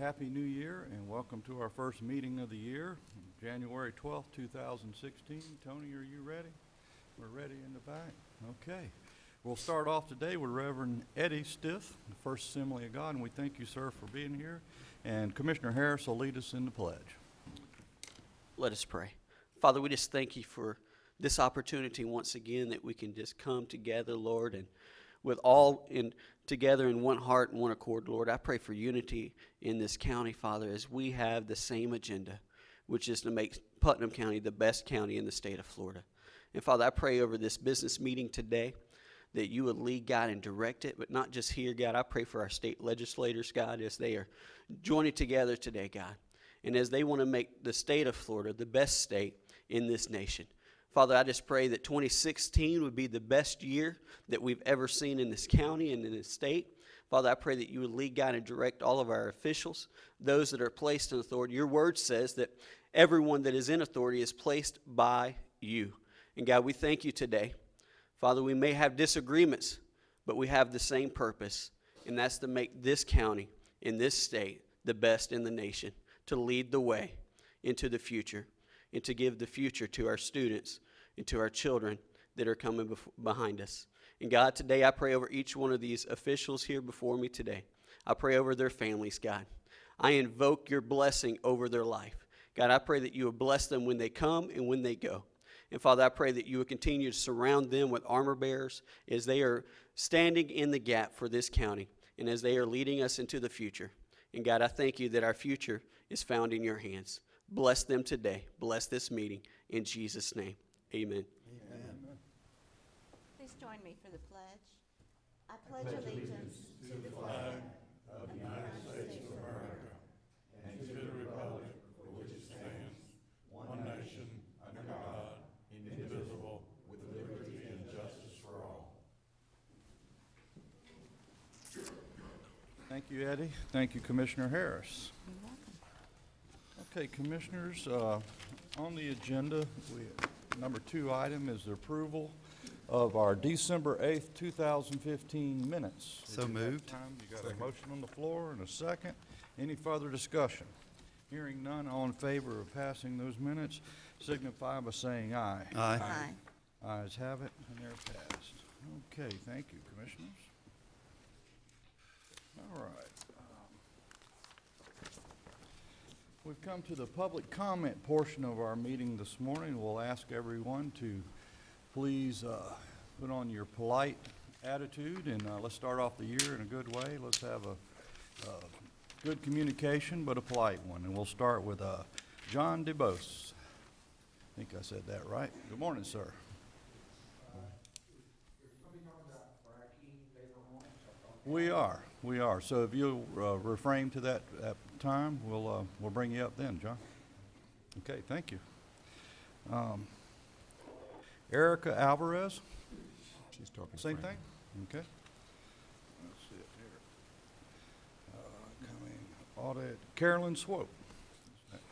Happy New Year and welcome to our first meeting of the year, January 12th, 2016. Tony, are you ready? We're ready in the back. Okay. We'll start off today with Reverend Eddie Stiff, the First Assembly of God, and we thank you, sir, for being here. And Commissioner Harris will lead us in the pledge. Let us pray. Father, we just thank you for this opportunity once again that we can just come together, Lord, and with all together in one heart and one accord, Lord. I pray for unity in this county, Father, as we have the same agenda, which is to make Putnam County the best county in the state of Florida. And Father, I pray over this business meeting today that you would lead, God, and direct it, but not just here, God. I pray for our state legislators, God, as they are joining together today, God, and as they want to make the state of Florida the best state in this nation. Father, I just pray that 2016 would be the best year that we've ever seen in this county and in this state. Father, I pray that you would lead, God, and direct all of our officials, those that are placed in authority. Your word says that everyone that is in authority is placed by you. And God, we thank you today. Father, we may have disagreements, but we have the same purpose, and that's to make this county in this state the best in the nation, to lead the way into the future, and to give the future to our students and to our children that are coming behind us. And God, today I pray over each one of these officials here before me today. I pray over their families, God. I invoke your blessing over their life. God, I pray that you will bless them when they come and when they go. And Father, I pray that you would continue to surround them with armor bearers as they are standing in the gap for this county and as they are leading us into the future. And God, I thank you that our future is found in your hands. Bless them today. Bless this meeting. In Jesus' name, amen. Amen. Please join me for the pledge. I pledge allegiance to the flag of the United States of America and to the republic for which it stands, one nation, under God, indivisible, with liberty and justice for all. Thank you, Eddie. Thank you, Commissioner Harris. You're welcome. Okay, Commissioners, on the agenda, number 2 item is the approval of our December 8th, 2015 minutes. So moved. You got a motion on the floor and a second. Any further discussion? Hearing none, all in favor of passing those minutes, signify by saying aye. Aye. Aye. Ayes have it, and they're passed. Okay, thank you, Commissioners. All right. We've come to the public comment portion of our meeting this morning. We'll ask everyone to please put on your polite attitude, and let's start off the year in a good way. Let's have a good communication, but a polite one. And we'll start with John DeBose. I think I said that right. Good morning, sir. We are. So if you'll refrain to that time, we'll bring you up then, John. Okay, thank you. Erica Alvarez. She's talking. Same thing? Okay. Let's see it here. Coming, Audit, Carolyn Swope. Next.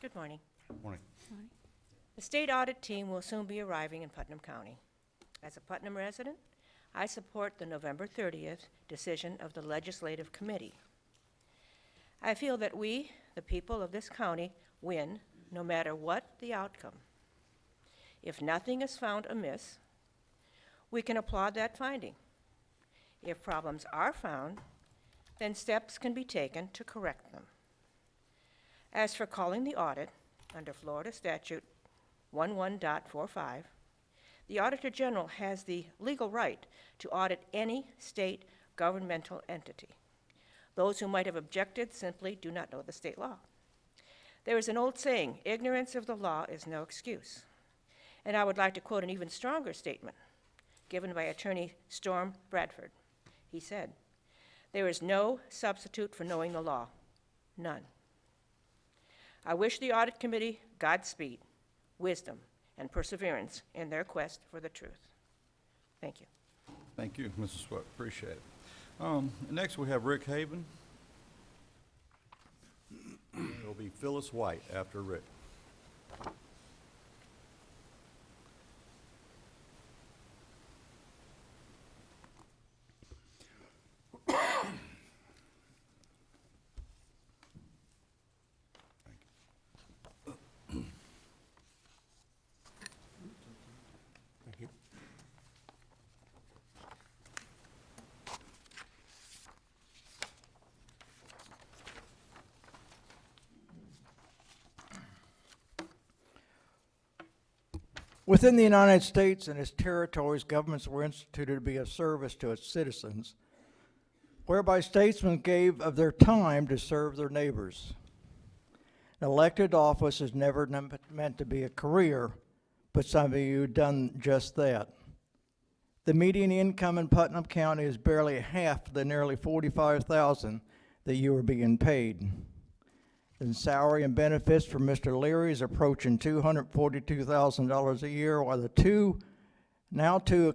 Good morning. Morning. The state audit team will soon be arriving in Putnam County. As a Putnam resident, I support the November 30th decision of the Legislative Committee. I feel that we, the people of this county, win no matter what the outcome. If nothing is found amiss, we can applaud that finding. If problems are found, then steps can be taken to correct them. As for calling the audit, under Florida Statute 11.45, the Auditor General has the legal right to audit any state governmental entity. Those who might have objected simply do not know the state law. There is an old saying, ignorance of the law is no excuse. And I would like to quote an even stronger statement given by Attorney Storm Bradford. He said, "There is no substitute for knowing the law, none." I wish the Audit Committee Godspeed, wisdom, and perseverance in their quest for the truth. Thank you. Thank you, Mrs. Swope. Appreciate it. Next, we have Rick Haven. We'll it'll be Phyllis White after Rick. Thank you. Within the United States and its territories, governments were instituted to be of service to its citizens, whereby statesmen gave of their time to serve their neighbors. An elected office is never meant to be a career, but some of you have done just that. The median income in Putnam County is barely half the nearly $45,000 that you are being paid. And salary and benefits for Mr. Leary is approaching $242,000 a year, while the two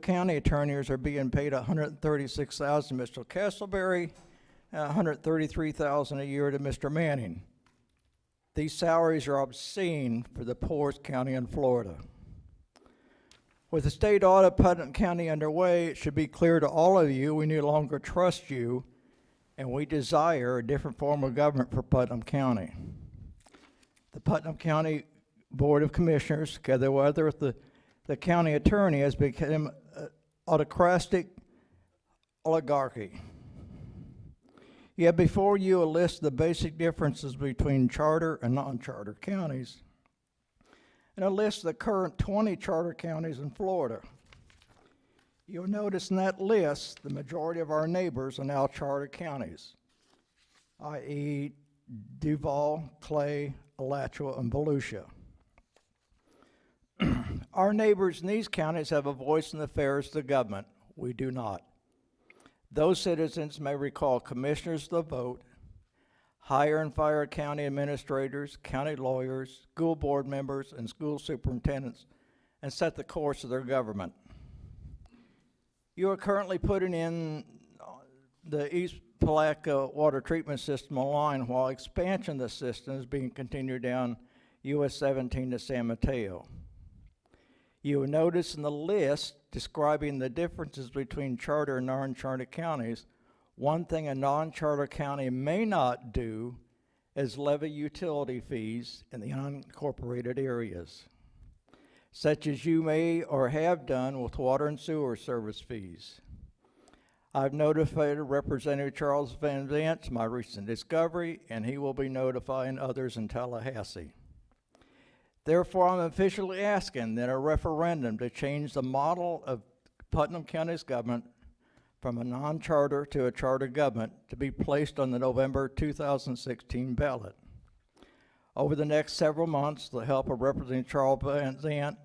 county attorneys are being paid $136,000 to Mr. Castleberry, and $133,000 a year to Mr. Manning. These salaries are obscene for the poorest county in Florida. With the state audit Putnam County underway, it should be clear to all of you we no longer trust you, and we desire a different form of government for Putnam County. The Putnam County Board of Commissioners, together with the county attorney, has become an autocratic oligarchy. You have before you a list of the basic differences between charter and non-charter counties, and a list of the current 20 charter counties in Florida. You'll notice in that list, the majority of our neighbors are now charter counties, i.e. Duval, Clay, Alachua, and Volusia. Our neighbors in these counties have a voice in the affairs of the government. We do not. Those citizens may recall commissioners of the vote, hire and fire county administrators, county lawyers, school board members, and school superintendents, and set the course of their government. You are currently putting in the East Palatka water treatment system online, while expansion of the system is being continued down US 17 to San Mateo. You will notice in the list describing the differences between charter and non-charter counties, one thing a non-charter county may not do is levy utility fees in the unincorporated areas, such as you may or have done with water and sewer service fees. I've notified Representative Charles Van Zant my recent discovery, and he will be notifying others in Tallahassee. Therefore, I'm officially asking that a referendum to change the model of Putnam County's government from a non-charter to a charter government to be placed on the November 2016 ballot. Over the next several months, with the help of Representative Charles Van Zant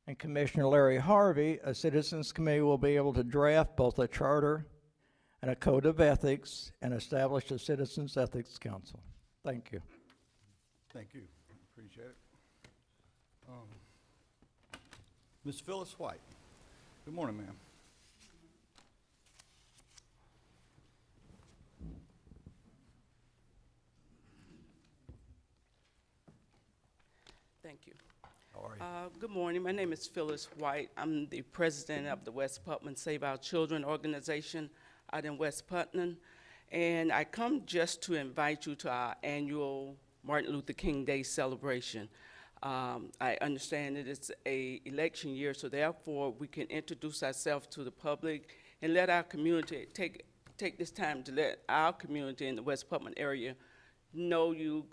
and Commissioner Larry Harvey, a Citizens Committee will be able to draft both a charter and a code of ethics and establish a Citizens Ethics Council. Thank you. Thank you. Appreciate it. Ms. Phyllis White. Good morning, ma'am. Thank you. How are you? Good morning. My name is Phyllis White. I'm the president of the West Putnam Save Our Children organization out in West Putnam. And I come just to invite you to our annual Martin Luther King Day celebration. I understand that it's an election year, so therefore we can introduce ourselves to the public and let our community take this time to let our community in the West Putnam area know you,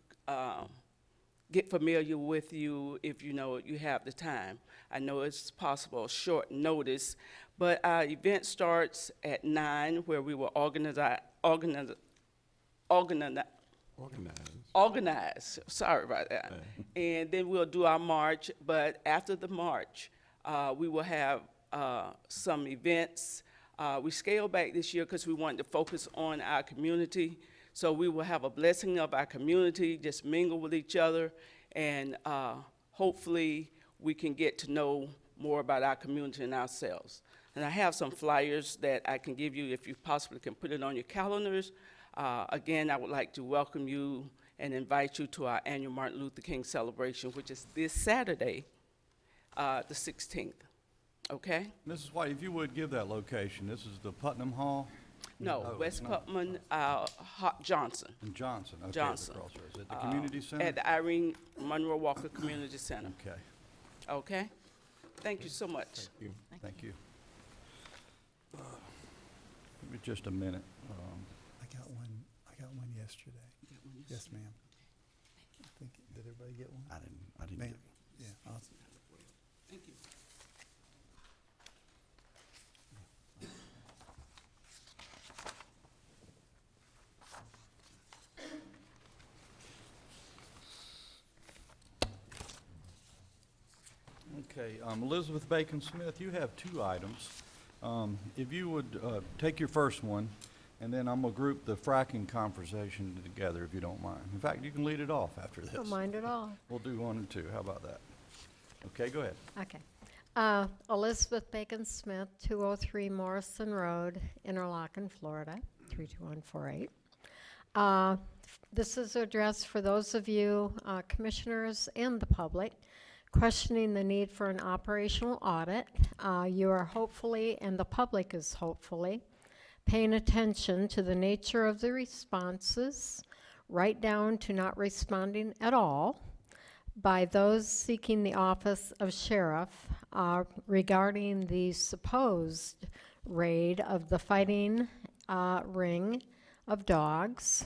get familiar with you if you know you have the time. I know it's possible, short notice, but our event starts at 9, where we will organize, sorry about that. And then we'll do our march, but after the march, we will have some events. We scaled back this year because we wanted to focus on our community. So we will have a blessing of our community, just mingle with each other, and hopefully we can get to know more about our community and ourselves. And I have some flyers that I can give you if you possibly can put it on your calendars. Again, I would like to welcome you and invite you to our annual Martin Luther King celebration, which is this Saturday, the 16th. Okay? Mrs. White, if you would give that location, this is the Putnam Hall? No, Oh, West it's not. Putnam, Johnson. In Johnson, okay, the Johnson. crossroads. At the community center? At the Irene Monroe Walker Community Center. Okay, Okay? Thank you so much. thank you. Give me just a minute. I got one yesterday. Yes, ma'am. I think, did everybody get one? I didn't Ma'am, get yeah, awesome. Thank you. Okay, Elizabeth Bacon Smith, you have two items. If you would take your first one, and then I'm gonna group the fracking conversation together, if you don't mind. In fact, you can lead it off after this. Don't mind at all. We'll do one and two, how about that? Okay, go ahead. Okay. Elizabeth Bacon Smith, 203 Morrison Road, Interlaken, Florida, 32148. This is addressed for those of you, commissioners and the public, questioning the need for an operational audit. You are hopefully, and the public is hopefully, paying attention to the nature of the responses, right down to not responding at all, by those seeking the office of sheriff regarding the supposed raid of the fighting ring of dogs,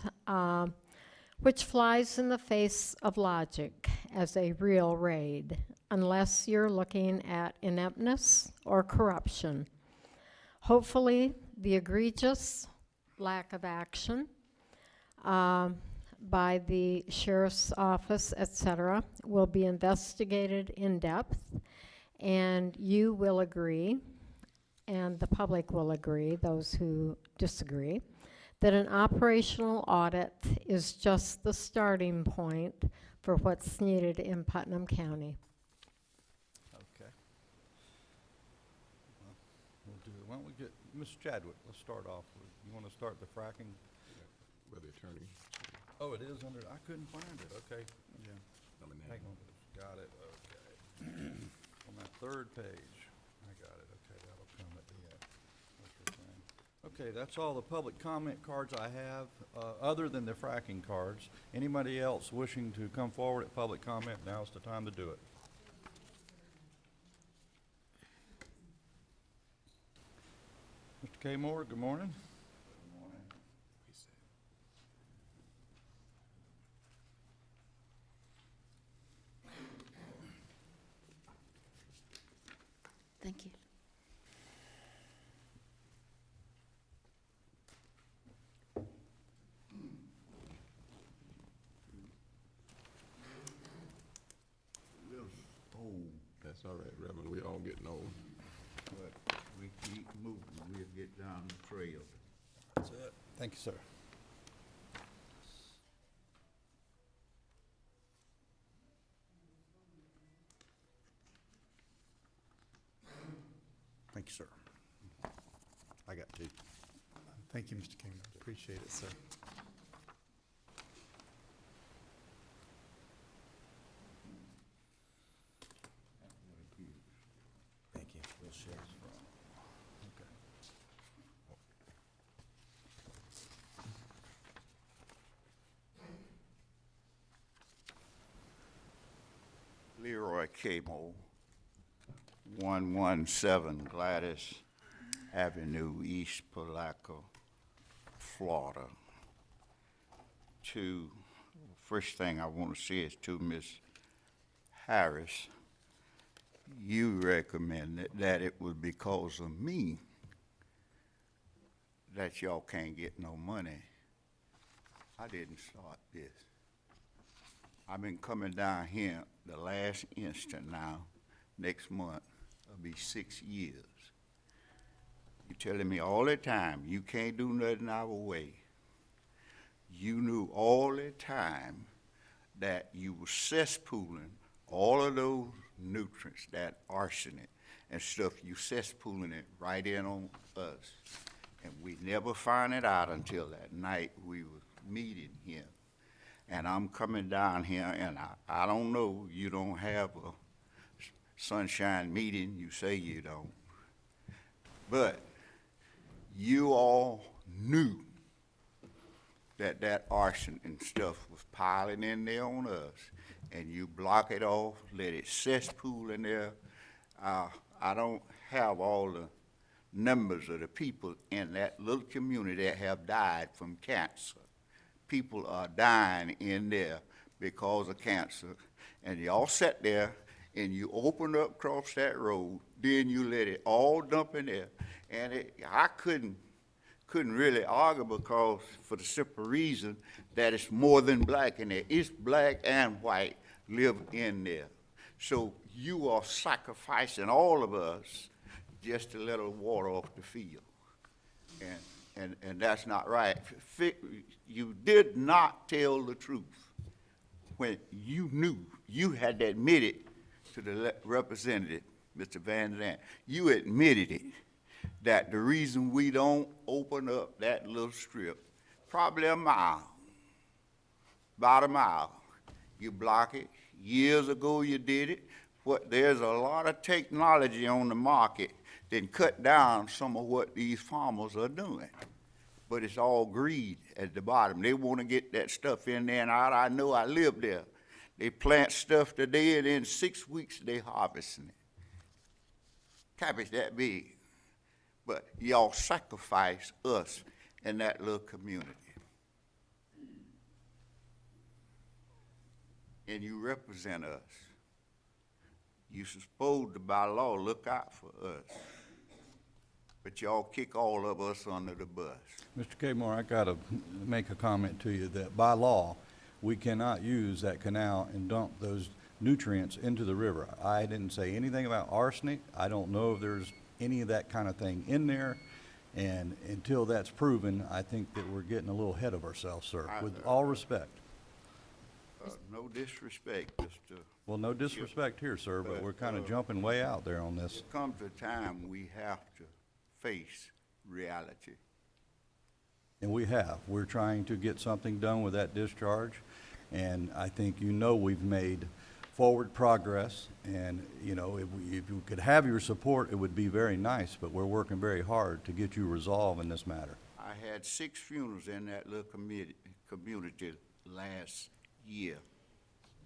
which flies in the face of logic as a real raid, unless you're looking at ineptness or corruption. Hopefully, the egregious lack of action by the sheriff's office, etc., will be investigated in depth, and you will agree, and the public will agree, those who disagree, that an operational audit is just the starting point for what's needed in Putnam County. Okay. Well, we'll do it. Why don't we get, Ms. Chadwick, let's start off with, you want to start the fracking? With the attorney. Oh, it is under, I couldn't find it, okay. Yeah. Hang on, got it, okay. On that third page, I got it, okay, that'll come at the end. That's the thing. Okay, that's all the public comment cards I have, other than the fracking cards. Anybody else wishing to come forward at public comment, now's the time to do it. Mr. K. Moore, good morning. Thank you. That's all right, Reverend, we all getting old. But we keep moving, we'll get down the trail. That's it. Thank you, sir. Thank you, sir. I got two. Thank you, Mr. King. Appreciate it, sir. Thank you. We'll share. Okay. Leeroy Canal, 117 Gladys Avenue, East Palaca, Florida. First thing I want to say is to Ms. Harris, you recommended that it was because of me that y'all can't get no money. I didn't start this. I've been coming down here the last instant now, next month, it'll be 6 years. You telling me all the time, you can't do nothing our way. You knew all the time that you were cesspooling all of those nutrients, that arsenic and stuff, you cesspooling it right in on us. And we never found it out until that night we were meeting here. And I'm coming down here, and I don't know, you don't have a sunshine meeting, you say you don't. But you all knew that that arson and stuff was piling in there on us, and you block it off, let it cesspool in there. I don't have all the numbers of the people in that little community that have died from cancer. People are dying in there because of cancer, and y'all sat there and you opened up across that road, then you let it all dump in there, and I couldn't really argue because for the simple reason that it's more than black in there. It's black and white live in there. So you are sacrificing all of us just to let us water off the field. And that's not right. You did not tell the truth when you knew. You had to admit it to the representative, Mr. Van Zandt. You admitted it, that the reason we don't open up that little strip, probably a mile, about a mile, you block it. Years ago you did it. There's a lot of technology on the market that cut down some of what these farmers are doing. But it's all greed at the bottom. They want to get that stuff in there and out. I know, I live there. They plant stuff today, and in 6 weeks they harvesting it. Cabbage that big. But y'all sacrifice us in that little community. And you represent us. You're supposed to, by law, look out for us. But y'all kick all of us under the bus. Mr. Kmore, I gotta make a comment to you that by law, we cannot use that canal and dump those nutrients into the river. I didn't say anything about arsenic. I don't know if there's any of that kind of thing in there. And until that's proven, I think that we're getting a little ahead of ourselves, sir, with all respect. No disrespect, Mr. Well, no disrespect here, sir, but we're kind of jumping way out there on this. There comes a time we have to face reality. And we have. We're trying to get something done with that discharge, and I think you know we've made forward progress, and you know, if we could have your support, it would be very nice, but we're working very hard to get you resolved in this matter. I had 6 funerals in that little community last year.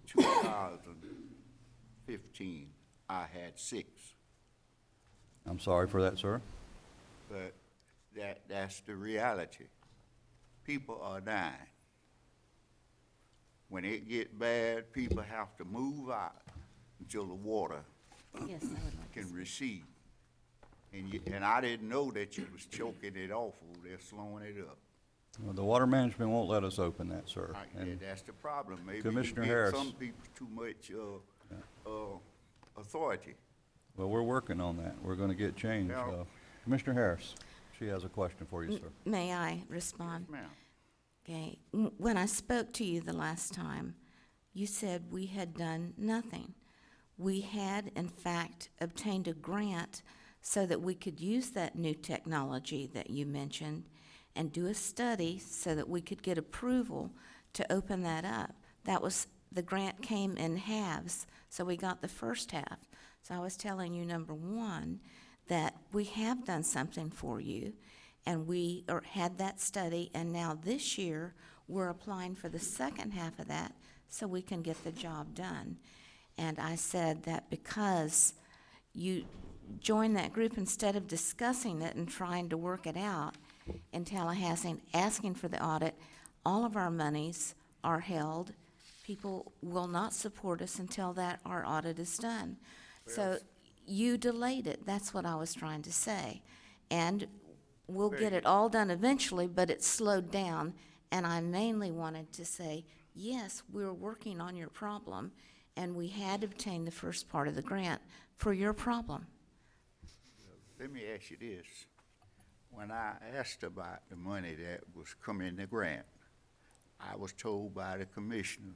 2015, I had 6. I'm sorry for that, sir. But that's the reality. People are dying. When it get bad, people have to move out until the water Yes, I would like to can recede. And I didn't know that you was choking it off over there, slowing it up. Well, the water management won't let us open that, sir. Yeah, And that's the problem. Maybe Commissioner you give Harris. some people too much authority. well, we're working on that. We're gonna get change. Now- Commissioner Harris, she has a question for you, sir. May I respond? Ma'am. Okay. When I spoke to you the last time, you said we had done nothing. We had, in fact, obtained a grant so that we could use that new technology that you mentioned and do a study so that we could get approval to open that up. The grant came in halves, so we got the first half. So I was telling you, number one, that we have done something for you, and we had that study, and now this year, we're applying for the second half of that so we can get the job done. And I said that because you joined that group, instead of discussing it and trying to work it out in Tallahassee, asking for the audit, all of our monies are held. People will not support us until our audit is done. So you delayed it, that's what I was trying to say. And we'll get it all done eventually, but it's slowed down. And I mainly wanted to say, yes, we're working on your problem, and we had obtained the first part of the grant for your problem. Let me ask you this. When I asked about the money that was coming in the grant, I was told by the commissioner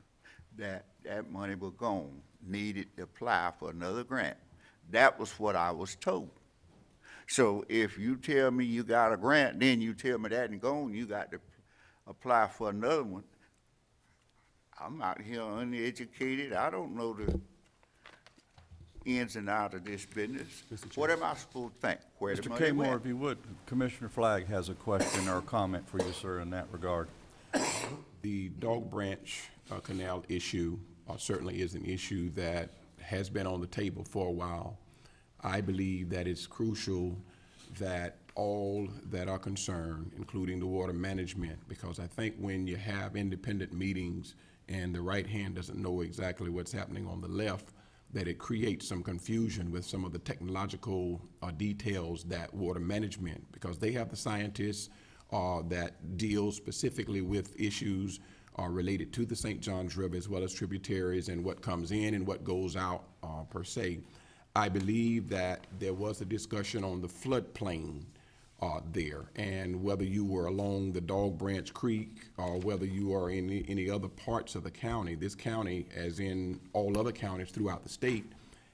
that that money was gone, needed to apply for another grant. That was what I was told. So if you tell me you got a grant, then you tell me that ain't gone, you got to apply for another one. I'm out here uneducated. I don't know the ins and outs of this business. What am I supposed to think? Where the Mr. money Kmore, went? if you would, Commissioner Flagg has a question or a comment for you, sir, in that regard. The Dog Branch Canal issue certainly is an issue that has been on the table for a while. I believe that it's crucial that all that are concerned, including the water management, because I think when you have independent meetings and the right hand doesn't know exactly what's happening on the left, that it creates some confusion with some of the technological details that water management, because they have the scientists that deal specifically with issues related to the St. Johns River as well as tributaries and what comes in and what goes out per se. I believe that there was a discussion on the floodplain there, and whether you were along the Dog Branch Creek or whether you are in any other parts of the county. This county, as in all other counties throughout the state,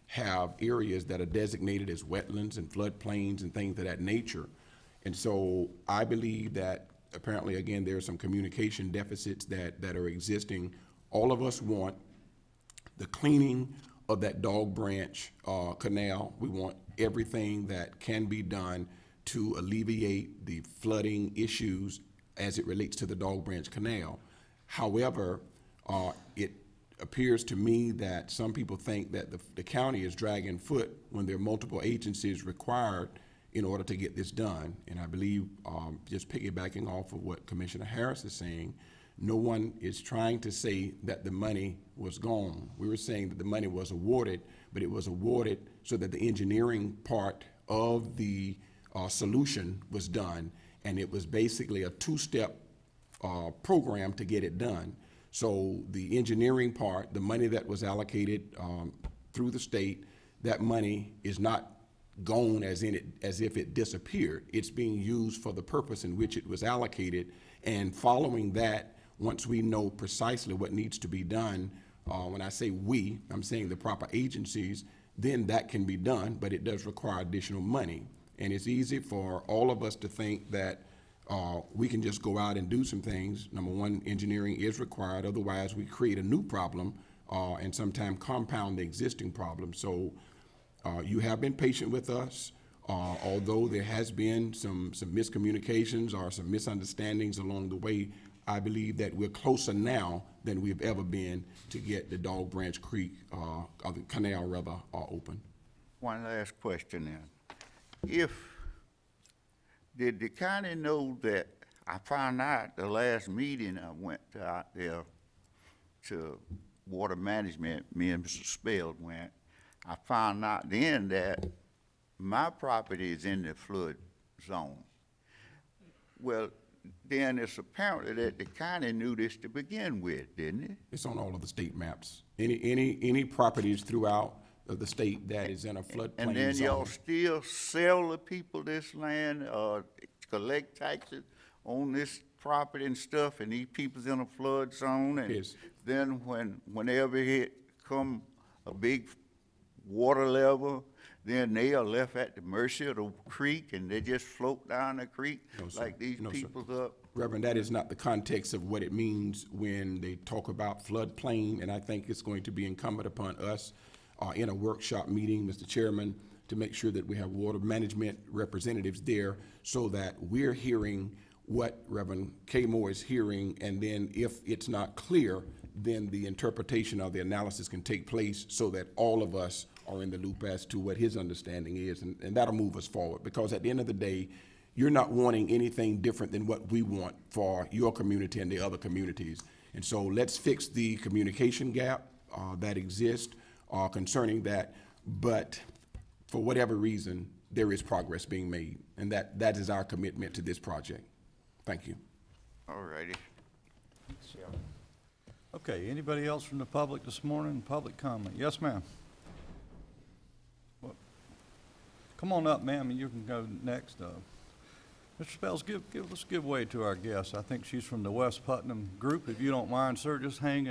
have areas that are designated as wetlands and floodplains and things of that nature. And so I believe that apparently, again, there are some communication deficits that are existing. All of us want the cleaning of that Dog Branch Canal. We want everything that can be done to alleviate the flooding issues as it relates to the Dog Branch Canal. However, it appears to me that some people think that the county is dragging foot when there are multiple agencies required in order to get this done. And I believe, just piggybacking off of what Commissioner Harris is saying, no one is trying to say that the money was gone. We were saying that the money was awarded, but it was awarded so that the engineering part of the solution was done, and it was basically a two-step program to get it done. So the engineering part, the money that was allocated through the state, that money is not gone as if it disappeared. It's being used for the purpose in which it was allocated, and following that, once we know precisely what needs to be done, when I say we, I'm saying the proper agencies, then that can be done, but it does require additional money. And it's easy for all of us to think that we can just go out and do some things. Number one, engineering is required, otherwise we create a new problem and sometimes compound the existing problem. So you have been patient with us, although there has been some miscommunications or some misunderstandings along the way. I believe that we're closer now than we've ever been to get the Dog Branch Creek, or the canal rather, open. One last question then. Did the county know that, I found out the last meeting I went out there to water management, me and Mr. Speld went, I found out then that my property is in the flood zone. Well, then it's apparent that the county knew this to begin with, didn't it? It's on all of the state maps. Any properties throughout the state that is in a floodplain zone. And then y'all still sell the people this land, collect taxes on this property and stuff, and these people's in a flood zone, and Yes. then whenever it come a big water level, then they are left at the mercy of the creek, and they just float down the creek No, sir. like these No, sir. people's up. Reverend, that is not the context of what it means when they talk about floodplain, and I think it's going to be incumbent upon us in a workshop meeting, Mr. Chairman, to make sure that we have water management representatives there so that we're hearing what Reverend Kmore is hearing, and then if it's not clear, then the interpretation of the analysis can take place so that all of us are in the loop as to what his understanding is, and that'll move us forward. Because at the end of the day, you're not wanting anything different than what we want for your community and the other communities. And so let's fix the communication gap that exists concerning that, but for whatever reason, there is progress being made, and that is our commitment to this project. Thank you. All righty. Okay, anybody else from the public this morning? Public comment? Yes, ma'am. Well, come on up, ma'am, and you can go next. Mr. Spells, let's give way to our guest. I think she's from the West Putnam group. If you don't mind, sir, just hang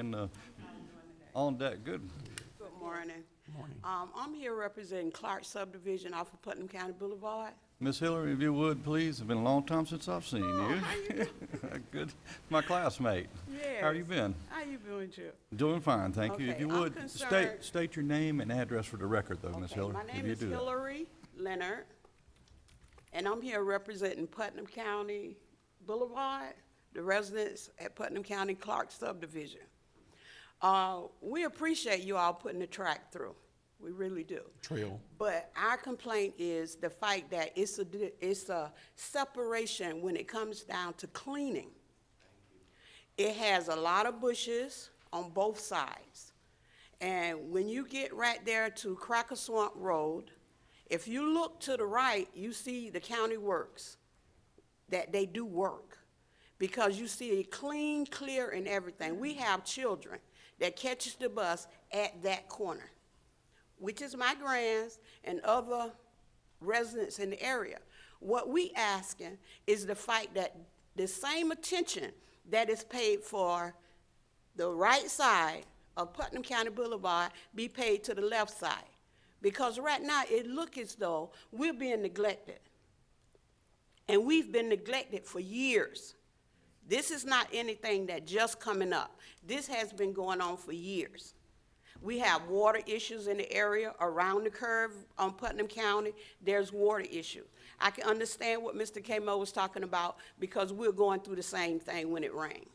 on deck. Good. Good morning. Morning. I'm here representing Clark subdivision off of Putnam County Boulevard. Miss Hillary, if you would, please. It's been a long time since I've seen you. How you doing? Good. My classmate. Yes. How you been? How you doing, Chip? Doing fine, thank you. If Okay, you I'm would, concerned- state your name and address for the record, though, Miss Okay, Hillary. my if name you is do that. Hillary Leonard, and I'm here representing Putnam County Boulevard, the residents at Putnam County Clark subdivision. We appreciate you all putting the track through. We really do. Trail. But our complaint is the fact that it's a separation when it comes down to cleaning. It has a lot of bushes on both sides. And when you get right there to Cracker Swamp Road, if you look to the right, you see the county works, that they do work. Because you see it clean, clear, and everything. We have children that catches the bus at that corner, which is my grands and other residents in the area. What we asking is the fact that the same attention that is paid for the right side of Putnam County Boulevard be paid to the left side. Because right now, it looks as though we're being neglected. And we've been neglected for years. This is not anything that just coming up. This has been going on for years. We have water issues in the area around the curve on Putnam County. There's water issue. I can understand what Mr. Kamo was talking about because we're going through the same thing when it rains.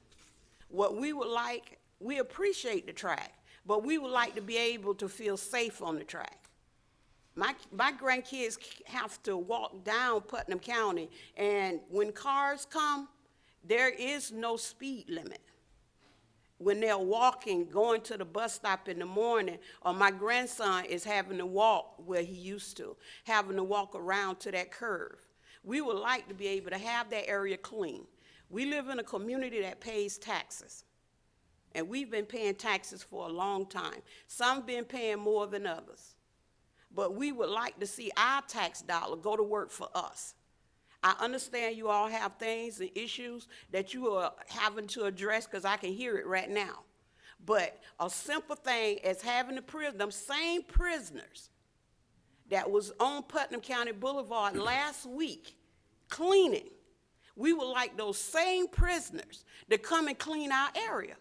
What we would like, we appreciate the track, but we would like to be able to feel safe on the track. My grandkids have to walk down Putnam County, and when cars come, there is no speed limit. When they're walking, going to the bus stop in the morning, or my grandson is having to walk where he used to, having to walk around to that curve. We would like to be able to have that area clean. We live in a community that pays taxes, and we've been paying taxes for a long time. Some been paying more than others. But we would like to see our tax dollar go to work for us. I understand you all have things and issues that you are having to address because I can hear it right now. But a simple thing as having them same prisoners that was on Putnam County Boulevard last week cleaning, we would like those same prisoners to come and clean our area.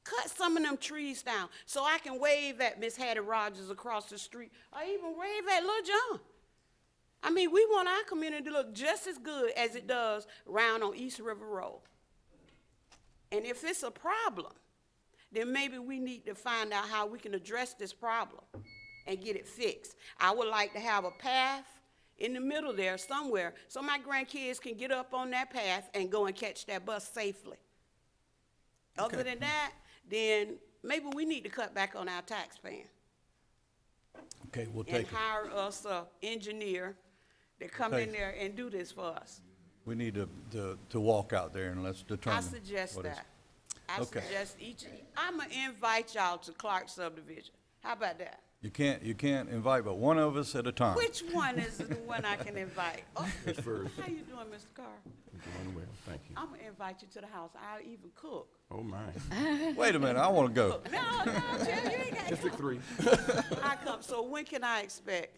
Cut some of them trees down so I can wave at Miss Hattie Rogers across the street or even wave at Lil John. I mean, we want our community to look just as good as it does round on East River Road. And if it's a problem, then maybe we need to find out how we can address this problem and get it fixed. I would like to have a path in the middle there somewhere so my grandkids can get up on that path and go and catch that bus safely. Okay. Other than that, then maybe we need to cut back on our tax paying. Okay, we'll And take it. hire us an engineer to come Okay. in there and do this for us. We need to walk out there and let's determine. I suggest what is- that. I Okay. suggest I'm gonna invite y'all to Clark subdivision. How about that? You can't invite but one of us at a time. Which one is the one I can invite? Oh, Miss First. how you doing, Mr. Carr? Doing well, thank you. I'm gonna invite you to the house. I'll even cook. Oh, my. Wait a minute, I want to go. No, Chad, you ain't got to District 3. I come. So when can I expect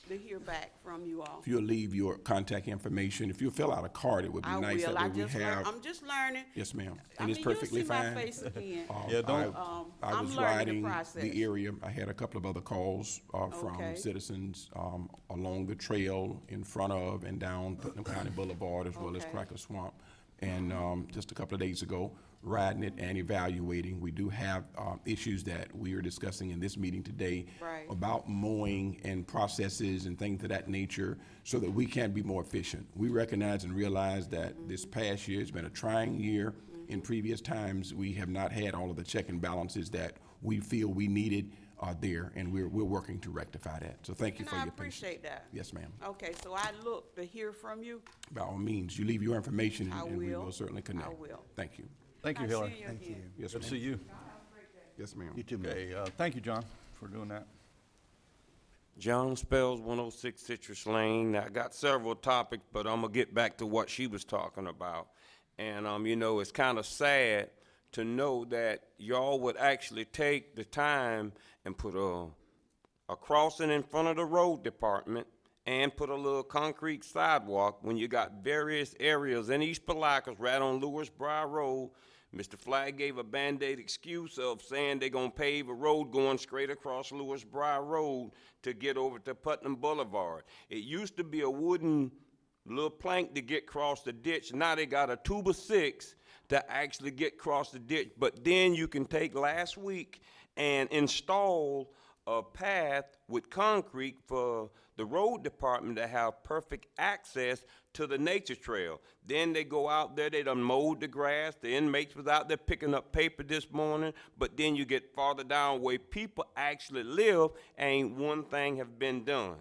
to hear back from you all? If you'll leave your contact information, if you'll fill out a card, it would be I nice. will. That way we have. I'm just learning. Yes, ma'am. I And it's mean, you'll perfectly see fine. my face again. Yeah, don't- I I'm was learning riding the process. the area. I had a couple of other calls from Okay. citizens along the trail in front of and down Putnam County Boulevard as well as Okay. Cracker Swamp. And just a couple of days ago, riding it and evaluating. We do have issues that we are discussing in this meeting today Right. about mowing and processes and things of that nature so that we can be more efficient. We recognize and realize that this past year has been a trying year. In previous times, we have not had all of the check and balances that we feel we needed there, and we're working to rectify that. So thank you And for I your patience. appreciate that. Yes, ma'am. Okay, so I look to hear from you. By all means, you leave your information I and we will. will certainly connect. I will. Thank you. Thank you, I'll Hillary. see you Thank again. you. Yes, Good to ma'am. see you. Yes, ma'am. You too, man. Okay, thank you, John, for doing that. John Spells, 106 Citrus Lane. I got several topics, but I'm gonna get back to what she was talking about. And, you know, it's kind of sad to know that y'all would actually take the time and put a crossing in front of the road department, and put a little concrete sidewalk when you got various areas in East Palacios right on Lewis Bry Road. Mr. Flagg gave a Band-Aid excuse of saying they're gonna pave a road going straight across Lewis Bry Road to get over to Putnam Boulevard. It used to be a wooden little plank to get across the ditch. Now they got a 2x6 to actually get across the ditch. But then you can take last week and install a path with concrete for the road department to have perfect access to the nature trail. Then they go out there, they done mowed the grass, the inmates was out there picking up paper this morning, but then you get farther down where people actually live, ain't one thing have been done.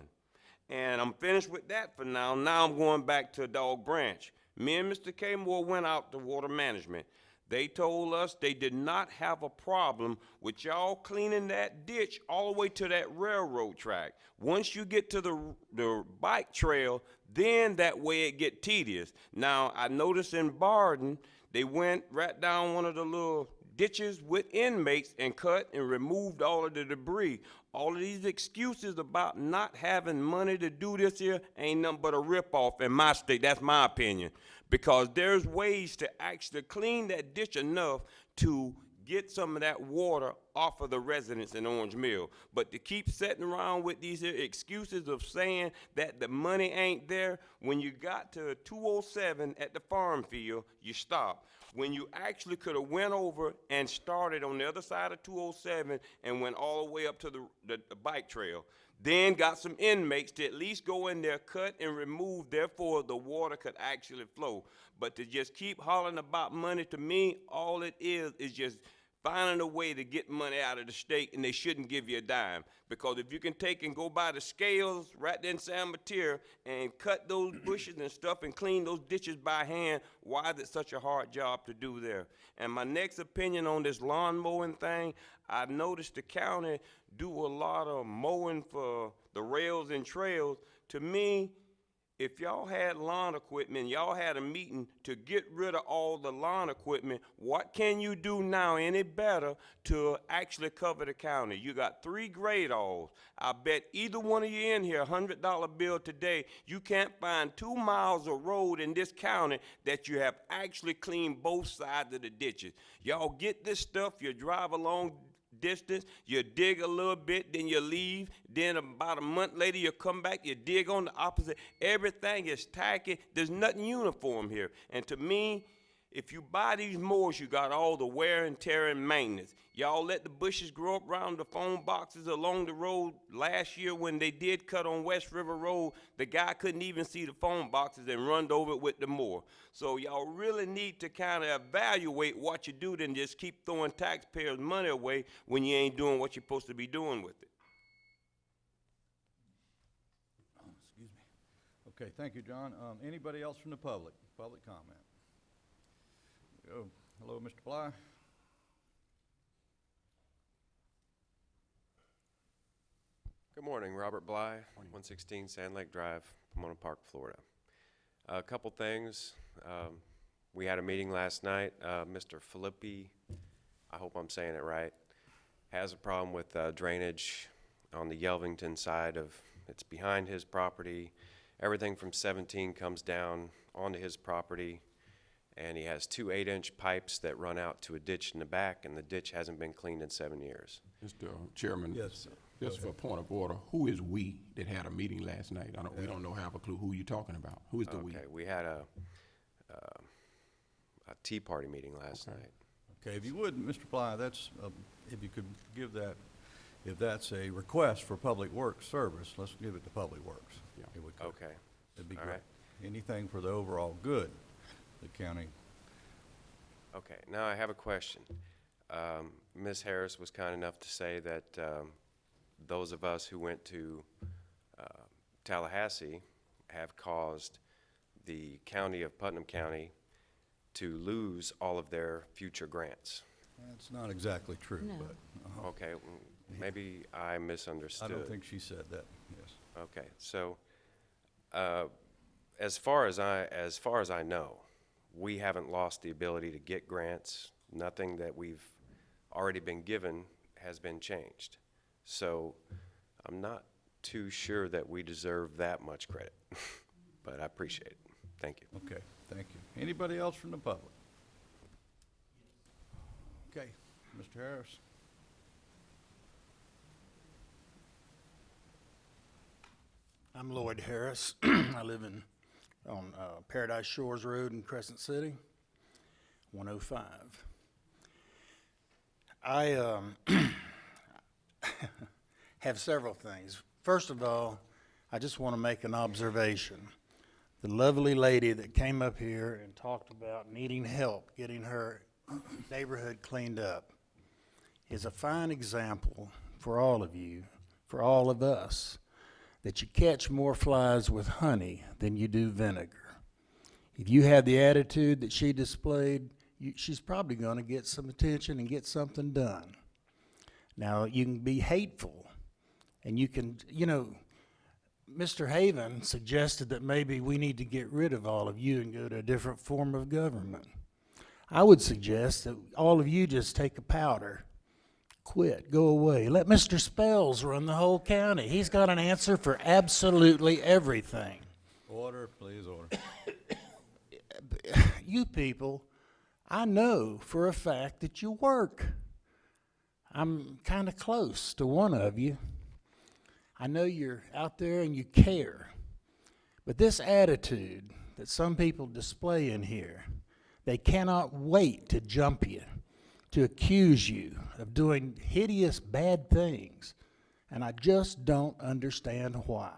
And I'm finished with that for now. Now I'm going back to Dog Branch. Me and Mr. K. Moore went out to water management. They told us they did not have a problem with y'all cleaning that ditch all the way to that railroad track. Once you get to the bike trail, then that way it get tedious. Now, I noticed in Barden, they went right down one of the little ditches with inmates and cut and removed all of the debris. All of these excuses about not having money to do this here ain't nothing but a ripoff in my state. That's my opinion. Because there's ways to actually clean that ditch enough to get some of that water off of the residents in Orange Mill. But to keep sitting around with these excuses of saying that the money ain't there, when you got to 207 at the farm field, you stop. When you actually could have went over and started on the other side of 207 and went all the way up to the bike trail. Then got some inmates to at least go in there, cut and remove, therefore the water could actually flow. But to just keep hollering about money, to me, all it is just finding a way to get money out of the state, and they shouldn't give you a dime. Because if you can take and go by the scales right there in San Mateo and cut those bushes and stuff and clean those ditches by hand, why is it such a hard job to do there? And my next opinion on this lawn mowing thing, I noticed the county do a lot of mowing for the rails and trails. To me, if y'all had lawn equipment, y'all had a meeting to get rid of all the lawn equipment, what can you do now any better to actually cover the county? You got 3 grade alls. I bet either one of you in here, $100 bill today, you can't find 2 miles of road in this county that you have actually cleaned both sides of the ditches. Y'all get this stuff, you drive along distance, you dig a little bit, then you leave, then about a month later you come back, you dig on the opposite. Everything is tacky. There's nothing uniform here. And to me, if you buy these mowers, you got all the wear and tear and maintenance. Y'all let the bushes grow up around the phone boxes along the road. Last year when they did cut on West River Road, the guy couldn't even see the phone boxes and run over it with the mower. So y'all really need to kind of evaluate what you do than just keep throwing taxpayers' money away when you ain't doing what you're supposed to be doing with it. Excuse me. Okay, thank you, John. Anybody else from the public? Public comment. Hello, Mr. Bly. Good morning, Robert Bly, 116 Sand Lake Drive, Pomona Park, Florida. A couple things. We had a meeting last night. Mr. Filippi, I hope I'm saying it right, has a problem with drainage on the Yelvington side of, it's behind his property. Everything from 17 comes down onto his property. And he has 2 8-inch pipes that run out to a ditch in the back, and the ditch hasn't been cleaned in 7 years. Mr. Chairman. Yes, sir. Just for a point of order, who is we that had a meeting last night? We don't know, have a clue who you're talking about. Who is the we? Okay, we had a Tea Party meeting last night. Okay, if you would, Mr. Bly, that's, if you could give that, if that's a request for Public Works service, let's give it to Public Works. Yeah. If we could. Okay. That'd be All great. right. Anything for the overall good, the county. Okay, now I have a question. Ms. Harris was kind enough to say that those of us who went to Tallahassee have caused the county of Putnam County to lose all of their future grants. That's not exactly true, No. but. Okay, maybe I misunderstood. I don't think she said that, yes. Okay, so as far as I know, we haven't lost the ability to get grants. Nothing that we've already been given has been changed. So I'm not too sure that we deserve that much credit, but I appreciate it. Thank you. Okay, thank you. Anybody else from the public? Okay, Mr. Harris. I'm Lloyd Harris. I live on Paradise Shores Road in Crescent City, 105. I have several things. First of all, I just want to make an observation. The lovely lady that came up here and talked about needing help getting her neighborhood cleaned up is a fine example for all of you, for all of us, that you catch more flies with honey than you do vinegar. If you had the attitude that she displayed, she's probably going to get some attention and get something done. Now, you can be hateful, and you can, Mr. Haven suggested that maybe we need to get rid of all of you and go to a different form of government. I would suggest that all of you just take a powder. Quit, go away. Let Mr. Spells run the whole county. He's got an answer for absolutely everything. Order, please, order. You people, I know for a fact that you work. I'm kind of close to one of you. I know you're out there and you care. But this attitude that some people display in here, they cannot wait to jump you, to accuse you of doing hideous bad things. And I just don't understand why.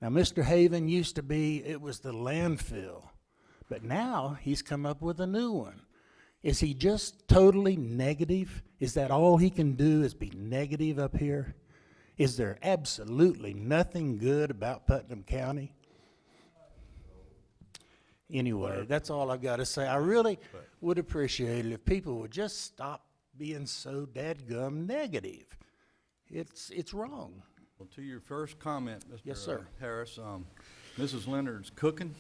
Now, Mr. Haven used to be, it was the landfill. But now he's come up with a new one. Is he just totally negative? Is that all he can do is be negative up here? Is there absolutely nothing good about Putnam County? Anyway, that's all I've got to say. I really would appreciate it if people would just stop being so dadgum negative. It's wrong. Well, to your first comment, Mr. Yes, sir. Harris, Mrs. Leonard's cooking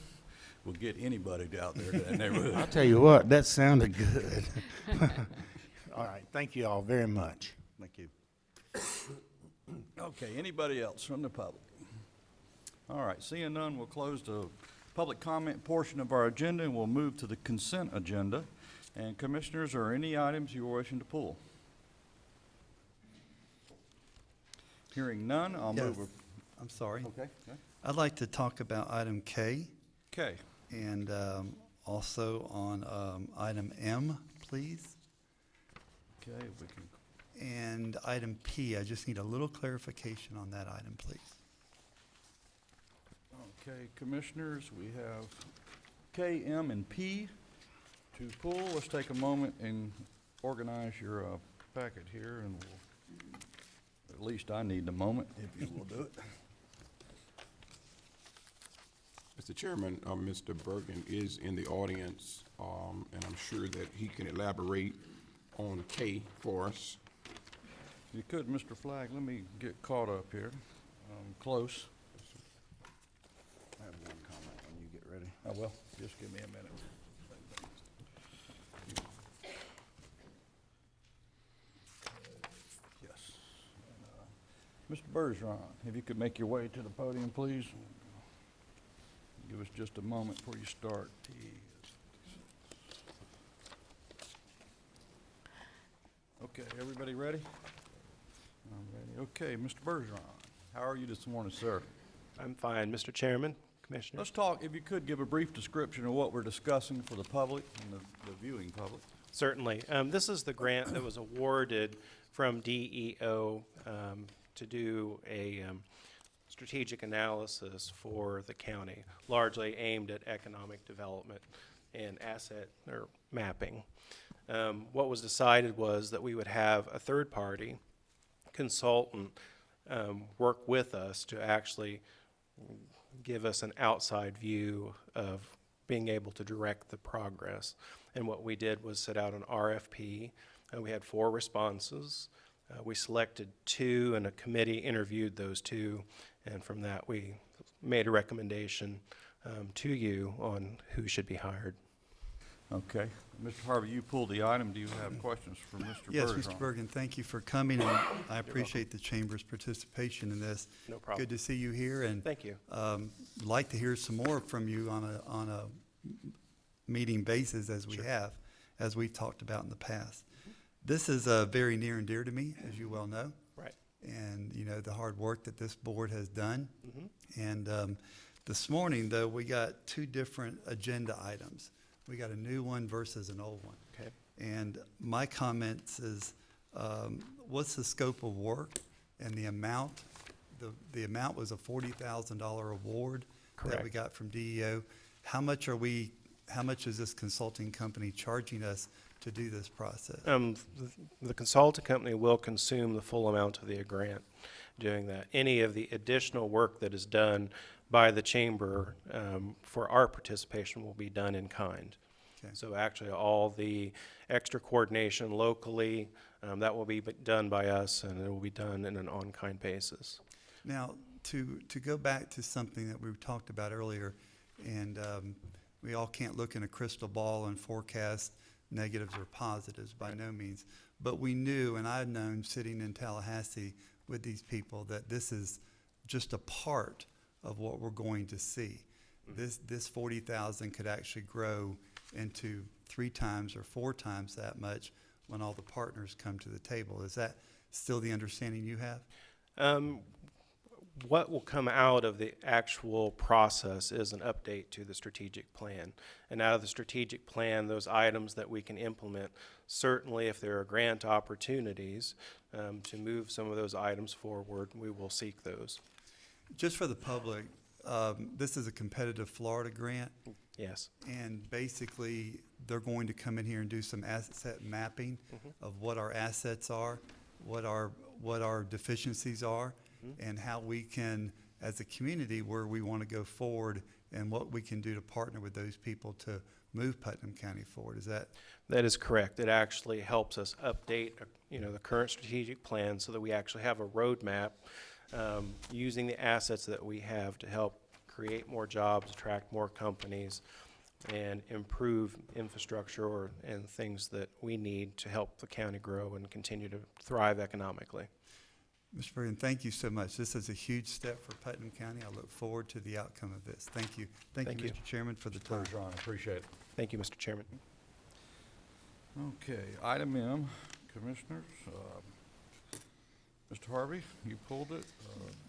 will get anybody out there to that neighborhood. I'll tell you what, that sounded good. All right, thank you all very much. Thank you. Okay, anybody else from the public? All right, seeing none, we'll close the public comment portion of our agenda and we'll move to the consent agenda. And commissioners, are any items you are wishing to pull? Hearing none, I'll Yes. move. I'm sorry. Okay. I'd like to talk about item K Okay. and also on item M, please. Okay, we can. And item P, I just need a little clarification on that item, please. Okay, commissioners, we have K, M, and P to pull. Let's take a moment and organize your packet here, and we'll, at least I need a moment, if you will do it. Mr. Chairman, Mr. Bergen is in the audience, and I'm sure that he can elaborate on K for us. If you could, Mr. Flagg, let me get caught up here, close. I have one comment when you get ready. Oh, well, just give me a minute. Yes. Mr. Bergeron, if you could make your way to the podium, please. Give us just a moment before you start. Okay, everybody ready? I'm ready. Okay, Mr. Bergeron, how are you this morning, sir? I'm fine, Mr. Chairman, Commissioner. Let's talk, if you could, give a brief description of what we're discussing for the public and the viewing public. Certainly. This is the grant that was awarded from DEO to do a strategic analysis for the county, largely aimed at economic development and asset or mapping. What was decided was that we would have a third-party consultant work with us to actually give us an outside view of being able to direct the progress. And what we did was set out an RFP. We had 4 responses. We selected 2, and a committee interviewed those 2. And from that, we made a recommendation to you on who should be hired. Okay. Mr. Harvey, you pulled the item. Do you have questions for Mr. Yes, Bergeron? Mr. Bergen, thank you for coming, and I appreciate the Chamber's participation in this. No problem. Good to see you here, and Thank you. like to hear some more from you on a meeting basis as we have, as we've talked about in the past. This is very near and dear to me, as you well know. Right. And, you know, the hard work that this board has done. Mm-hmm. And this morning, though, we got two different agenda items. We got a new one versus an old one. Okay. And my comments is, what's the scope of work and the amount? The amount was a $40,000 award that we Correct. got from DEO. How much is this consulting company charging us to do this process? The consultant company will consume the full amount of the grant doing that. Any of the additional work that is done by the chamber for our participation will be done in kind. Okay. So actually, all the extra coordination locally, that will be done by us, and it will be done in an on-kind basis. Now, to go back to something that we talked about earlier, and we all can't look in a crystal ball and forecast negatives or positives, by no means. But we knew, and I've known sitting in Tallahassee with these people, that this is just a part of what we're going to see. This 40,000 could actually grow into 3 times or 4 times that much when all the partners come to the table. Is that still the understanding you have? What will come out of the actual process is an update to the strategic plan. And out of the strategic plan, those items that we can implement, certainly if there are grant opportunities to move some of those items forward, we will seek those. Just for the public, this is a competitive Florida grant. Yes. And basically, they're going to come in here and do some asset mapping of what our assets are, what our deficiencies are, and how we can, as a community, where we want to go forward and what we can do to partner with those people to move Putnam County forward. Is that? That is correct. It actually helps us update, the current strategic plan so that we actually have a roadmap using the assets that we have to help create more jobs, attract more companies, and improve infrastructure and things that we need to help the county grow and continue to thrive economically. Mr. Bergen, thank you so much. This is a huge step for Putnam County. I look forward to the outcome of this. Thank you. Thank you, Mr. Chairman, for the time. Bergeron, I appreciate it. Thank you, Mr. Chairman. Okay, item M, Commissioners. Mr. Harvey, you pulled it.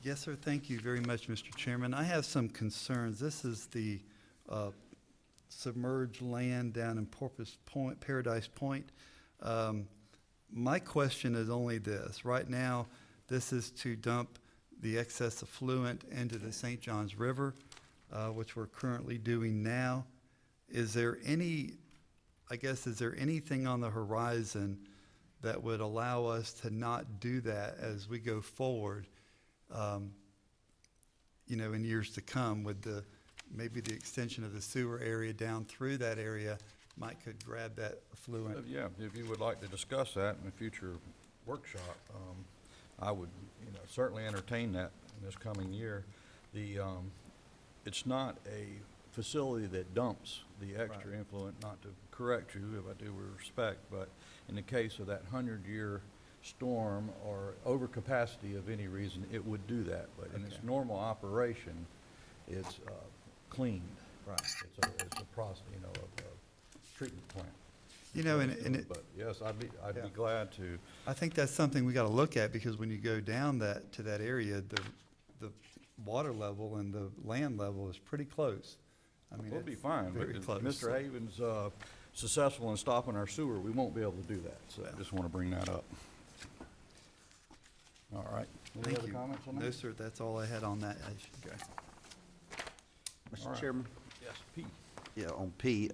Yes, sir. Thank you very much, Mr. Chairman. I have some concerns. This is the submerged land down in Paradise Point. My question is only this. Right now, this is to dump the excess effluent into the St. Johns River, which we're currently doing now. Is there anything on the horizon that would allow us to not do that as we go forward, in years to come with maybe the extension of the sewer area down through that area could grab that effluent? Yeah, if you would like to discuss that in a future workshop, I would, certainly entertain that in this coming year. It's not a facility that dumps the extra effluent, not to correct you, if I do with respect, but in the case of that 100-year storm or overcapacity of any reason, it would do that. But in its normal operation, it's cleaned. Right. It's a process, a treatment plant. But yes, I'd be glad to. I think that's something we got to look at, because when you go down to that area, the water level and the land level is pretty close. I mean, We'll be fine. very But if close. Mr. Havens successful in stopping our sewer, we won't be able to do that. So I just want to bring that up. All right. Any Thank other you. comments on that? No, sir, that's all I had on that issue. Okay. All Mr. right. Chairman? Yes, Pete. Yeah, on P,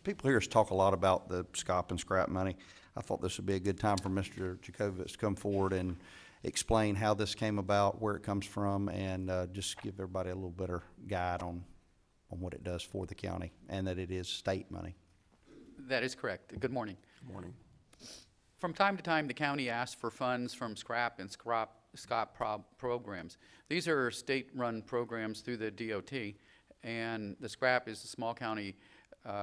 people hear us talk a lot about the SCOP and scrap money. I thought this would be a good time for Mr. Jacobitz to come forward and explain how this came about, where it comes from, and just give everybody a little better guide on what it does for the county, and that it is state money. That is correct. Good morning. Good morning. From time to time, the county asks for funds from SCRAP and SCOP programs. These are state-run programs through the DOT, and the SCRAP is the Small County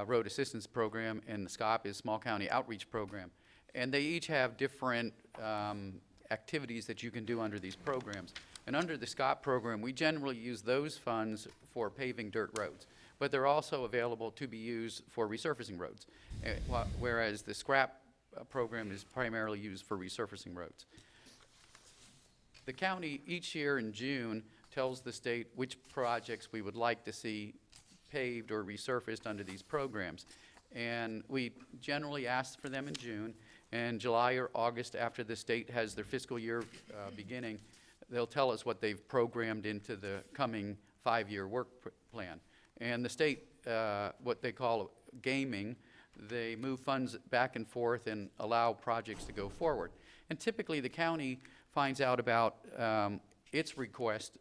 Road Assistance Program, and the SCOP is Small County Outreach Program. And they each have different activities that you can do under these programs. And under the SCOP program, we generally use those funds for paving dirt roads, but they're also available to be used for resurfacing roads, whereas the SCRAP program is primarily used for resurfacing roads. The county each year in June tells the state which projects we would like to see paved or resurfaced under these programs. And we generally ask for them in June, and July or August, after the state has their fiscal year beginning, they'll tell us what they've programmed into the coming 5-year work plan. And the state, what they call gaming, they move funds back and forth and allow projects to go forward. And typically the county finds out about its request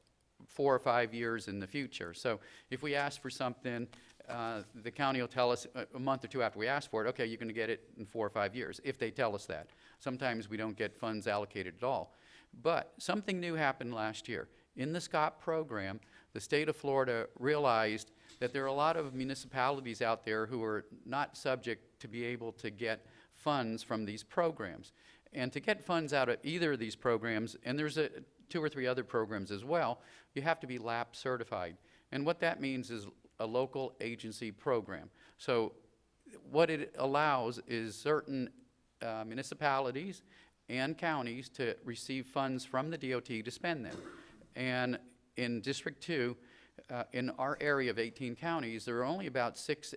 4 or 5 years in the future. So if we ask for something, the county will tell us a month or two after we ask for it, okay, you're going to get it in 4 or 5 years, if they tell us that. Sometimes we don't get funds allocated at all. But something new happened last year. In the SCOP program, the state of Florida realized that there are a lot of municipalities out there who are not subject to be able to get funds from these programs. And to get funds out of either of these programs, and there's 2 or 3 other programs as well, you have to be LAP certified. And what that means is a local agency program. So what it allows is certain municipalities and counties to receive funds from the DOT to spend them. And in District 2, in our area of 18 counties, there are only about 6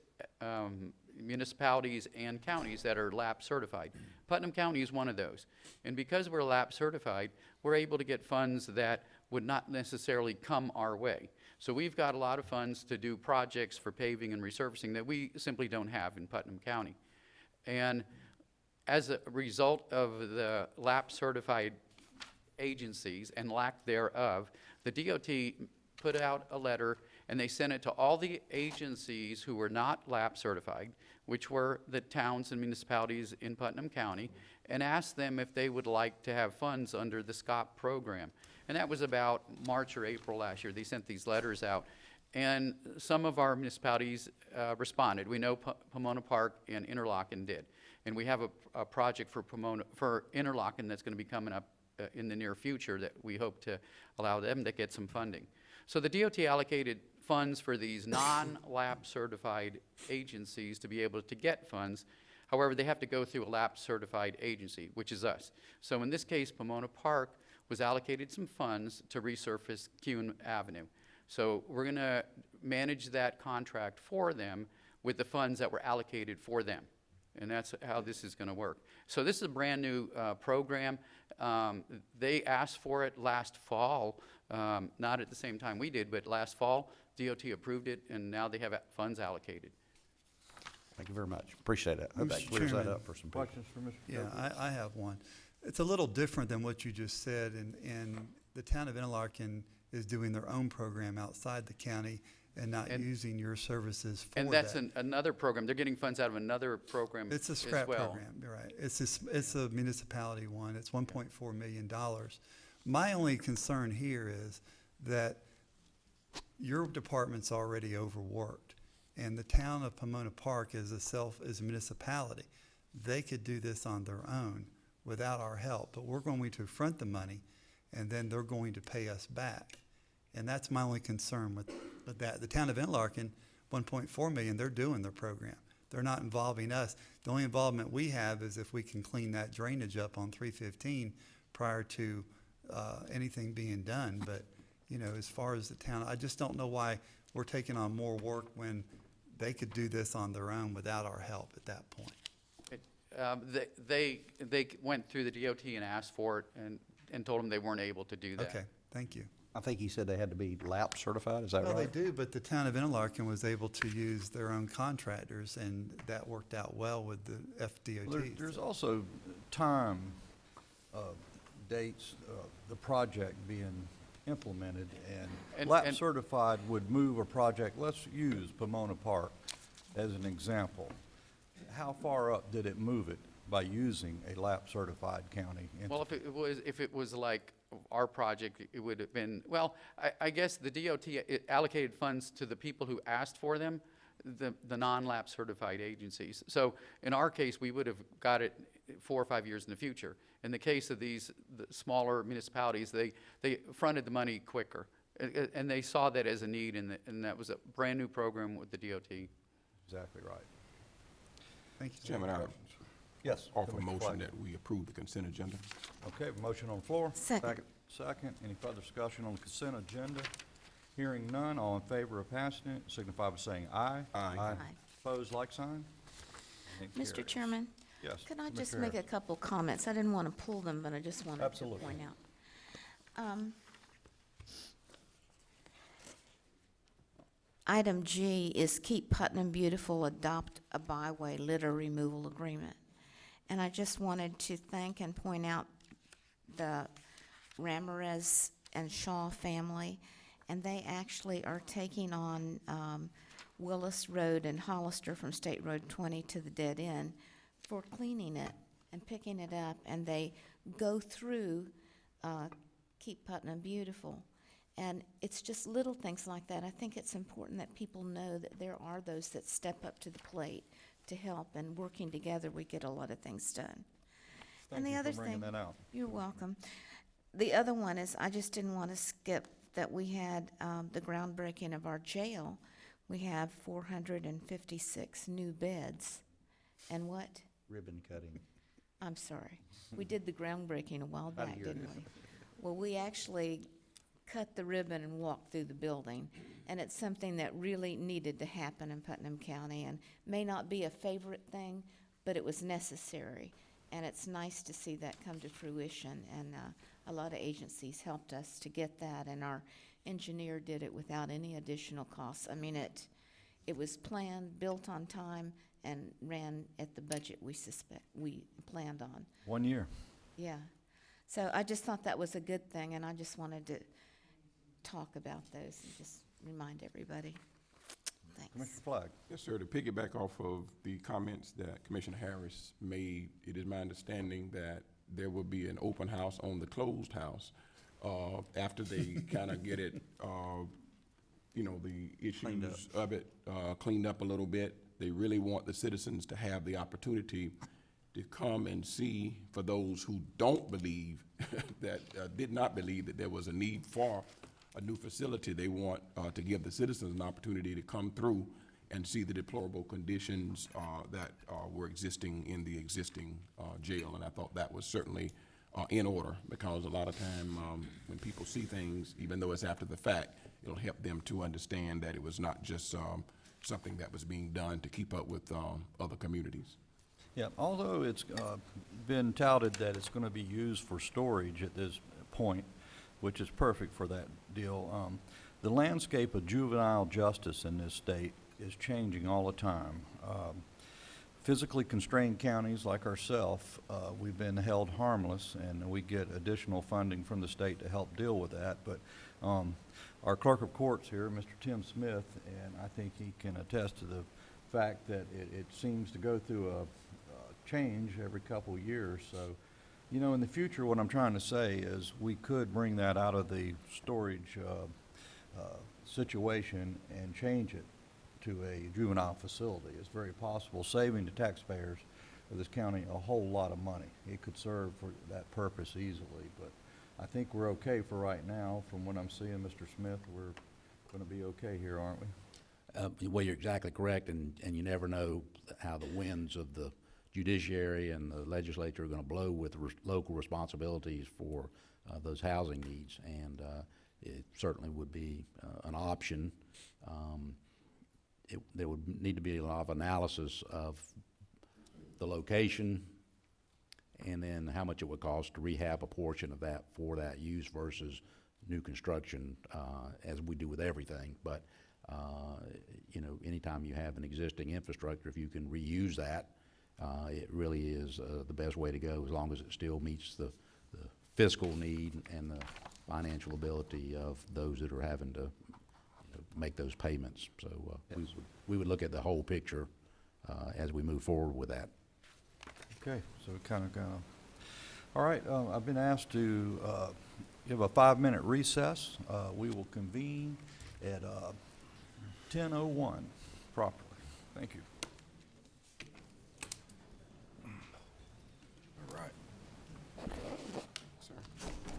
municipalities and counties that are LAP certified. Putnam County is one of those. And because we're LAP certified, we're able to get funds that would not necessarily come our way. So we've got a lot of funds to do projects for paving and resurfacing that we simply don't have in Putnam County. And as a result of the LAP certified agencies and lack thereof, the DOT put out a letter and they sent it to all the agencies who were not LAP certified, which were the towns and municipalities in Putnam County, and asked them if they would like to have funds under the SCOP program. And that was about March or April last year. They sent these letters out. And some of our municipalities responded. We know Pomona Park and Interlochen did. And we have a project for Interlochen that's going to be coming up in the near future that we hope to allow them to get some funding. So the DOT allocated funds for these non-LAP certified agencies to be able to get funds. However, they have to go through a LAP certified agency, which is us. So in this case, Pomona Park was allocated some funds to resurface Kuhn Avenue. So we're going to manage that contract for them with the funds that were allocated for them. And that's how this is going to work. So this is a brand new program. They asked for it last fall, not at the same time we did, but last fall, DOT approved it, and now they have funds allocated. Thank you very much. Appreciate it. Hope that Mr. clears that Chairman. up for some people. Questions for Mr. Yeah, Copeland? I have one. It's a little different than what you just said, and the town of Interlochen is doing their own program outside the county and not using your services for that. And that's another program. They're getting funds out of another program It's a as scrap well. program, you're right. It's a municipality one. It's $1.4 million. My only concern here is that your department's already overworked, and the town of Pomona Park is a municipality. They could do this on their own without our help, but we're going to front the money, and then they're going to pay us back. And that's my only concern with that. The town of Interlochen, $1.4 million, they're doing their program. They're not involving us. The only involvement we have is if we can clean that drainage up on 315 prior to anything being done. But, you know, as far as the town, I just don't know why we're taking on more work when they could do this on their own without our help at that point. They went through the DOT and asked for it and told them they weren't able to do that. Okay, thank you. I think he said they had to be LAP certified, is that Well, right? they do, but the town of Interlochen was able to use their own contractors, and that worked out well with the FDOT. There's also time, dates, the project being implemented, and LAP certified would move a project. Let's use Pomona Park as an example. How far up did it move it by using a LAP certified county entity? Well, if it was like our project, it would have been, well, I guess the DOT allocated funds to the people who asked for them. the non-lap certified agencies. So in our case, we would have got it 4 or 5 years in the future. In the case of the smaller municipalities, they fronted the money quicker. And they saw that as a need, and that was a brand-new program with the DOT. Exactly right. Thank you. Chairman, I Yes. offer a Commissioner motion Flagg. that we approve the consent agenda. Okay, motion on the floor. Second. Second. Any further discussion on the consent agenda? Hearing none, all in favor of passing it, signify by saying aye. Aye. Aye. Opposed, like sign? And it Mr. carries. Chairman? Yes. Could I just Commissioner make a Harris. couple comments? I didn't want to pull them, but I just wanted to Absolutely. point out. Item G is Keep Putnam Beautiful, Adopt a Byway Litter Removal Agreement. And I just wanted to thank and point out the Ramirez and Shaw family, and they actually are taking on Willis Road and Hollister from State Road 20 to the dead end for cleaning it and picking it up, and they go through Keep Putnam Beautiful. And it's just little things like that. I think it's important that people know that there are those that step up to the plate to help, and working together, we get a lot of things done. Thank And the you other for bringing thing, that out. you're welcome. The other one is, I just didn't want to skip that we had the groundbreaking of our jail. We have 456 new beds. And what? Ribbon cutting. I'm sorry. We did the groundbreaking a while back, hear didn't you. we? Well, we actually cut the ribbon and walked through the building. And it's something that really needed to happen in Putnam County, and may not be a favorite thing, but it was necessary. And it's nice to see that come to fruition, and a lot of agencies helped us to get that, and our engineer did it without any additional costs. I mean, it was planned, built on time, and ran at the budget we planned on. 1 year. Yeah. So I just thought that was a good thing, and I just wanted to talk about those and just remind everybody. Thanks. Commissioner Flagg. Yes, sir. To piggyback off of the comments that Commissioner Harris made, it is my understanding that there will be an open house on the closed house after they kind of get it, the issues of it cleaned up a little bit. They really want the citizens to have the opportunity to come and see, for those who don't believe that, did not believe that there was a need for a new facility. They want to give the citizens an opportunity to come through and see the deplorable conditions that were existing in the existing jail. And I thought that was certainly in order, because a lot of time when people see things, even though it's after the fact, it'll help them to understand that it was not just something that was being done to keep up with other communities. Yeah, although it's been touted that it's going to be used for storage at this point, which is perfect for that deal. The landscape of juvenile justice in this state is changing all the time. Physically constrained counties like ourselves, we've been held harmless, and we get additional funding from the state to help deal with that. But our clerk of courts here, Mr. Tim Smith, and I think he can attest to the fact that it seems to go through a change every couple of years. So, in the future, what I'm trying to say is we could bring that out of the storage situation and change it to a juvenile facility. It's very possible, saving the taxpayers of this county a whole lot of money. It could serve for that purpose easily, but I think we're okay for right now. From what I'm seeing, Mr. Smith, we're going to be okay here, aren't we? Well, you're exactly correct, and you never know how the winds of the judiciary and the legislature are going to blow with local responsibilities for those housing needs, and it certainly would be an option. There would need to be a lot of analysis of the location, and then how much it would cost to rehab a portion of that for that use versus new construction, as we do with everything. But anytime you have an existing infrastructure, if you can reuse that, it really is the best way to go, as long as it still meets the fiscal need and the financial ability of those that are having to make those payments. So we would look at the whole picture as we move forward with that. Okay, so we kind of all right, I've been asked to give a 5-minute recess. We will convene at 10:01 properly. Thank you. All right.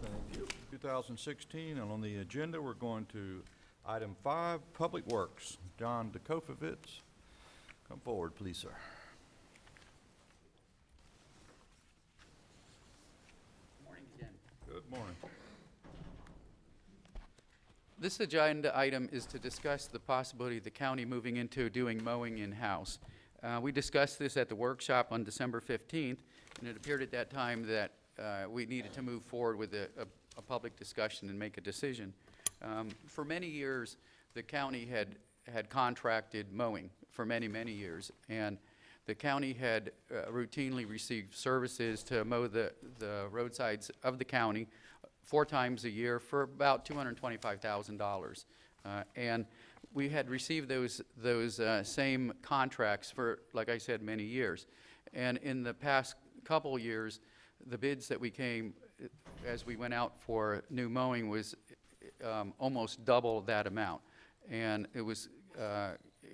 Thank you. 2016, and on the agenda, we're going to item 5, Public Works. John DeKofovitz, come forward, please, sir. Morning, Jen. Good morning. This agenda item is to discuss the possibility of the county moving into doing mowing in-house. We discussed this at the workshop on December 15th, and it appeared at that time that we needed to move forward with a public discussion and make a decision. For many years, the county had contracted mowing for many, many years, and the county had routinely received services to mow the roadsides of the county 4 times a year for about $225,000. And we had received those same contracts for, like I said, many years. And in the past couple years, the bids that we came, as we went out for new mowing, was almost double that amount. And it was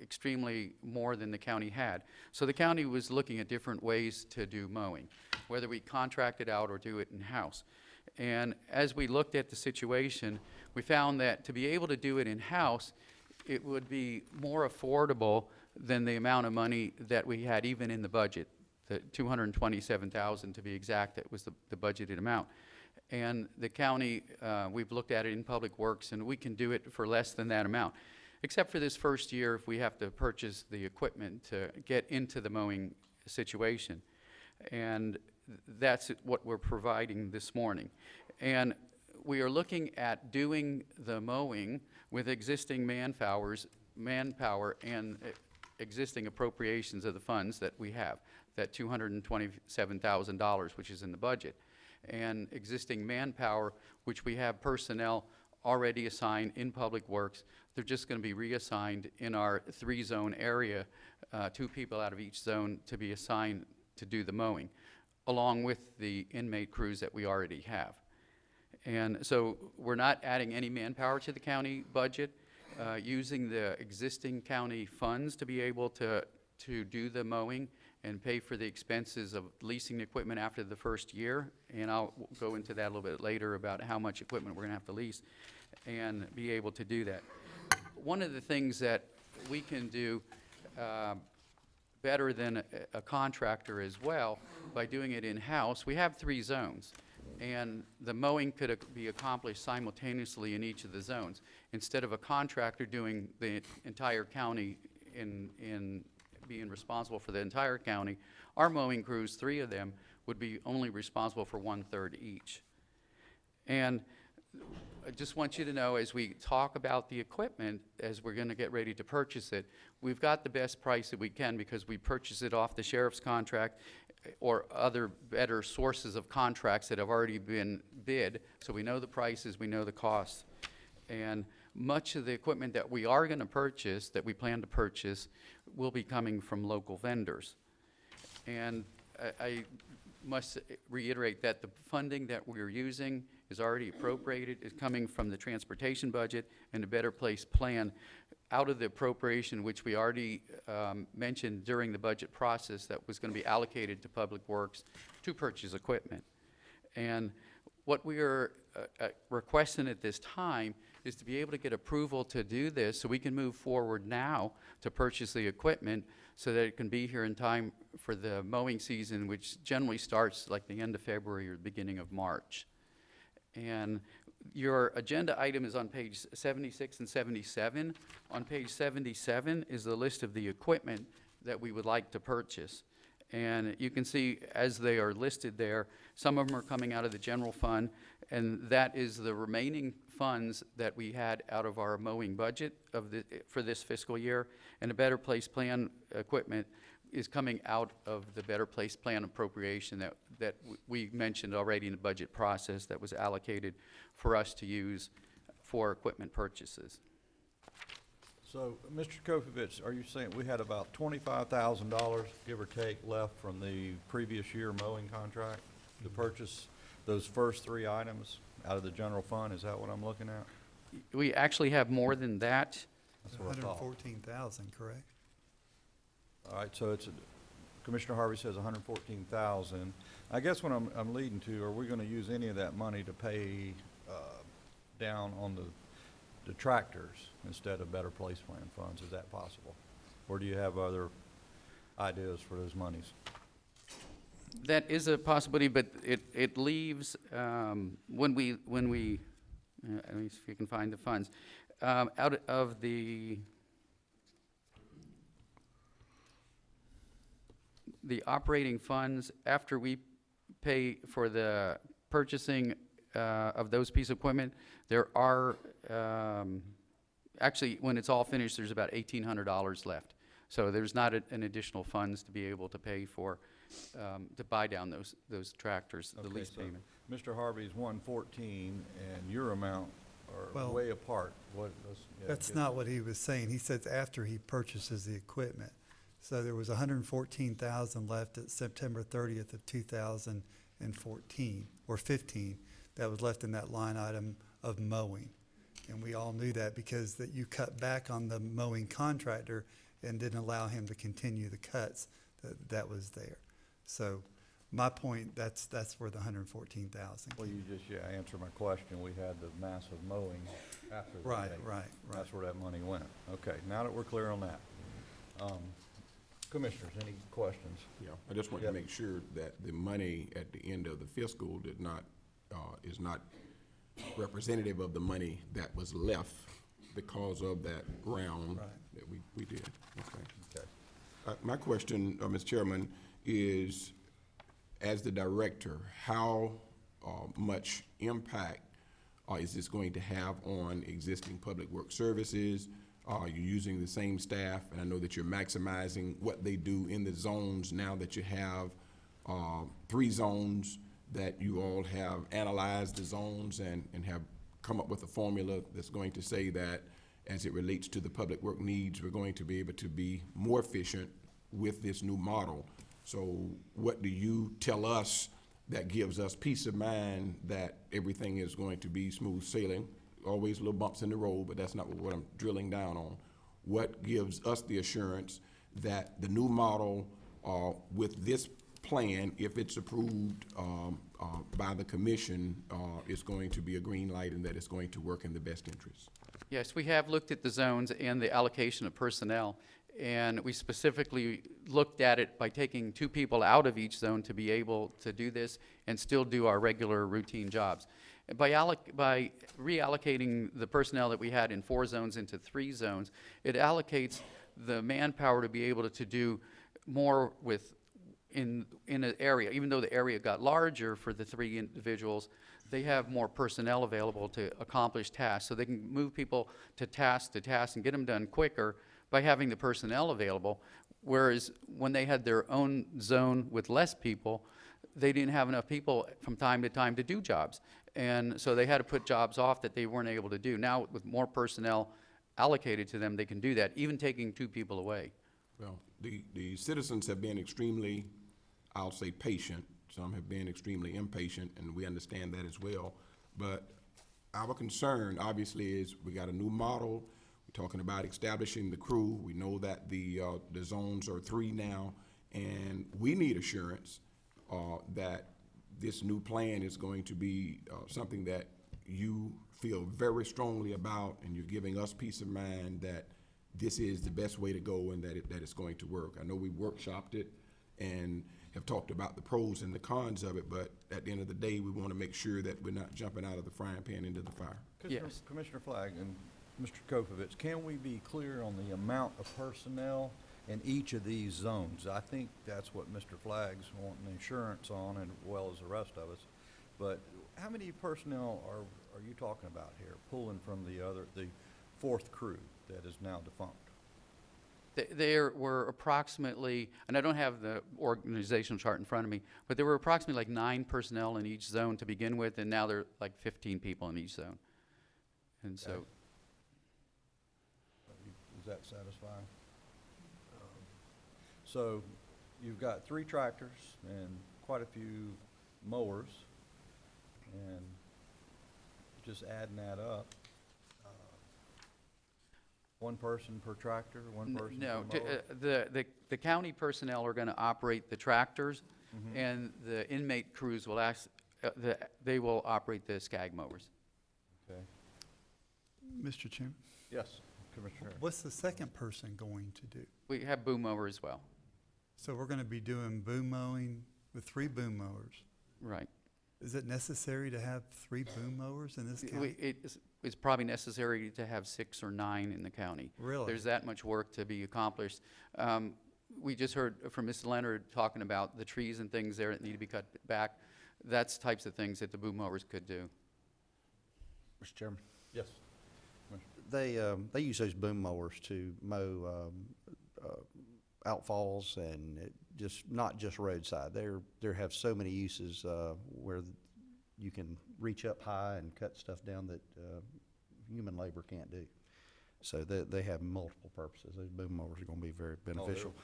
extremely more than the county had. So the county was looking at different ways to do mowing, whether we contract it out or do it in-house. And as we looked at the situation, we found that to be able to do it in-house, it would be more affordable than the amount of money that we had even in the budget, the $227,000 to be exact. That was the budgeted amount. And the county, we've looked at it in Public Works, and we can do it for less than that amount, except for this first year if we have to purchase the equipment to get into the mowing situation. And that's what we're providing this morning. And we are looking at doing the mowing with existing manpower and existing appropriations of the funds that we have, that $227,000, which is in the budget, and existing manpower, which we have personnel already assigned in Public Works. They're just going to be reassigned in our 3-zone area, 2 people out of each zone to be assigned to do the mowing, along with the inmate crews that we already have. And so we're not adding any manpower to the county budget, using the existing county funds to be able to do the mowing and pay for the expenses of leasing the equipment after the first year. And I'll go into that a little bit later about how much equipment we're going to have to lease and be able to do that. One of the things that we can do better than a contractor as well, by doing it in-house, we have 3 zones. And the mowing could be accomplished simultaneously in each of the zones. Instead of a contractor doing the entire county in being responsible for the entire county, our mowing crews, 3 of them, would be only responsible for 1/3 each. And I just want you to know, as we talk about the equipment, as we're going to get ready to purchase it, we've got the best price that we can because we purchase it off the sheriff's contract or other better sources of contracts that have already been bid. So we know the prices, we know the costs. And much of the equipment that we are going to purchase, that we plan to purchase, will be coming from local vendors. And I must reiterate that the funding that we're using is already appropriated, is coming from the transportation budget and the Better Place plan out of the appropriation which we already mentioned during the budget process that was going to be allocated to Public Works to purchase equipment. And what we are requesting at this time is to be able to get approval to do this so we can move forward now to purchase the equipment so that it can be here in time for the mowing season, which generally starts like the end of February or the beginning of March. And your agenda item is on page 76 and 77. On page 77 is the list of the equipment that we would like to purchase. And you can see as they are listed there, some of them are coming out of the general fund, and that is the remaining funds that we had out of our mowing budget for this fiscal year. And the Better Place plan equipment is coming out of the Better Place plan appropriation that we mentioned already in the budget process that was allocated for us to use for equipment purchases. So, Mr. Kofovitz, are you saying we had about $25,000, give or take, left from the previous year mowing contract to purchase those first 3 items out of the general fund? Is that what I'm looking at? We actually have more than that. That's what I thought. 114,000, correct? All right, so it's, Commissioner Harvey says 114,000. I guess what I'm leading to, are we gonna use any of that money to pay, down on the tractors instead of Better Place Plan funds? Is that possible? Or do you have other ideas for those monies? That is a possibility, but it leaves, when we, let me see if you can find the funds. Out of the operating funds, after we pay for the purchasing of those pieces of equipment, there are, actually, when it's all finished, there's about $1,800 left. So there's not an additional funds to be able to pay for, to buy down those tractors, the Okay, lease so payment. Mr. Harvey's 114 and your amount are Well, way apart. What, That's not what he was saying. He said after he purchases the equipment. So there was 114,000 left at September 30th of 2014 or 15 that was left in that line item of mowing. And we all knew that because that you cut back on the mowing contractor and didn't allow him to continue the cuts that was there. So my point, that's where the 114,000. Well, you just, answered my question. We had the massive mowing after the Right, date. right. That's where that money went. Okay, now that we're clear on that. Commissioners, any questions? Yeah, I just want to Yep. make sure that the money at the end of the fiscal is not representative of the money that was left because of that round that we did. Okay. My question, Mr. Chairman, is as the director, how much impact is this going to have on existing public work services? You're using the same staff, and I know that you're maximizing what they do in the zones now that you have 3 zones, that you all have analyzed the zones and have come up with a formula that's going to say that as it relates to the public work needs, we're going to be able to be more efficient with this new model. So what do you tell us that gives us peace of mind that everything is going to be smooth sailing? Always little bumps in the road, but that's not what I'm drilling down on. What gives us the assurance that the new model with this plan, if it's approved by the commission, is going to be a green light and that it's going to work in the best interest? Yes, we have looked at the zones and the allocation of personnel, and we specifically looked at it by taking 2 people out of each zone to be able to do this and still do our regular routine jobs. By reallocating the personnel that we had in 4 zones into 3 zones, it allocates the manpower to be able to do more in an area. Even though the area got larger for the 3 individuals, they have more personnel available to accomplish tasks. So they can move people to task and get them done quicker by having the personnel available. Whereas when they had their own zone with less people, they didn't have enough people from time to time to do jobs. And so they had to put jobs off that they weren't able to do. Now, with more personnel allocated to them, they can do that, even taking 2 people away. Well, the citizens have been extremely, I'll say, patient. Some have been extremely impatient, and we understand that as well. But our concern, obviously, is we got a new model. We're talking about establishing the crew. We know that the zones are 3 now, and we need assurance that this new plan is going to be something that you feel very strongly about, and you're giving us peace of mind that this is the best way to go and that it's going to work. I know we workshopped it and have talked about the pros and the cons of it, but at the end of the day, we want to make sure that we're not jumping out of the frying pan into the fire. Yes. Commissioner Flagg and Mr. Kopovich, can we be clear on the amount of personnel in each of these zones? I think that's what Mr. Flagg's wanting insurance on, and well as the rest of us. But how many personnel are you talking about here, pulling from the 4th crew that is now defunct? There were approximately, and I don't have the organizational chart in front of me, but there were approximately like 9 personnel in each zone to begin with, and now there are like 15 people in each zone. And so. Okay. Is that satisfying? So you've got 3 tractors and quite a few mowers, and just adding that up, One person per tractor, one person per No, mower? the county personnel are gonna operate the tractors, Mhm. and the inmate crews will they will operate the skag mowers. Okay. Mr. Chairman, Yes, Commissioner Harris. what's the second person going to do? We have boom mower as well. So we're gonna be doing boom mowing with 3 boom mowers. Right. Is it necessary to have 3 boom mowers in this county? It's probably necessary to have 6 or 9 in the county. Really? There's that much work to be accomplished. We just heard from Mr. Leonard talking about the trees and things there that need to be cut back. That's types of things that the boom mowers could do. Mr. Chairman? Yes. They use those boom mowers to mow outfalls and not just roadside. They have so many uses where you can reach up high and cut stuff down that human labor can't do. So they have multiple purposes. Those boom mowers are going to be very beneficial.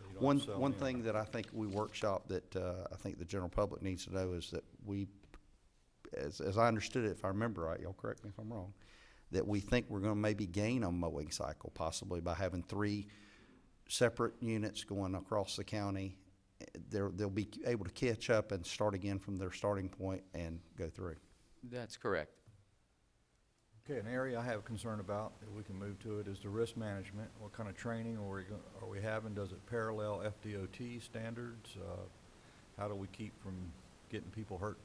you don't sell One them thing that I think we workshop that I think the general public needs to know is that as I understood it, if I remember right, y'all correct me if I'm wrong, that we think we're going to maybe gain on mowing cycle, possibly by having 3 separate units going across the county. They'll be able to catch up and start again from their starting point and go through. That's correct. Okay, an area I have concern about, if we can move to it, is the risk management. What kind of training are we having? Does it parallel FDOT standards? How do we keep from getting people hurt?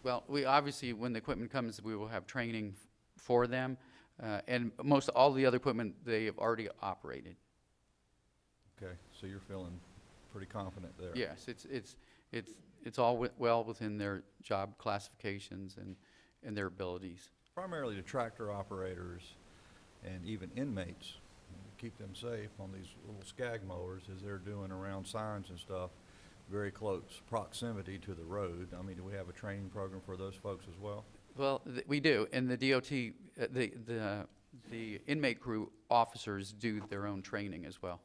Well, we obviously, when the equipment comes, we will have training for them, and all the other equipment they have already operated. Okay, so you're feeling pretty confident there? Yes, it's all well within their job classifications and their abilities. Primarily the tractor operators and even inmates, keep them safe on these little skag mowers as they're doing around signs and stuff, very close proximity to the road. I mean, do we have a training program for those folks as well? Well, we do, and the DOT, the inmate crew officers do their own training as well.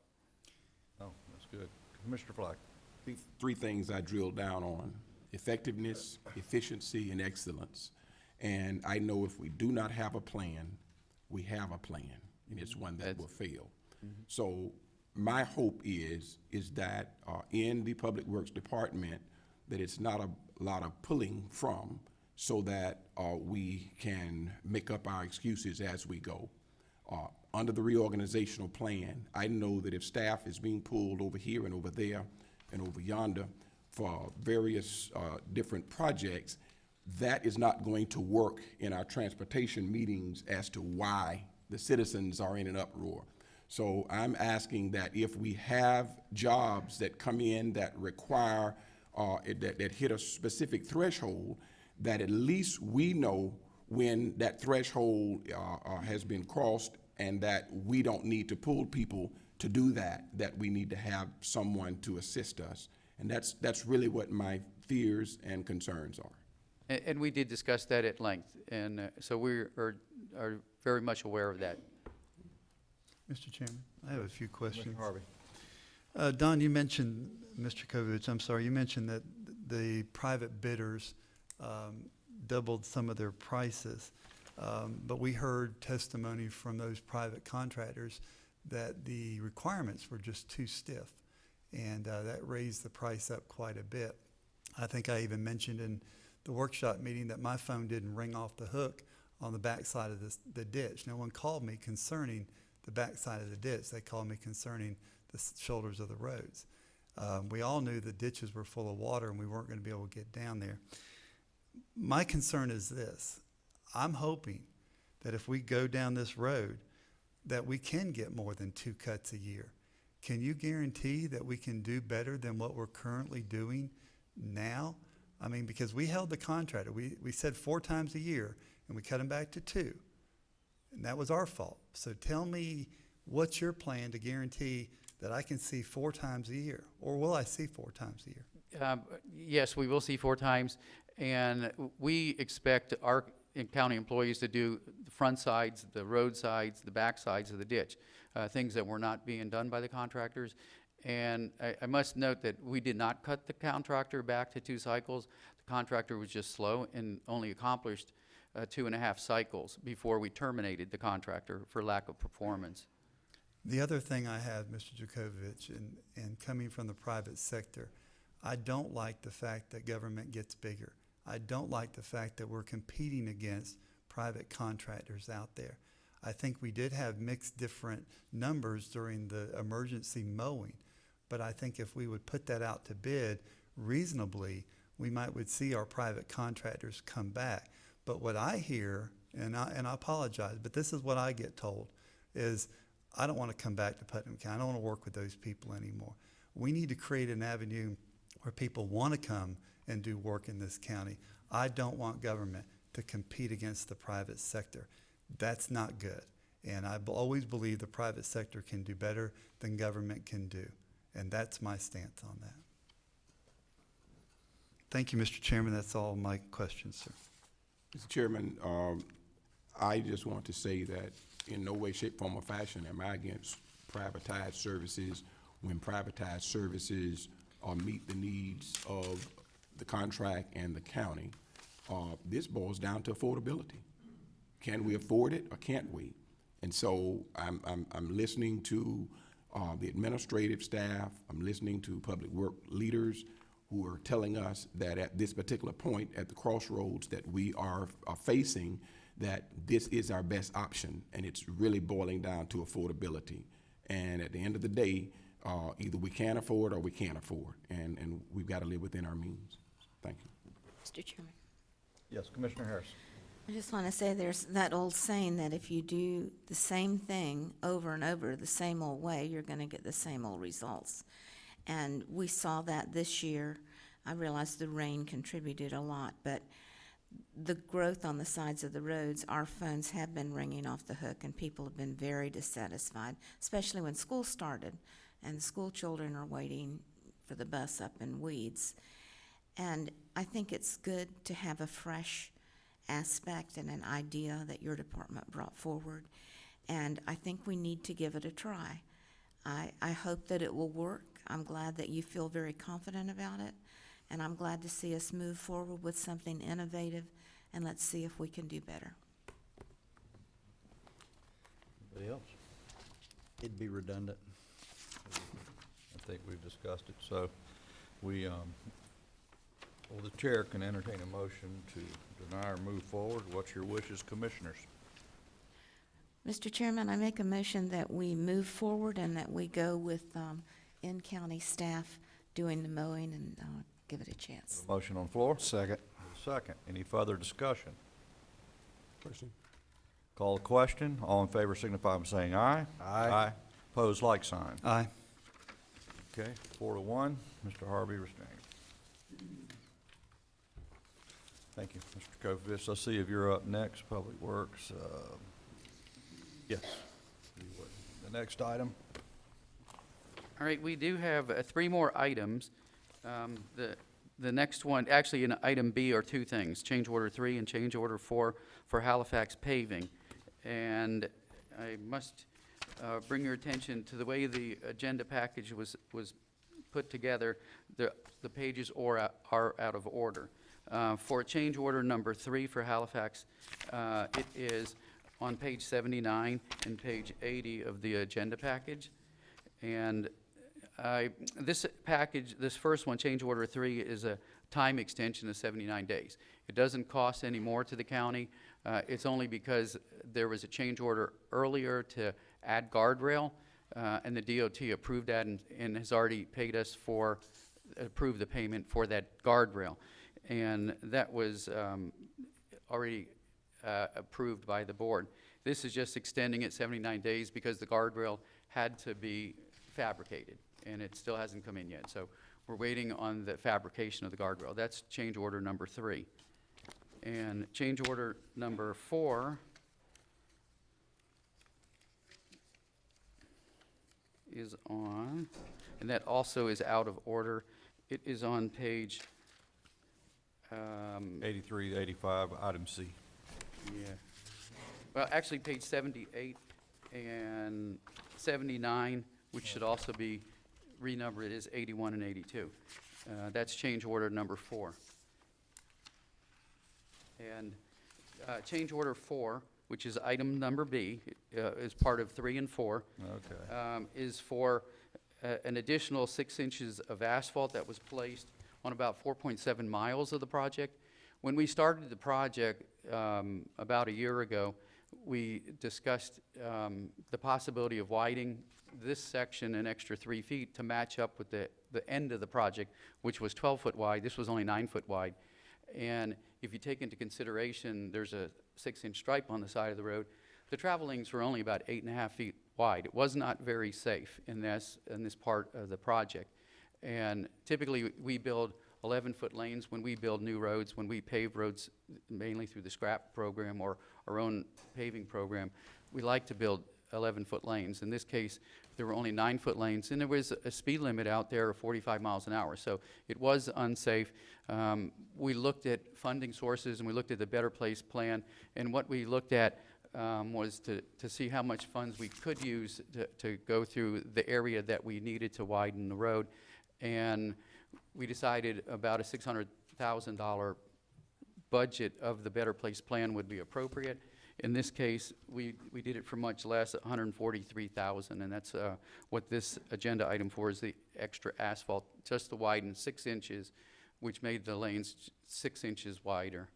Oh, that's good. Commissioner Flack. 3 things I drilled down on: effectiveness, efficiency, and excellence. And I know if we do not have a plan, we have a plan, and it's one that will fail. So my hope is that in the Public Works Department, that it's not a lot of pulling from, so that we can make up our excuses as we go. Under the reorganizational plan, I know that if staff is being pulled over here and over there and over yonder for various different projects, that is not going to work in our transportation meetings as to why the citizens are in an uproar. So I'm asking that if we have jobs that come in that require, that hit a specific threshold, that at least we know when that threshold has been crossed, and that we don't need to pull people to do that we need to have someone to assist us. And that's really what my fears and concerns are. And we did discuss that at length, and so we are very much aware of that. Mr. Chairman, I have a few questions. Commissioner Harvey. Don, you mentioned, Mr. Kovich, I'm sorry, you mentioned that the private bidders doubled some of their prices. But we heard testimony from those private contractors that the requirements were just too stiff, and that raised the price up quite a bit. I think I even mentioned in the workshop meeting that my phone didn't ring off the hook on the backside of the ditch. No one called me concerning the backside of the ditch. They called me concerning the shoulders of the roads. We all knew the ditches were full of water and we weren't going to be able to get down there. My concern is this. I'm hoping that if we go down this road, that we can get more than 2 cuts a year. Can you guarantee that we can do better than what we're currently doing now? I mean, because we held the contractor. We said 4 times a year, and we cut him back to 2. And that was our fault. So tell me, what's your plan to guarantee that I can see 4 times a year? Or will I see 4 times a year? Yes, we will see 4 times, and we expect our county employees to do the front sides, the road sides, the back sides of the ditch, things that were not being done by the contractors. And I must note that we did not cut the contractor back to 2 cycles. The contractor was just slow and only accomplished 2.5 cycles before we terminated the contractor for lack of performance. The other thing I have, Mr. Djokovic, and coming from the private sector, I don't like the fact that government gets bigger. I don't like the fact that we're competing against private contractors out there. I think we did have mixed different numbers during the emergency mowing, but I think if we would put that out to bid reasonably, we would see our private contractors come back. But what I hear, and I apologize, but this is what I get told, is I don't want to come back to Putnam County. I don't want to work with those people anymore. We need to create an avenue where people want to come and do work in this county. I don't want government to compete against the private sector. That's not good. And I always believe the private sector can do better than government can do. And that's my stance on that. Thank you, Mr. Chairman. That's all my questions, sir. Mr. Chairman, I just want to say that in no way, shape, form, or fashion am I against privatized services when privatized services meet the needs of the contract and the county. This boils down to affordability. Can we afford it or can't we? And so I'm listening to the administrative staff, I'm listening to public work leaders who are telling us that at this particular point at the crossroads that we are facing, that this is our best option, and it's really boiling down to affordability. And at the end of the day, either we can afford or we can't afford, and we've got to live within our means. Thank you. Mr. Chairman. Yes, Commissioner Harris. I just want to say there's that old saying that if you do the same thing over and over the same old way, you're going to get the same old results. And we saw that this year. I realize the rain contributed a lot, but the growth on the sides of the roads, our phones have been ringing off the hook, and people have been very dissatisfied, especially when school started and the school children are waiting for the bus up in weeds. And I think it's good to have a fresh aspect and an idea that your department brought forward, and I think we need to give it a try. I hope that it will work. I'm glad that you feel very confident about it, and I'm glad to see us move forward with something innovative, and let's see if we can do better. Anybody else? It'd be redundant. I think we've discussed it, so we, well, the chair can entertain a motion to deny or move forward. What's your wishes, commissioners? Mr. Chairman, I make a motion that we move forward and that we go with in-county staff doing the mowing and give it a chance. Motion on the floor? Second. Second. Any further discussion? Question? Call the question. All in favor signify by saying aye. Aye. Opposed, like sign. Aye. Okay, 4-1. Mr. Harvey restrained. Thank you, Mr. Kovich. I see if you're up next, Public Works. Yes. The next item. All right, we do have 3 more items. The next one, actually in item B are 2 things, change order 3 and change order 4 for Halifax paving. And I must bring your attention to the way the agenda package was put together. The pages are out of order. For change order number 3 for Halifax, it is on page 79 and page 80 of the agenda package. And this package, this first one, change order 3, is a time extension of 79 days. It doesn't cost any more to the county. It's only because there was a change order earlier to add guardrail, and the DOT approved that and has already paid us approved the payment for that guardrail. And that was already approved by the board. This is just extending it 79 days because the guardrail had to be fabricated, and it still hasn't come in yet. So we're waiting on the fabrication of the guardrail. That's change order number 3. And change order number 4 is on, and that also is out of order. It is on page 83 to 85, item C. Yeah. Well, actually, page 78 and 79, which should also be renumbered, is 81 and 82. That's change order number 4. And change order 4 which is item number B, is part of 3 and 4. Okay. Is for an additional 6 inches of asphalt that was placed on about 4.7 miles of the project. When we started the project about a year ago, we discussed the possibility of widening this section an extra 3 feet to match up with the end of the project, which was 12 foot wide. This was only 9 foot wide. And if you take into consideration there's a 6-inch stripe on the side of the road, the travel lanes were only about 8.5 feet wide. It was not very safe in this part of the project. And typically we build 11-foot lanes when we build new roads, when we pave roads mainly through the scrap program or our own paving program. We like to build 11-foot lanes. In this case, there were only 9-foot lanes, and there was a speed limit out there of 45 miles an hour, so it was unsafe. We looked at funding sources, and we looked at the Better Place plan, and what we looked at was to see how much funds we could use to go through the area that we needed to widen the road, and we decided about a $600,000 budget of the Better Place plan would be appropriate. In this case, we did it for much less, $143,000, and that's what this agenda item for is the extra asphalt, just to widen 6 inches, which made the lanes 6 inches wider.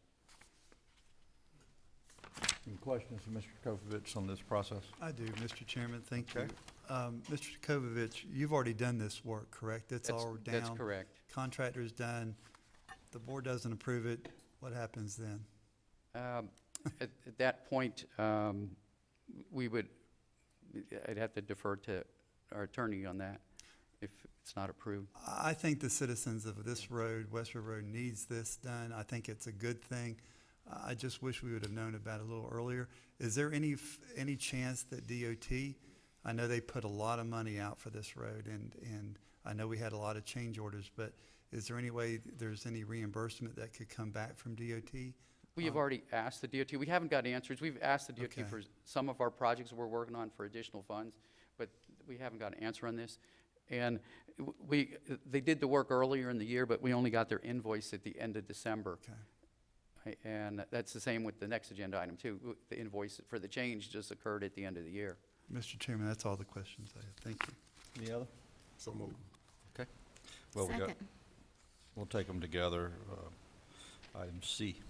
Any questions for Mr. Kokavich on this process? I do, Mr. Chairman, thank Okay. you. Mr. Kokavich, you've already done this work, correct? It's all down? That's correct. Contractor's done, the board doesn't approve it, what happens then? At that point, I'd have to defer to our attorney on that if it's not approved. I think the citizens of this road, Westwood Road, needs this done. I think it's a good thing. I just wish we would have known about it a little earlier. Is there any chance that DOT, I know they put a lot of money out for this road, and I know we had a lot of change orders, but is there any way there's any reimbursement that could come back from DOT? We have already asked the DOT. We haven't got answers. We've asked the DOT Okay. for some of our projects we're working on for additional funds, but we haven't got an answer on this. And they did the work earlier in the year, but we only got their invoice at the end of December. Okay. And that's the same with the next agenda item too. The invoice for the change just occurred at the end of the year. Mr. Chairman, that's all the questions I have. Thank you. Any other? So moved. Okay. Well, Second. we'll take them together. Item C.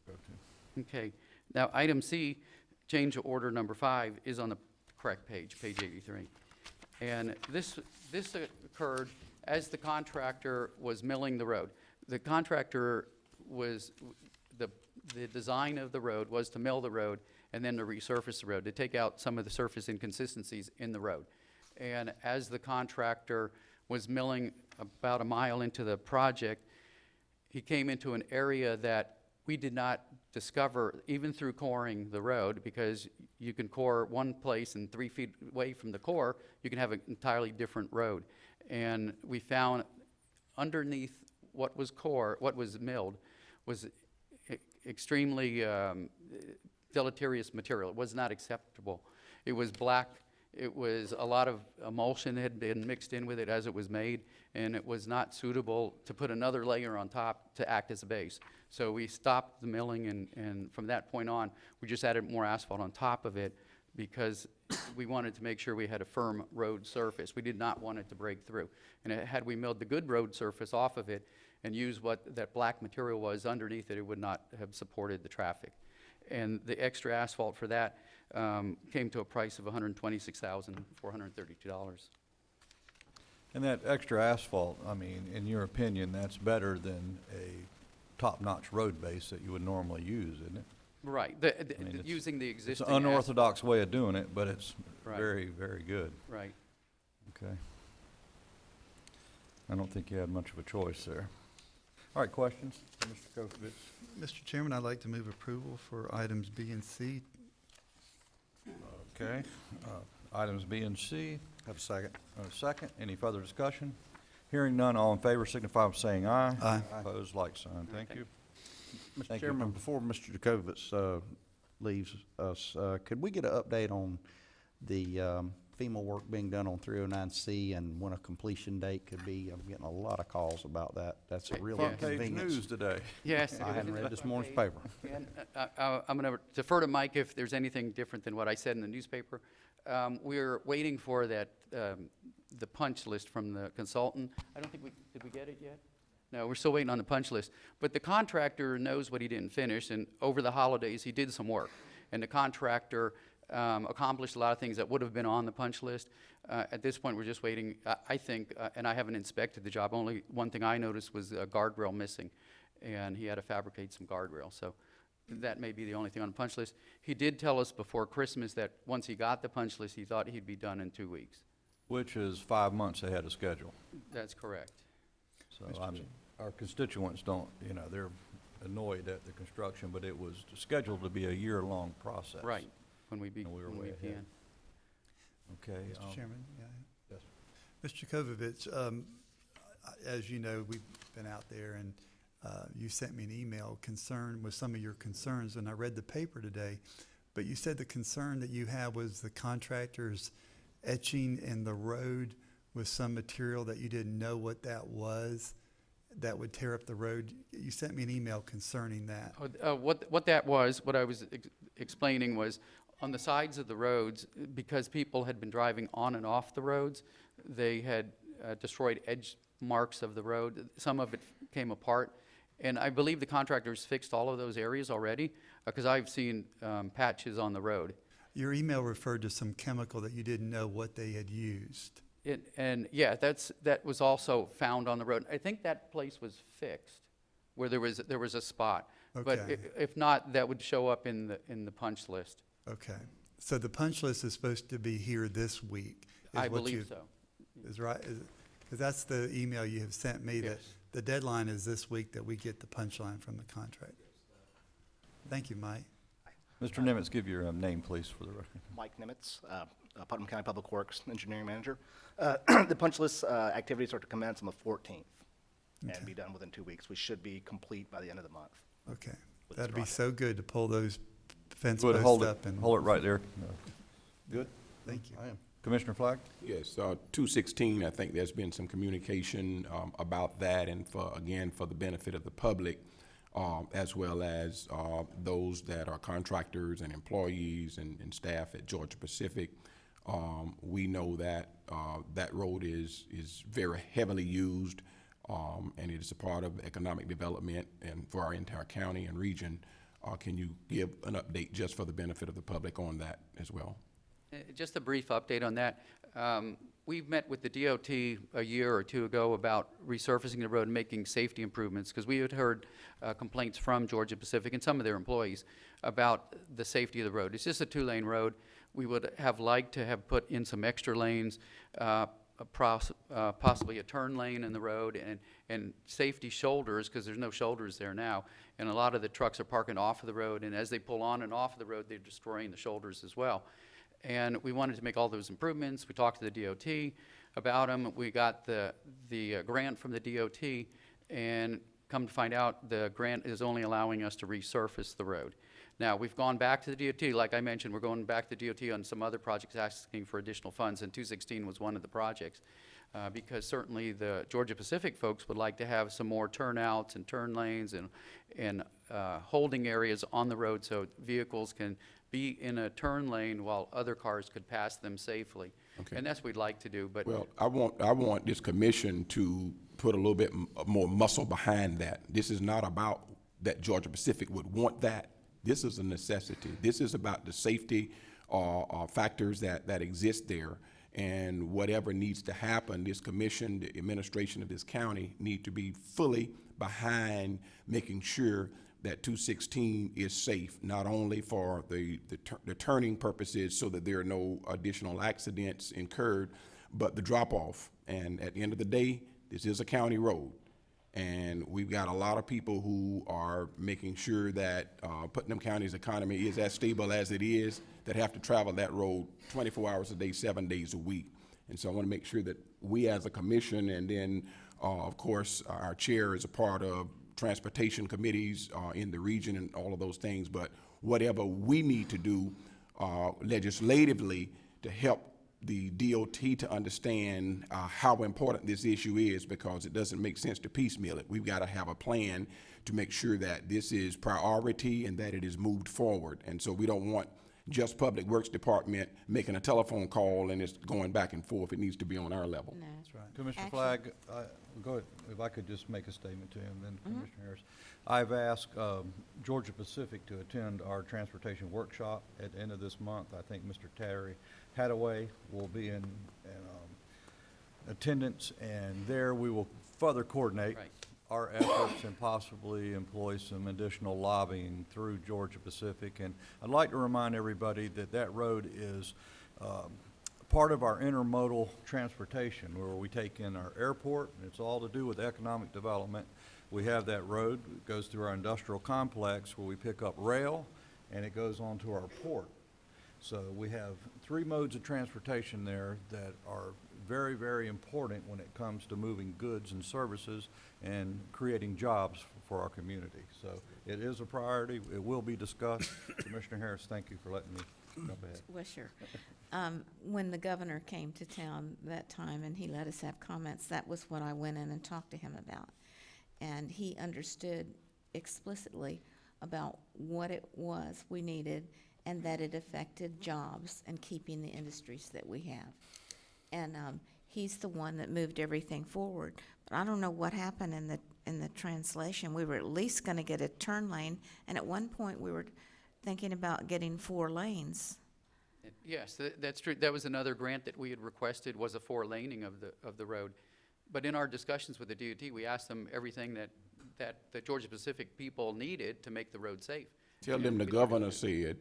We'll go to. Okay. Now, item C, change order number 5, is on the correct page, page 83. And this occurred as the contractor was milling the road. The contractor was, the design of the road was to mill the road and then to resurface the road, to take out some of the surface inconsistencies in the road. And as the contractor was milling about a mile into the project, he came into an area that we did not discover, even through coring the road, because you can core one place and 3 feet away from the core, you can have an entirely different road. And we found underneath what was milled, was extremely deleterious material. It was not acceptable. It was black. It was a lot of emulsion had been mixed in with it as it was made, and it was not suitable to put another layer on top to act as a base. So we stopped the milling, and from that point on, we just added more asphalt on top of it because we wanted to make sure we had a firm road surface. We did not want it to break through. And had we milled the good road surface off of it and used what that black material was underneath it, it would not have supported the traffic. And the extra asphalt for that came to a price of $126,432. And that extra asphalt, I mean, in your opinion, that's better than a top-notch road base that you would normally use, isn't it? Right. Using the It's existing an unorthodox way of doing it, but it's Right. very, very good. Right. Okay. I don't think you had much of a choice there. All right, questions for Mr. Kokavich? Mr. Chairman, I'd like to move approval for items B and C. Okay. Items B and C. Have a second. A second. Any further discussion? Hearing none, all in favor signify by saying aye. Aye. Opposed, like sign. Thank you. Mr. Thank you. Chairman, before Mr. Jacobitz leaves us, could we get an update on the FEMA work being done on 309C and when a completion date could be. I'm getting a lot of calls about that. That's a real Front page inconvenience. news today. Yes. I hadn't read this morning's paper. And I'm going to defer to Mike if there's anything different than what I said in the newspaper. We're waiting for that, the punch list from the consultant. I don't think did we get it yet? No, we're still waiting on the punch list. But the contractor knows what he didn't finish, and over the holidays, he did some work. And the contractor accomplished a lot of things that would have been on the punch list. At this point, we're just waiting, I think, and I haven't inspected the job. Only one thing I noticed was a guardrail missing, and he had to fabricate some guardrails. So that may be the only thing on the punch list. He did tell us before Christmas that once he got the punch list, he thought he'd be done in 2 weeks. Which is 5 months ahead of schedule. That's correct. So our constituents don't, they're annoyed at the construction, but it was scheduled to be a year-long process. Right, when we And we were way ahead. began. Okay. Mr. Chairman, yeah. Yes. Mr. Jacobovich, as you know, we've been out there, and you sent me an email concerned with some of your concerns, and I read the paper today, but you said the concern that you had was the contractors etching in the road with some material that you didn't know what that was, that would tear up the road. You sent me an email concerning that. What that was, what I was explaining was, on the sides of the roads, because people had been driving on and off the roads, they had destroyed edge marks of the road. Some of it came apart. And I believe the contractors fixed all of those areas already, because I've seen patches on the road. Your email referred to some chemical that you didn't know what they had used. And yeah, that was also found on the road. I think that place was fixed, where there was a spot. But Okay. if not, that would show up in the punch list. Okay. So the punch list is supposed to be here this week. I believe so. Is right? Because that's the email you have sent me, that Yes. the deadline is this week that we get the punch line from the contractor. Thank you, Mike. Mr. Nimitz, give your name, please, for the record. Mike Nimitz, Putnam County Public Works Engineering Manager. The punch list activities are to commence on the 14th Okay. and be done within 2 weeks. We should be complete by the end of the month. Okay. with this That'd be project. so good to pull those fence Good, posts hold it, up and. hold it right there. Good? Thank you. I am. Commissioner Flagg? Yes, 216, I think there's been some communication about that, and for the benefit of the public, as well as those that are contractors and employees and staff at Georgia Pacific. We know that that road is very heavily used, and it is a part of economic development and for our entire county and region. Can you give an update just for the benefit of the public on that as well? Just a brief update on that. We've met with the DOT a year or two ago about resurfacing the road and making safety improvements, because we had heard complaints from Georgia Pacific and some of their employees about the safety of the road. It's just a 2-lane road. We would have liked to have put in some extra lanes, possibly a turn lane in the road, and safety shoulders, because there's no shoulders there now. And a lot of the trucks are parking off of the road, and as they pull on and off of the road, they're destroying the shoulders as well. And we wanted to make all those improvements. We talked to the DOT about them. We got the grant from the DOT, and come to find out, the grant is only allowing us to resurface the road. Now, we've gone back to the DOT. Like I mentioned, we're going back to the DOT on some other projects asking for additional funds, and 216 was one of the projects. Because certainly the Georgia Pacific folks would like to have some more turnouts and turn lanes and holding areas on the road so vehicles can be in a turn lane while other cars could pass them safely. Okay. And that's what we'd like to do, but. Well, I want this commission to put a little bit more muscle behind that. This is not about that Georgia Pacific would want that. This is a necessity. This is about the safety factors that exist there. And whatever needs to happen, this commission, the administration of this county, need to be fully behind making sure that 216 is safe, not only for the turning purposes so that there are no additional accidents incurred, but the drop-off. And at the end of the day, this is a county road. And we've got a lot of people who are making sure that Putnam County's economy is as stable as it is, that have to travel that road 24 hours a day, 7 days a week. And so I want to make sure that we as a commission, and then, of course, our chair is a part of transportation committees in the region and all of those things, but whatever we need to do legislatively to help the DOT to understand how important this issue is, because it doesn't make sense to piecemeal it. We've got to have a plan to make sure that this is priority and that it is moved forward. And so we don't want just Public Works Department making a telephone call and it's going back and forth. It needs to be on our level. No. That's right. Commissioner Actually- Flagg, go ahead, if I could just make a statement to him, then Commissioner Harris. I've asked Georgia Pacific to attend our transportation workshop at the end of this month. I think Mr. Terry Hadaway will be in attendance, and there we will further coordinate Right. our efforts and possibly employ some additional lobbying through Georgia Pacific. And I'd like to remind everybody that that road is part of our intermodal transportation, where we take in our airport, and it's all to do with economic development. We have that road, it goes through our industrial complex where we pick up rail, and it goes on to our port. So we have three modes of transportation there that are very, very important when it comes to moving goods and services and creating jobs for our community. So it is a priority. It will be discussed. Commissioner Harris, thank you for letting me jump ahead. Well, sure. When the governor came to town that time and he let us have comments, that was what I went in and talked to him about. And he understood explicitly about what it was we needed and that it affected jobs and keeping the industries that we have. And he's the one that moved everything forward. But I don't know what happened in the translation. We were at least going to get a turn lane, and at one point we were thinking about getting 4 lanes. Yes, that's true. That was another grant that we had requested, was a 4-laning of the road. But in our discussions with the DOT, we asked them everything that the Georgia Pacific people needed to make the road safe. Tell them the governor said.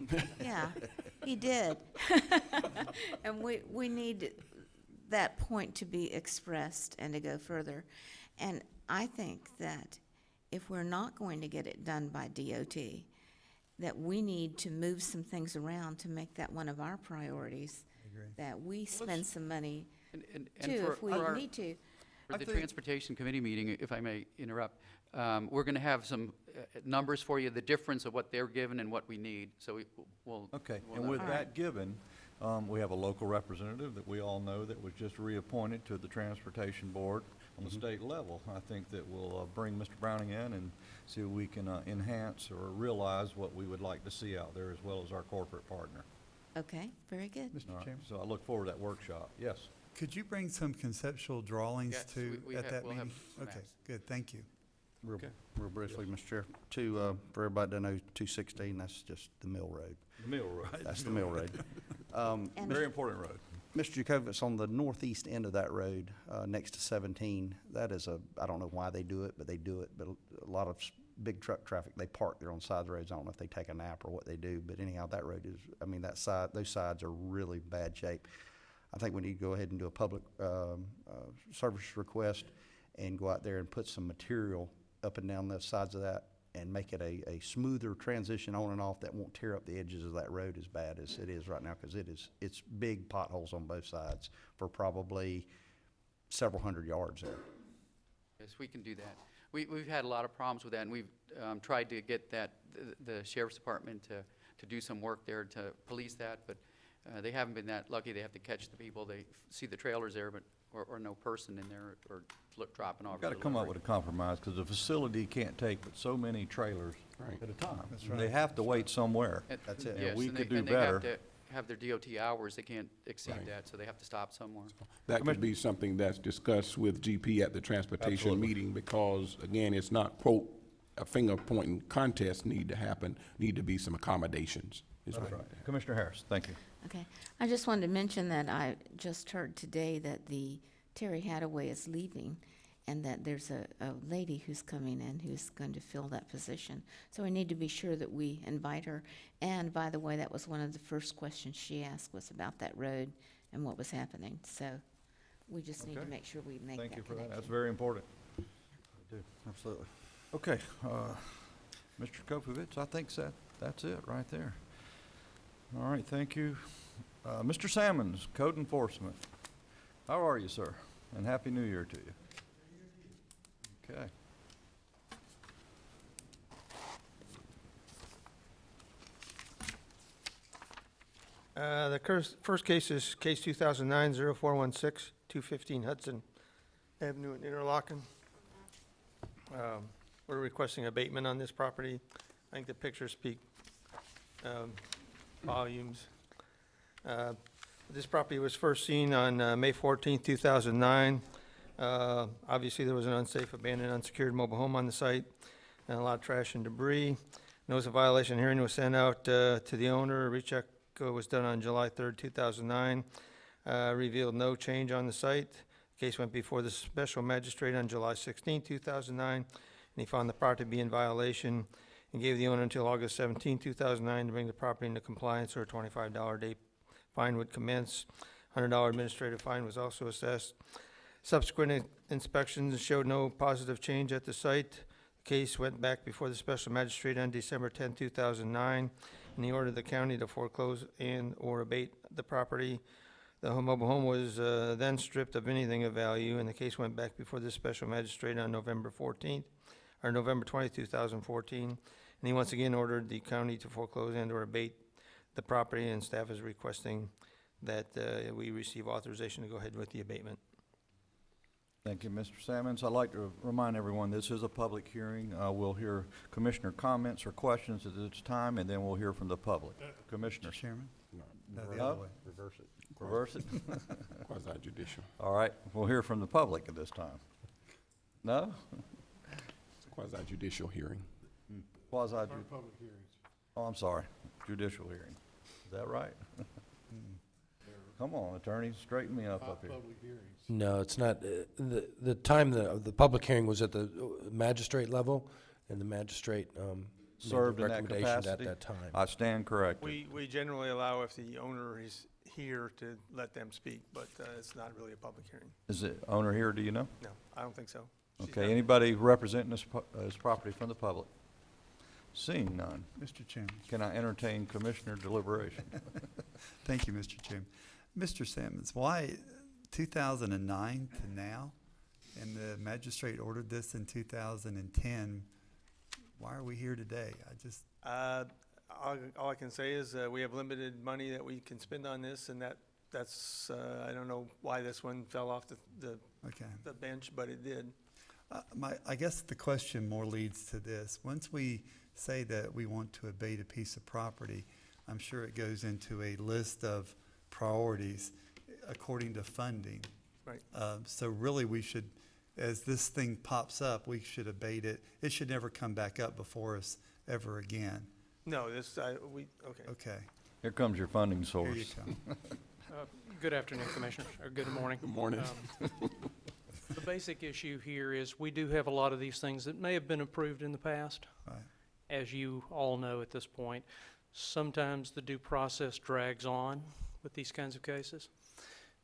Yeah. Yeah, he did. And we need that point to be expressed and to go further. And I think that if we're not going to get it done by DOT, that we need to move some things around to make that one of our priorities. That we spend some money And too, if we for our- need to. For the Transportation Committee meeting, if I may interrupt, we're going to have some numbers for you, the difference of what they're given and what we need. So we'll. Okay, we'll and with know. that given, we have a local representative that we all know that was just reappointed to the Transportation Board on the state level. I think that we'll bring Mr. Browning in and see if we can enhance or realize what we would like to see out there, as well as our corporate partner. Okay, very good. All right, so I look forward to that workshop. Yes. Could you bring some conceptual drawings Yes, to, we at have- that we'll have meeting? some Okay, maps. good, thank you. Real briefly, Mr. Chair, for everybody to know, 216, that's just the Mill Road. The Mill Road. That's the Mill Road. And- Very important road. Mr. Jacobitz, on the northeast end of that road, next to 17, that is I don't know why they do it, but they do it, but a lot of big truck traffic, they park there on the side of the roads. I don't know if they take a nap or what they do, but anyhow, that road is, those sides are really bad shape. I think we need to go ahead and do a public service request and go out there and put some material up and down the sides of that and make it a smoother transition on and off that won't tear up the edges of that road as bad as it is right now, because it's big potholes on both sides for probably several hundred yards there. Yes, we can do that. We've had a lot of problems with that, and we've tried to get the Sheriff's Department to do some work there to police that, but they haven't been that lucky. They have to catch the people. They see the trailers there, but or no person in there, or dropping off. We've got to come up with a compromise, because the facility can't take but so many trailers at a time. That's They right. have to wait somewhere. That's it. And Yes, we and could they do better. have to have their DOT hours. They can't exceed Right. that, so they have to stop somewhere. That could be something that's discussed with GP at the transportation Absolutely. meeting, because, again, it's not, quote, a finger pointing contest need to happen, need to be some accommodations. is That's what- right. Commissioner Harris, thank you. Okay, I just wanted to mention that I just heard today that the Terry Hadaway is leaving, and that there's a lady who's coming in who's going to fill that position. So we need to be sure that we invite her. And by the way, that was one of the first questions she asked, was about that road and what was happening. So we just need to Okay. make sure we make that Thank you connection. for that. That's very important. Absolutely. Okay, Mr. Kopovich, I think that's it right there. All right, thank you. Mr. Sammons, Code Enforcement. How are you, sir? And Happy New Year to you. Okay. First case is case 2009-0416, 215 Hudson Avenue in Interlochen. We're requesting abatement on this property. I think the pictures speak volumes. This property was first seen on May 14, 2009. Obviously, there was an unsafe, abandoned, unsecured mobile home on the site and a lot of trash and debris. Notice of violation hearing was sent out to the owner. A recheck was done on July 3rd, 2009. Revealed no change on the site. The case went before the special magistrate on July 16, 2009, and he found the property to be in violation and gave the owner until August 17, 2009 to bring the property into compliance, or a $25 day fine would commence. $100 administrative fine was also assessed. Subsequent inspections showed no positive change at the site. The case went back before the special magistrate on December 10, 2009, and he ordered the county to foreclose and or abate the property. The mobile home was then stripped of anything of value, and the case went back before the special magistrate on November 20, 2014, and he once again ordered the county to foreclose and or abate the property, and staff is requesting that we receive authorization to go ahead with the abatement. Thank you, Mr. Sammons. I'd like to remind everyone this is a public hearing. We'll hear commissioner comments or questions at this time, and then we'll hear from the public. Commissioner. Mr. Chairman? No, the other way. Reverse it. Reverse it? Quasi judicial. All right, we'll hear from the public at this time. No? It's a quasi judicial hearing. Quasi. Public hearings. Oh, I'm sorry, judicial hearing. Is that right? Come on, attorney, straighten me up here. Public hearings. No, it's not. The time the public hearing was at the magistrate level, and the magistrate Served made in the that recommendation capacity? at that time. I stand corrected. We generally allow, if the owner is here, to let them speak, but it's not really a public hearing. Is the owner here, do you know? No, I don't think so. She's Okay, not- anybody representing this property from the public? Seeing none, Mr. Chairman. can I entertain commissioner deliberation? Thank you, Mr. Chairman. Mr. Sammons, why 2009 to now? And the magistrate ordered this in 2010. Why are we here today? All I can say is we have limited money that we can spend on this, and that's I don't know why this one fell off the bench, but it did. I guess the question more leads to this. Once we say that we want to abate a piece of property, I'm sure it goes into a list of priorities according to funding. Right. So really we should, as this thing pops up, we should abate it. It should never come back up before us ever again. No, okay. Okay. Here comes your funding source. Here you come. Good afternoon, Commissioners, or good morning. Good morning. The basic issue here is we do have a lot of these things that may have been approved in the past. Right. As you all know at this point, sometimes the due process drags on with these kinds of cases.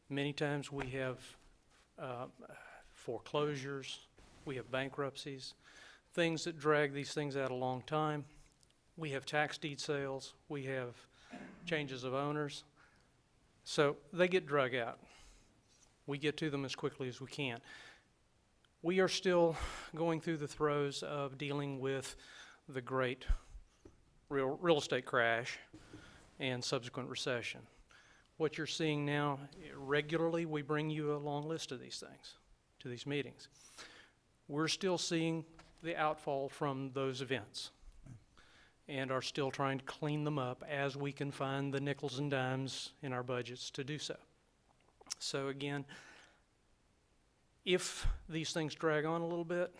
Many times we have foreclosures, we have bankruptcies, things that drag these things out a long time. We have tax deed sales, we have changes of owners. So they get drug out. We get to them as quickly as we can. We are still going through the throes of dealing with the great real estate crash and subsequent recession. What you're seeing now, regularly we bring you a long list of these things to these meetings. We're still seeing the outfall from those events and are still trying to clean them up as we can find the nickels and dimes in our budgets to do so. So again, if these things drag on a little bit,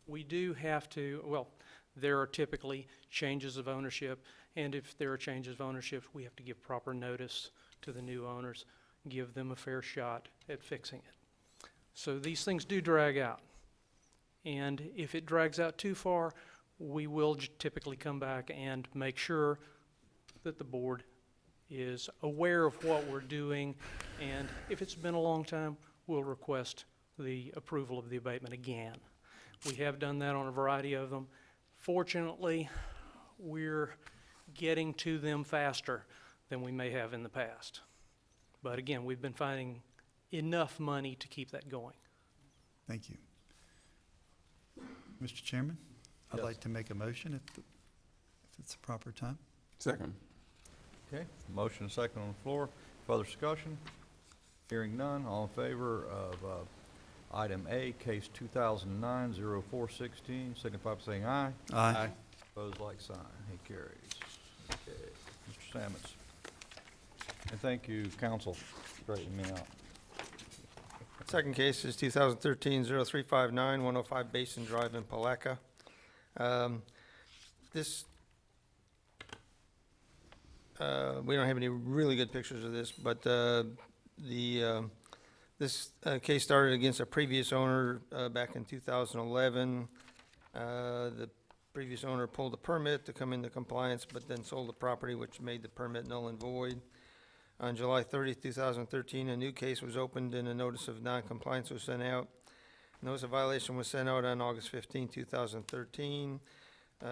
we do have to, well, there are typically changes of ownership, and if there are changes of ownership, we have to give proper notice to the new owners, give them a fair shot at fixing it. So these things do drag out. And if it drags out too far, we will typically come back and make sure that the board is aware of what we're doing, and if it's been a long time, we'll request the approval of the abatement again. We have done that on a variety of them. Fortunately, we're getting to them faster than we may have in the past. But again, we've been finding enough money to keep that going. Thank you. Mr. Chairman, I'd Yes. like to make a motion if it's a proper time. Second. Okay, motion and second on the floor. Further discussion? Hearing none, all in favor of item A, case 2009-0416, signify by saying aye. Aye. Opposed, like sign. He carries. Okay, Mr. Sammons. And thank you, council, for straightening me out. Second case is 2013-0359, 105 Basin Drive in Palaca. This, we don't have any really good pictures of this, but this case started against a previous owner back in 2011. The previous owner pulled a permit to come into compliance, but then sold the property, which made the permit null and void. On July 30th, 2013, a new case was opened and a notice of non-compliance was sent out. Notice of violation was sent out on August 15, 2013.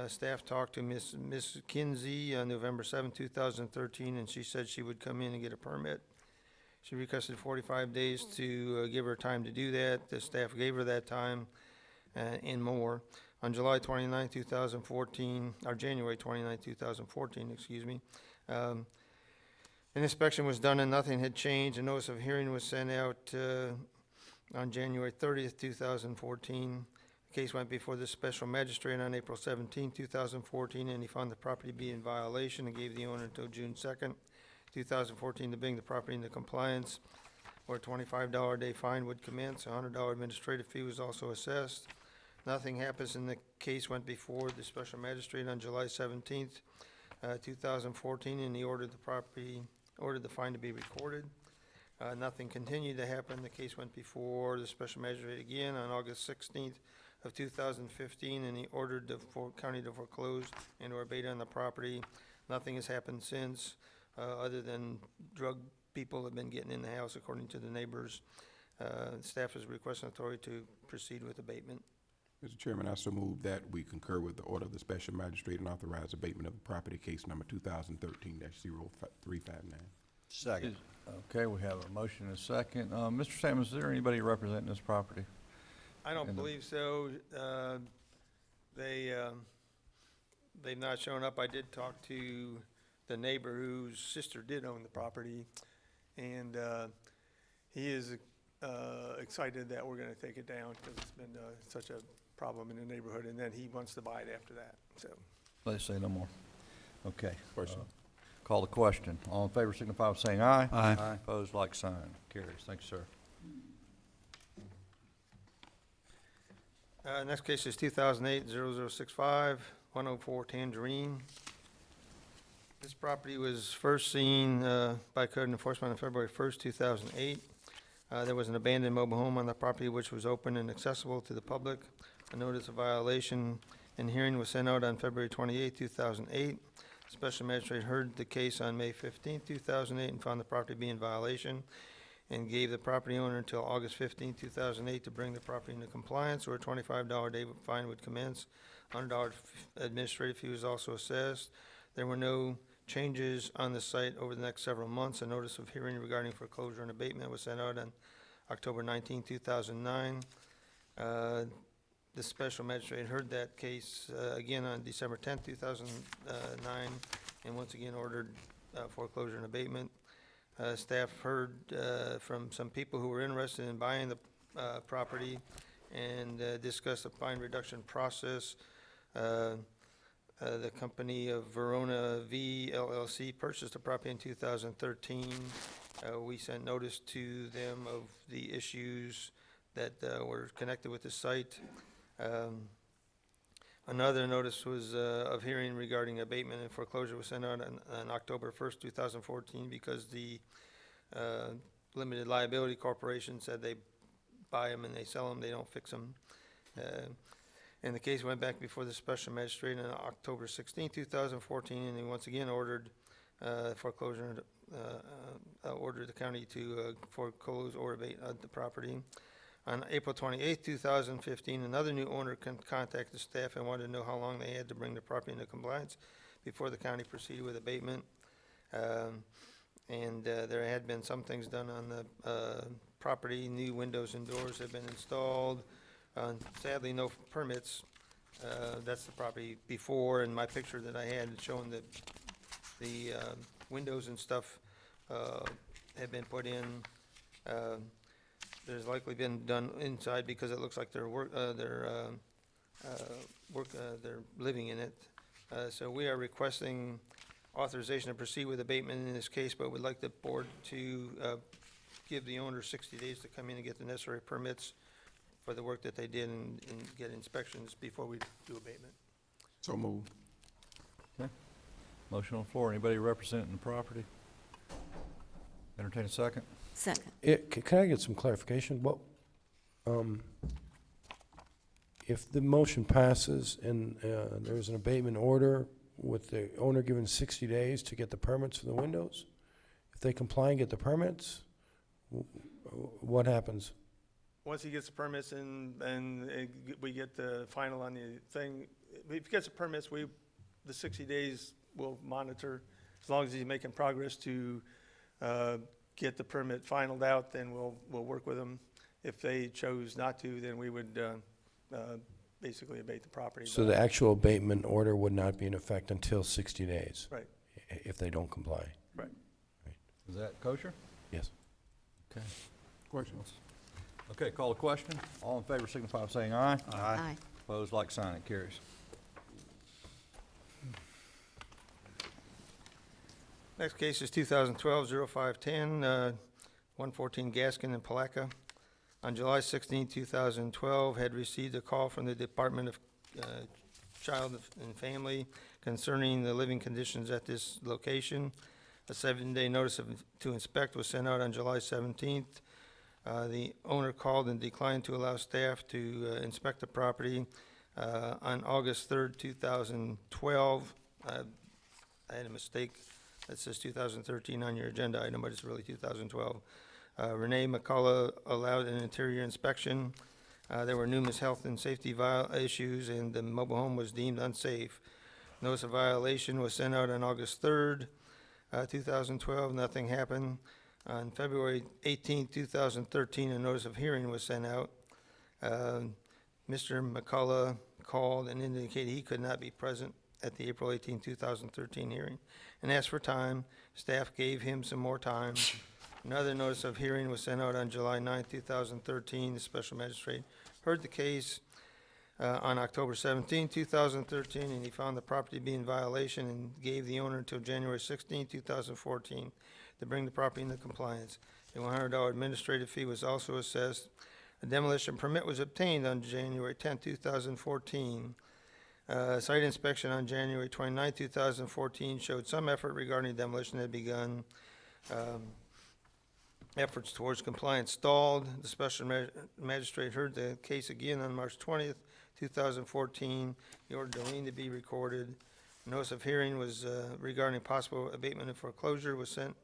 Staff talked to Ms. Kinsey on November 7, 2013, and she said she would come in and get a permit. She requested 45 days to give her time to do that. The staff gave her that time and more. On July 29, 2014, or January 29, 2014, excuse me, an inspection was done and nothing had changed. A notice of hearing was sent out on January 30th, 2014. The case went before the special magistrate on April 17, 2014, and he found the property to be in violation and gave the owner until June 2nd, 2014 to bring the property into compliance, or a $25 a day fine would commence. A $100 administrative fee was also assessed. Nothing happens, and the case went before the special magistrate on July 17th, 2014, and he ordered the fine to be recorded. Nothing continued to happen. The case went before the special magistrate again on August 16th of 2015, and he ordered the county to foreclose and or abate on the property. Nothing has happened since, other than drug people have been getting in the house, according to the neighbors. Staff is requesting authority to proceed with abatement. Mr. Chairman, I so move that we concur with the order of the special magistrate and authorize abatement of the property case number 2013-0359. Second. Okay, we have a motion and a second. Mr. Sammons, is there anybody representing this property? I don't believe so. They've not shown up. I did talk to the neighbor whose sister did own the property, and he is excited that we're going to take it down because it's been such a problem in the neighborhood, and then he wants to buy it after that. So, Let's say no more. Okay. Question. Call the question. All in favor signify by saying aye. Aye. Opposed, like sign. Carries. Thank you, sir. next case is 2008-0065, 104 Tangerine. This property was first seen by code enforcement on February 1st, 2008. There was an abandoned mobile home on the property which was open and accessible to the public. A notice of violation and hearing was sent out on February 28, 2008. Special magistrate heard the case on May 15, 2008, and found the property to be in violation and gave the property owner until August 15, 2008 to bring the property into compliance, or a $25 a day fine would commence. $100 administrative fee was also assessed. There were no changes on the site over the next several months. A notice of hearing regarding foreclosure and abatement was sent out on October 19, 2009. The special magistrate heard that case again on December 10, 2009, and once again ordered foreclosure and abatement. Staff heard from some people who were interested in buying the property and discussed the fine reduction process. The company of Verona V LLC purchased the property in 2013. We sent notice to them of the issues that were connected with the site. Another notice was of hearing regarding abatement and foreclosure was sent out on October 1st, 2014, because the limited liability corporation said they buy them and they sell them, they don't fix them. And the case went back before the special magistrate on October 16, 2014, and he once again ordered foreclosure, ordered the county to foreclose or abate the property. On April 28, 2015, another new owner contacted staff and wanted to know how long they had to bring the property into compliance before the county proceeded with abatement. There had been some things done on the property. New windows and doors have been installed. Sadly, no permits. That's the property before, and my picture that I had showing the windows and stuff have been put in. There's likely been done inside because it looks like they're living in it. So we are requesting authorization to proceed with abatement in this case, but would like the board to give the owner 60 days to come in and get the necessary permits for the work that they did and get inspections before we do abatement. So moved. Okay. Motion on the floor. Anybody representing the property? Entertain a second. Second. Can I get some clarification? What, if the motion passes and there's an abatement order with the owner given 60 days to get the permits for the windows, if they comply and get the permits, what happens? Once he gets the permits and we get the final on the thing, if he gets the permits, the 60 days will monitor. As long as he's making progress to get the permit finalized out, then we'll work with them. If they chose not to, then we would basically abate the property. So the actual abatement order would not be in effect until 60 days? Right. If they don't comply? Right. Is that kosher? Yes. Okay. Questions? Okay, call the question. All in favor signify by saying aye. Aye. Opposed, like sign, it carries. Next case is 2012-0510, 114 Gaskin in Palaca. On July 16, 2012, had received a call from the Department of Child and Family concerning the living conditions at this location. A 7-day notice to inspect was sent out on July 17th. The owner called and declined to allow staff to inspect the property. On August 3rd, 2012, I had a mistake. That says 2013 on your agenda item, but it's really 2012. Renee McCullough allowed an interior inspection. There were numerous health and safety issues, and the mobile home was deemed unsafe. Notice of violation was sent out on August 3rd, 2012. Nothing happened. On February 18, 2013, a notice of hearing was sent out. Mr. McCullough called and indicated he could not be present at the April 18, 2013 hearing and asked for time. Staff gave him some more time. Another notice of hearing was sent out on July 9, 2013. The special magistrate heard the case on October 17, 2013, and he found the property to be in violation and gave the owner until January 16, 2014 to bring the property into compliance. A $100 administrative fee was also assessed. A demolition permit was obtained on January 10, 2014. Site inspection on January 29, 2014 showed some effort regarding demolition had begun. Efforts towards compliance stalled. The special magistrate heard the case again on March 20th, 2014. He ordered the lien to be recorded. Notice of hearing was regarding possible abatement and foreclosure was sent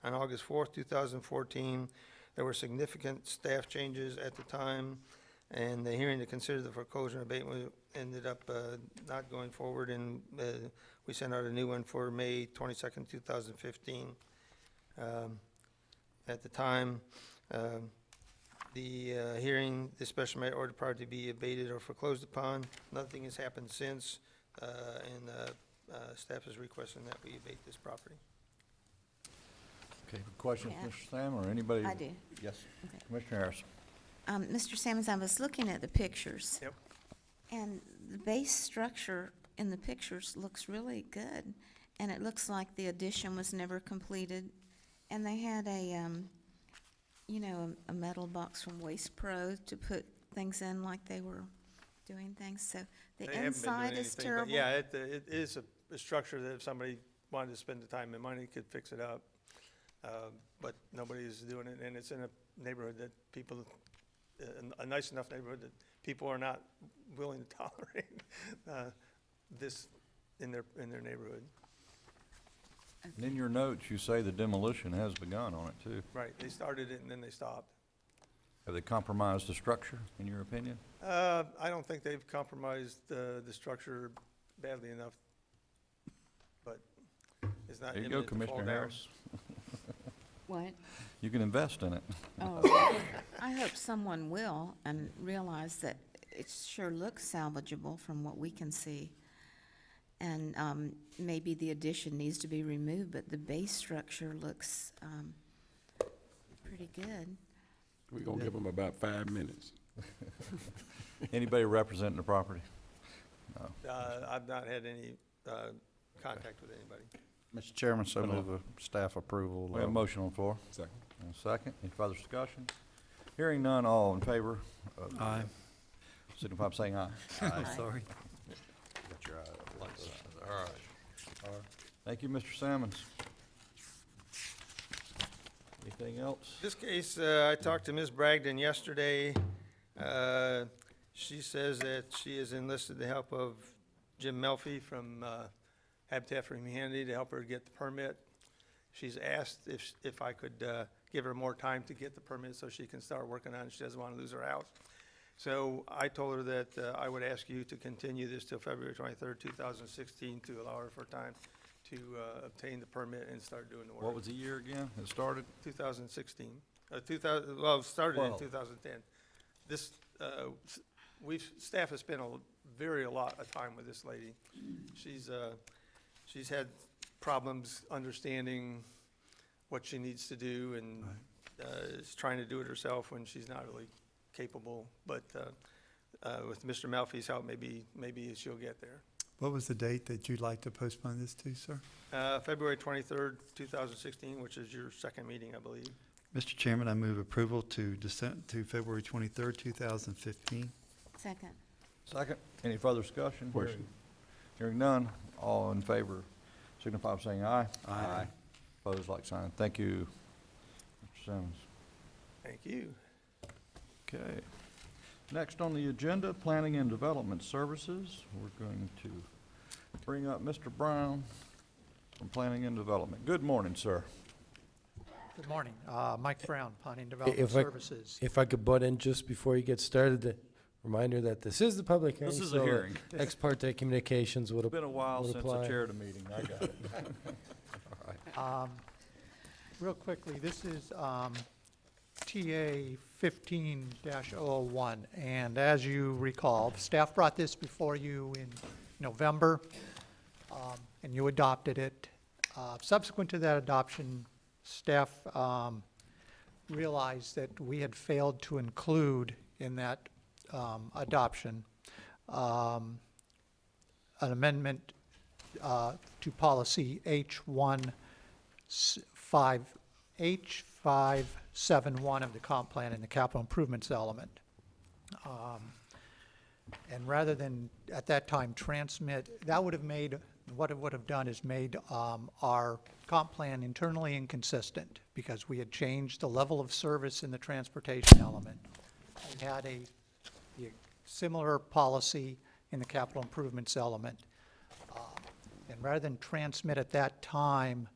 on August 4th, 2014. There were significant staff changes at the time, and the hearing to consider the foreclosure and abatement ended up not going forward, and we sent out a new one for May 22nd, 2015. At the time, the hearing, the special measure ordered property to be abated or foreclosed upon. Nothing has happened since, and staff is requesting that we abate this property. Okay, questions, Yeah. Mr. Sam, or anybody? I do. Yes. Okay. Commissioner Harris. Mr. Sammons, I was looking at the pictures. Yep. And the base structure in the pictures looks really good. And it looks like the addition was never completed. And they had a metal box from Waste Pro to put things in like they were doing things. So the They haven't been doing inside is anything, but terrible. yeah, it is a structure that if somebody wanted to spend the time and money, could fix it up. But nobody's doing it, and it's in a neighborhood that people, a nice enough neighborhood that people are not willing to tolerate this in their neighborhood. And in your notes, you say the demolition has begun on it, too. Right, they started it and then they stopped. Have they compromised the structure, in your opinion? I don't think they've compromised the structure badly enough, but it's not There you go, imminent to fall Commissioner down. Harris. What? You can invest in it. Oh, I hope someone will and realize that it sure looks salvageable from what we can see. And maybe the addition needs to be removed, but the base structure looks pretty good. We're gonna give them about 5 minutes. Anybody representing the property? No. I've not had any contact with anybody. Mr. Chairman, so move a staff approval. We have a motion on the floor. Second. And a second. Any further discussion? Hearing none, all in favor? Aye. Signify by saying aye. Aye. Sorry. Got your eye up like that. All right. Thank you, Mr. Sammons. Anything else? This case, I talked to Ms. Bragdon yesterday. She says that she has enlisted the help of Jim Melfi from Habitat for Humanity to help her get the permit. She's asked if I could give her more time to get the permit so she can start working on it. She doesn't want to lose her house. So I told her that I would ask you to continue this till February 23rd, 2016, to allow her for time to obtain the permit and start doing the work. What was the year again? It started? 2016. Well, it started in 12. 2010. This, staff has spent a lot of time with this lady. She's had problems understanding what she needs to do, and is trying to do it herself when she's not really capable. But with Mr. Malfi's help, maybe she'll get there. What was the date that you'd like to postpone this to, sir? February 23rd, 2016, which is your second meeting, I believe. Mr. Chairman, I move approval to February 23rd, 2015. Second. Second. Any further discussion? Question. Hearing none, all in favor signify by saying aye. Aye. Opposed, like sign. Thank you, Mr. Simmons. Thank you. Okay. Next on the agenda, Planning and Development Services. We're going to bring up Mr. Brown from Planning and Development. Good morning, sir. Good morning. Mike Brown, Planning and Development If Services. if I could butt in just before you get started, the reminder that this is the public hearing. This is a so, hearing. Ex parte communications would It's been a while would since apply. I chaired a meeting. I got it. Real quickly, this is TA 15-001, and as you recall, staff brought this before you in November, and you adopted it. Subsequent to that adoption, staff realized that we had failed to include in that adoption an amendment to policy H571 of the comp plan in the capital improvements element. And rather than, at that time, transmit, that would have made, what it would have done is made our comp plan internally inconsistent, because we had changed the level of service in the transportation element. We had a similar policy in the capital improvements element. And rather than transmit at that time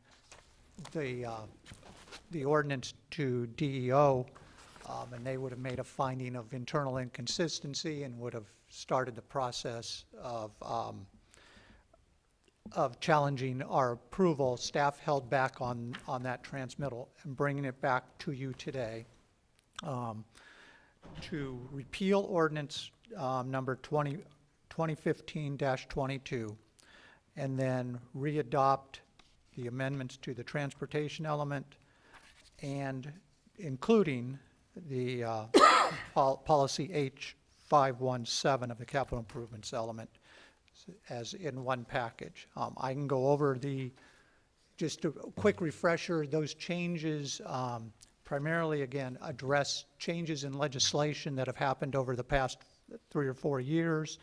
the ordinance to DEO, and they would have made a finding of internal inconsistency and would have started the process of challenging our approval, staff held back on that transmittal and bringing it back to you today to repeal ordinance number 2015-22 and then readopt the amendments to the transportation element and including the policy H517 of the capital improvements element as in one package. I can go over just a quick refresher. Those changes primarily, again, address changes in legislation that have happened over the past 3 or 4 years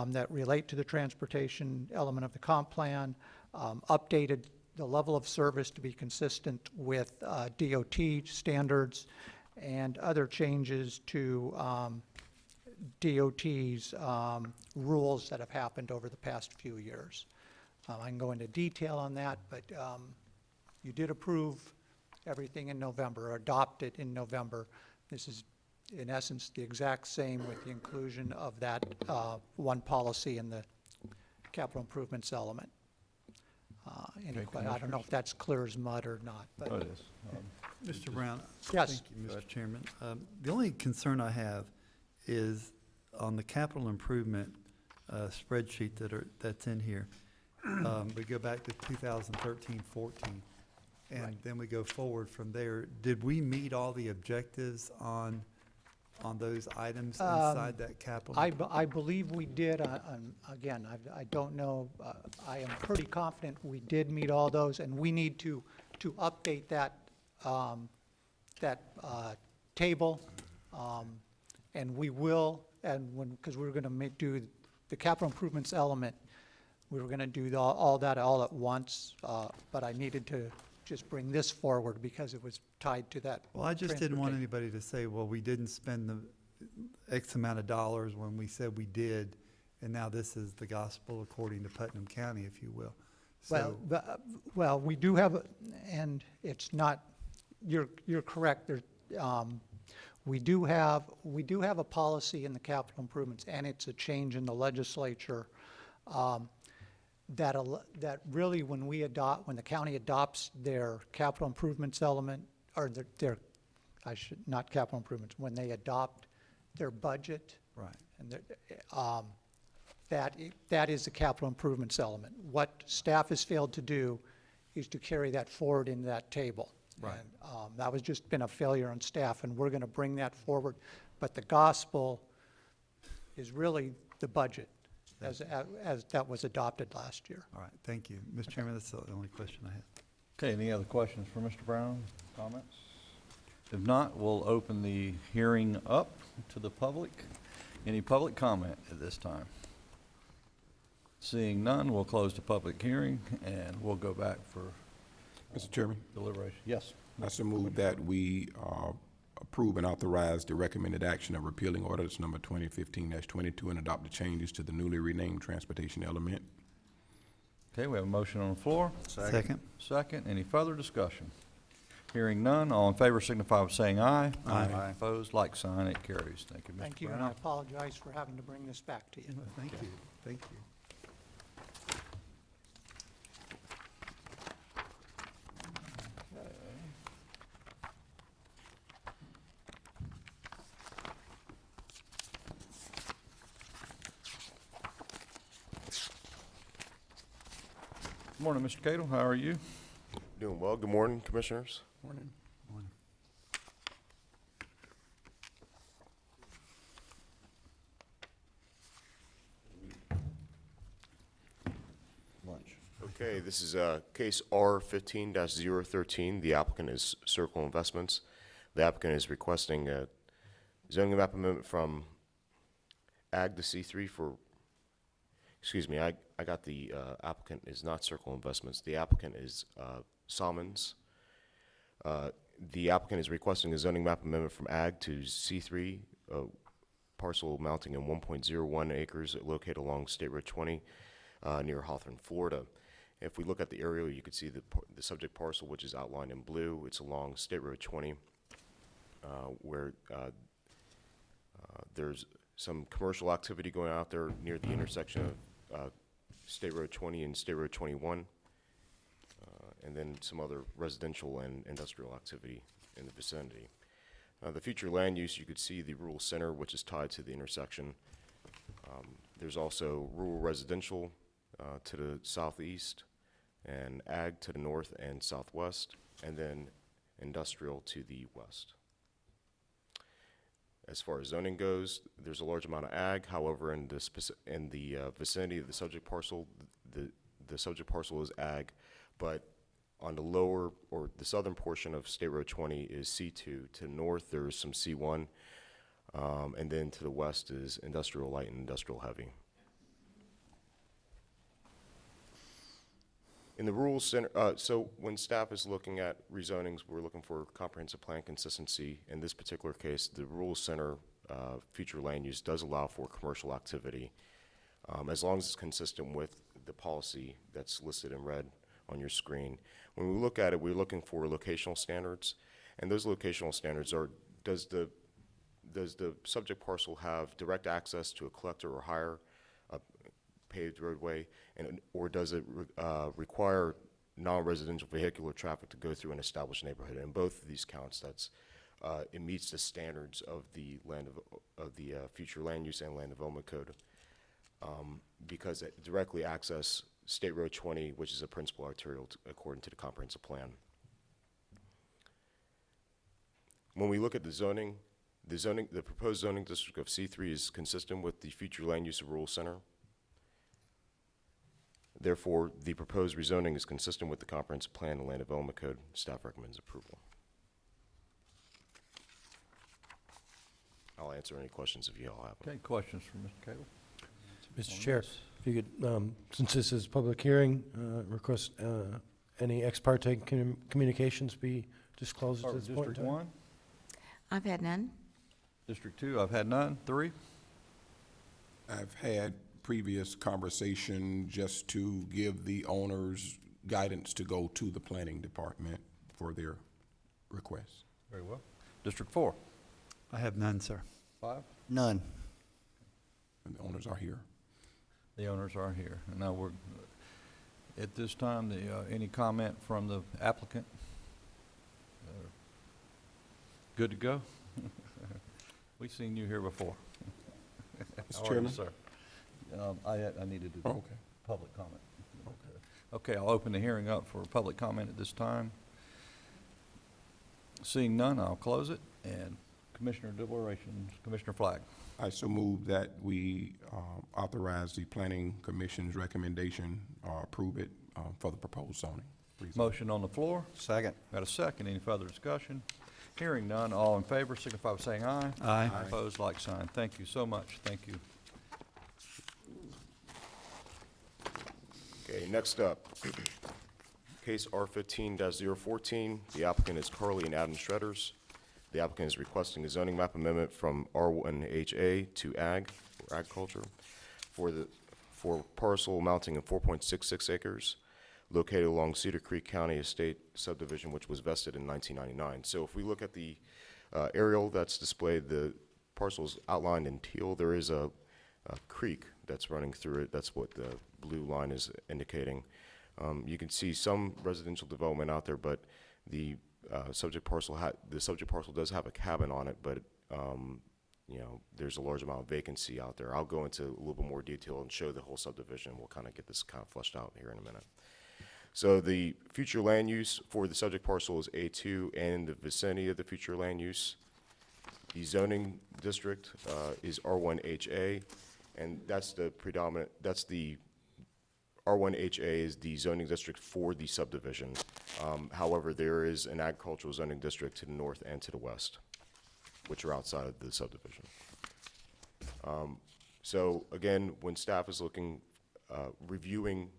that relate to the transportation element of the comp plan, updated the level of service to be consistent with DOT standards, and other changes to DOT's rules that have happened over the past few years. I can go into detail on that, but you did approve everything in November, or adopt it in November. This is, in essence, the exact same with the inclusion of that one policy in the capital improvements element. I don't know if that's clear as mud or not. But Oh, it is. Mr. Brown? Yes. Thank you, Mr. Chairman. The only concern I have is on the capital improvement spreadsheet that's in here. We go back to 2013, 14, and Right. then we go forward from there. Did we meet all the objectives on those items inside that capital? I believe we did, again, I don't know, I am pretty confident we did meet all those, and we need to update that, table, and we will, because we're gonna do the capital improvements element, we were gonna do all that all at once, but I needed to just bring this forward because it was tied to that. Well, I just didn't want transportation. anybody to say, well, we didn't spend the X amount of dollars when we said we did, and now this is the gospel according to Putnam County, if you will. Well, So, well, we do have, and it's not, you're correct, we do have a policy in the capital improvements, and it's a change in the legislature, that really when the county adopts their capital improvements element, or not capital improvements, when they adopt their budget. right. And that is the capital improvements element. What staff has failed to do is to carry that forward in that table. Right. And that was just been a failure on staff, and we're going to bring that forward. But the gospel is really the budget as that was adopted last year. All right, thank you. Mr. Chairman, that's the only question I had. Okay, any other questions for Mr. Brown? Comments? If not, we'll open the hearing up to the public. Any public comment at this time? Seeing none, we'll close the public hearing, and we'll go back for Mr. Chairman, deliberation. Yes. I so move that we approve and authorize the recommended action of repealing ordinance number 2015-22 and adopt the changes to the newly renamed transportation element. Okay, we have a motion on the floor. Second. Second, any further discussion? Hearing none, all in favor signify by saying aye. Aye. Opposed, like sign, it carries. Thank you, Mr. Brown. Thank you, and I apologize for having to bring this back to you. Thank you, thank you. Morning, Mr. Cato, how are you? Doing well. Good morning, Commissioners. Morning. Morning. Lunch. Okay, this is case R15-013. The applicant is Circle Investments. The applicant is requesting a zoning map amendment from Ag to C3 for, excuse me, I got the applicant is not Circle Investments. The applicant is Salmons. The applicant is requesting a zoning map amendment from Ag to C3, parcel amounting in 1.01 acres located along State Road 20 near Hawthorne, Florida. If we look at the aerial, you can see the subject parcel, which is outlined in blue. It's along State Road 20, where there's some commercial activity going out there near the intersection of State Road 20 and State Road 21, and then some other residential and industrial activity in the vicinity. The future land use, you could see the rural center, which is tied to the intersection. There's also rural residential to the southeast, and ag to the north and southwest, and then industrial to the west. As far as zoning goes, there's a large amount of ag. However, in the vicinity of the subject parcel, the subject parcel is ag, but on the lower or the southern portion of State Road 20 is C2. To the north, there's some C1, and then to the west is industrial light and industrial heavy. In the rural center, so when staff is looking at rezonings, we're looking for comprehensive plan consistency. In this particular case, the rural center future land use does allow for commercial activity, as long as it's consistent with the policy that's listed in red on your screen. When we look at it, we're looking for locational standards, and those locational standards are, does the subject parcel have direct access to a collector or higher paved roadway, or does it require non-residential vehicular traffic to go through an established neighborhood? In both of these counts, that's it meets the standards of the future land use and land development code, because it directly access State Road 20, which is a principal arterial according to the comprehensive plan. When we look at the zoning, the proposed zoning district of C3 is consistent with the future land use of rural center. Therefore, the proposed rezoning is consistent with the comprehensive plan and land development code. Staff recommends approval. I'll answer any questions if you all have them. Okay, questions for Mr. Cable? Mr. Chair, if you could, since this is public hearing, request any ex parte communications be disclosed at Start this with point in District time? 1, I've had none. District 2, I've had none. 3, I've had previous conversation just to give the owners guidance to go to the planning department for their requests. very well. District 4, I have none, sir. 5, None. And the owners are here. the owners are here. And now we're, at this time, any comment from the applicant? Good to go? We've seen you here before. How are you, Chairman? sir? I needed to Oh, do okay. public comment. Okay, I'll open the hearing up for public comment at this time. Seeing none, I'll close it. And Commissioner deliberations, Commissioner Flagg. I so move that we authorize the planning commission's recommendation, approve it for the proposed zoning. Motion on the floor. Second. Got a second. Any further discussion? Hearing none, all in favor signify by saying aye. Aye. Opposed, like sign. Thank you so much. Thank you. Okay, next up, case R15-014. The applicant is Carly and Adam Shredders. The applicant is requesting a zoning map amendment from R1HA to Ag, or agriculture, for parcel amounting in 4.66 acres, located along Cedar Creek County Estate subdivision, which was vested in 1999. So if we look at the aerial that's displayed, the parcel's outlined in teal. There is a creek that's running through it. That's what the blue line is indicating. You can see some residential development out there, but the subject parcel does have a cabin on it, but you know, there's a large amount of vacancy out there. I'll go into a little bit more detail and show the whole subdivision. We'll kind of get this kind of fleshed out here in a minute. So the future land use for the subject parcel is A2 and the vicinity of the future land use. The zoning district is R1HA, and that's the predominant, that's the R1HA is the zoning district for the subdivision. However, there is an agricultural zoning district to the north and to the west, which are outside of the subdivision. So again, when staff is looking, reviewing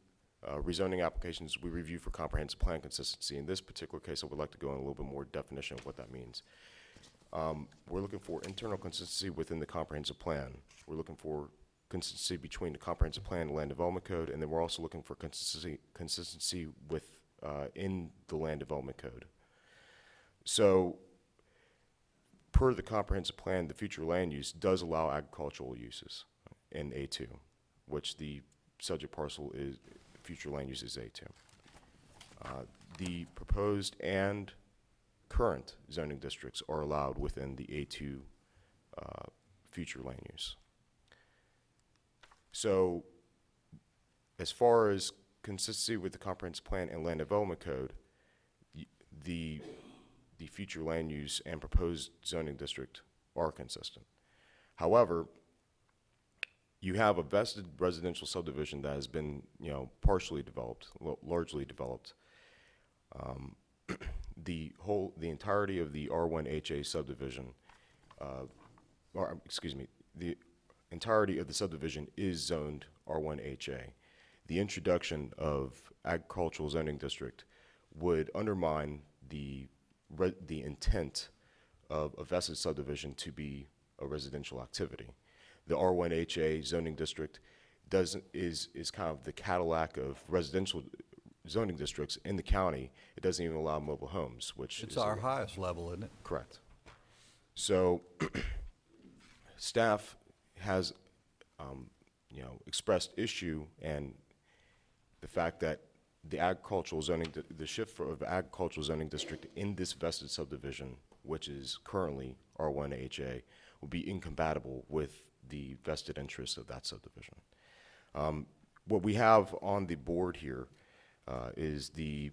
rezoning applications, we review for comprehensive plan consistency. In this particular case, I would like to go in a little bit more definition of what that means. We're looking for internal consistency within the comprehensive plan. We're looking for consistency between the comprehensive plan and land development code, and then we're also looking for consistency with in the land development code. So per the comprehensive plan, the future land use does allow agricultural uses in A2, which the subject parcel is, future land use is A2. The proposed and current zoning districts are allowed within the A2 future land use. So as far as consistency with the comprehensive plan and land development code, the future land use and proposed zoning district are consistent. However, you have a vested residential subdivision that has been, you know, partially developed, largely developed. The entirety of the R1HA subdivision, the entirety of the subdivision is zoned R1HA. The introduction of agricultural zoning district would undermine the intent of a vested subdivision to be a residential activity. The R1HA zoning district is kind of the Cadillac of residential zoning districts in the county. It doesn't even allow mobile homes, which It's is our highest level, isn't it? correct. So staff has, you know, expressed issue and the fact that the agricultural zoning, the shift of agricultural zoning district in this vested subdivision, which is currently R1HA, will be incompatible with the vested interests of that subdivision. what we have on the board here is an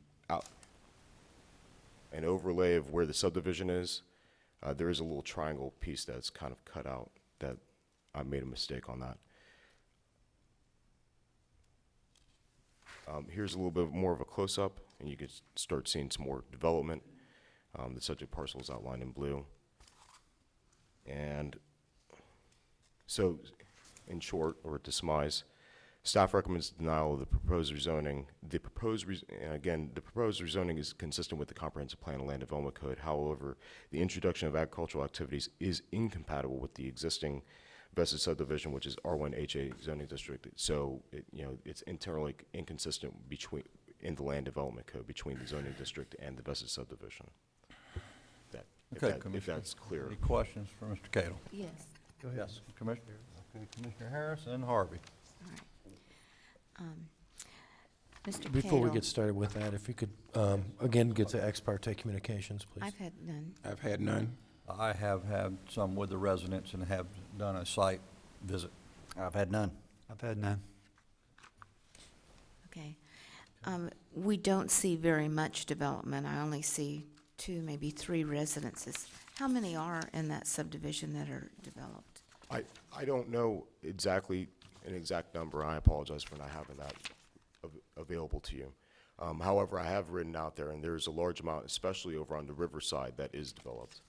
overlay of where the subdivision is. There is a little triangle piece that's kind of cut out that I made a mistake on that. Here's a little bit more of a close-up, and you can start seeing some more development. The subject parcel is outlined in blue. And so, in short, or to surmise, staff recommends denial of the proposed rezoning. And again, the proposed rezoning is consistent with the Comprehensive Plan and Land Development Code. However, the introduction of agricultural activities is incompatible with the existing vested subdivision, which is R1HA zoning district. So, it's internally inconsistent in the Land Development Code between the zoning district and the vested subdivision. If that's clear. Any questions for Mr. Cato? Yes. Go ahead. Yes, Commissioner. Okay, Commissioner Harris and Harvey. All right. Mr. Before we Cato, get started with that, if you could, again, get to ex parte communications, please. I've had none. I've had none. I have had some with the residents and have done a site visit. I've had none. I've had none. Okay. We don't see very much development. I only see 2, maybe 3 residences. How many are in that subdivision that are developed? I don't know exactly an exact number. I apologize for not having that available to you. However, I have written out there, and there's a large amount, especially over on the riverside, that is developed.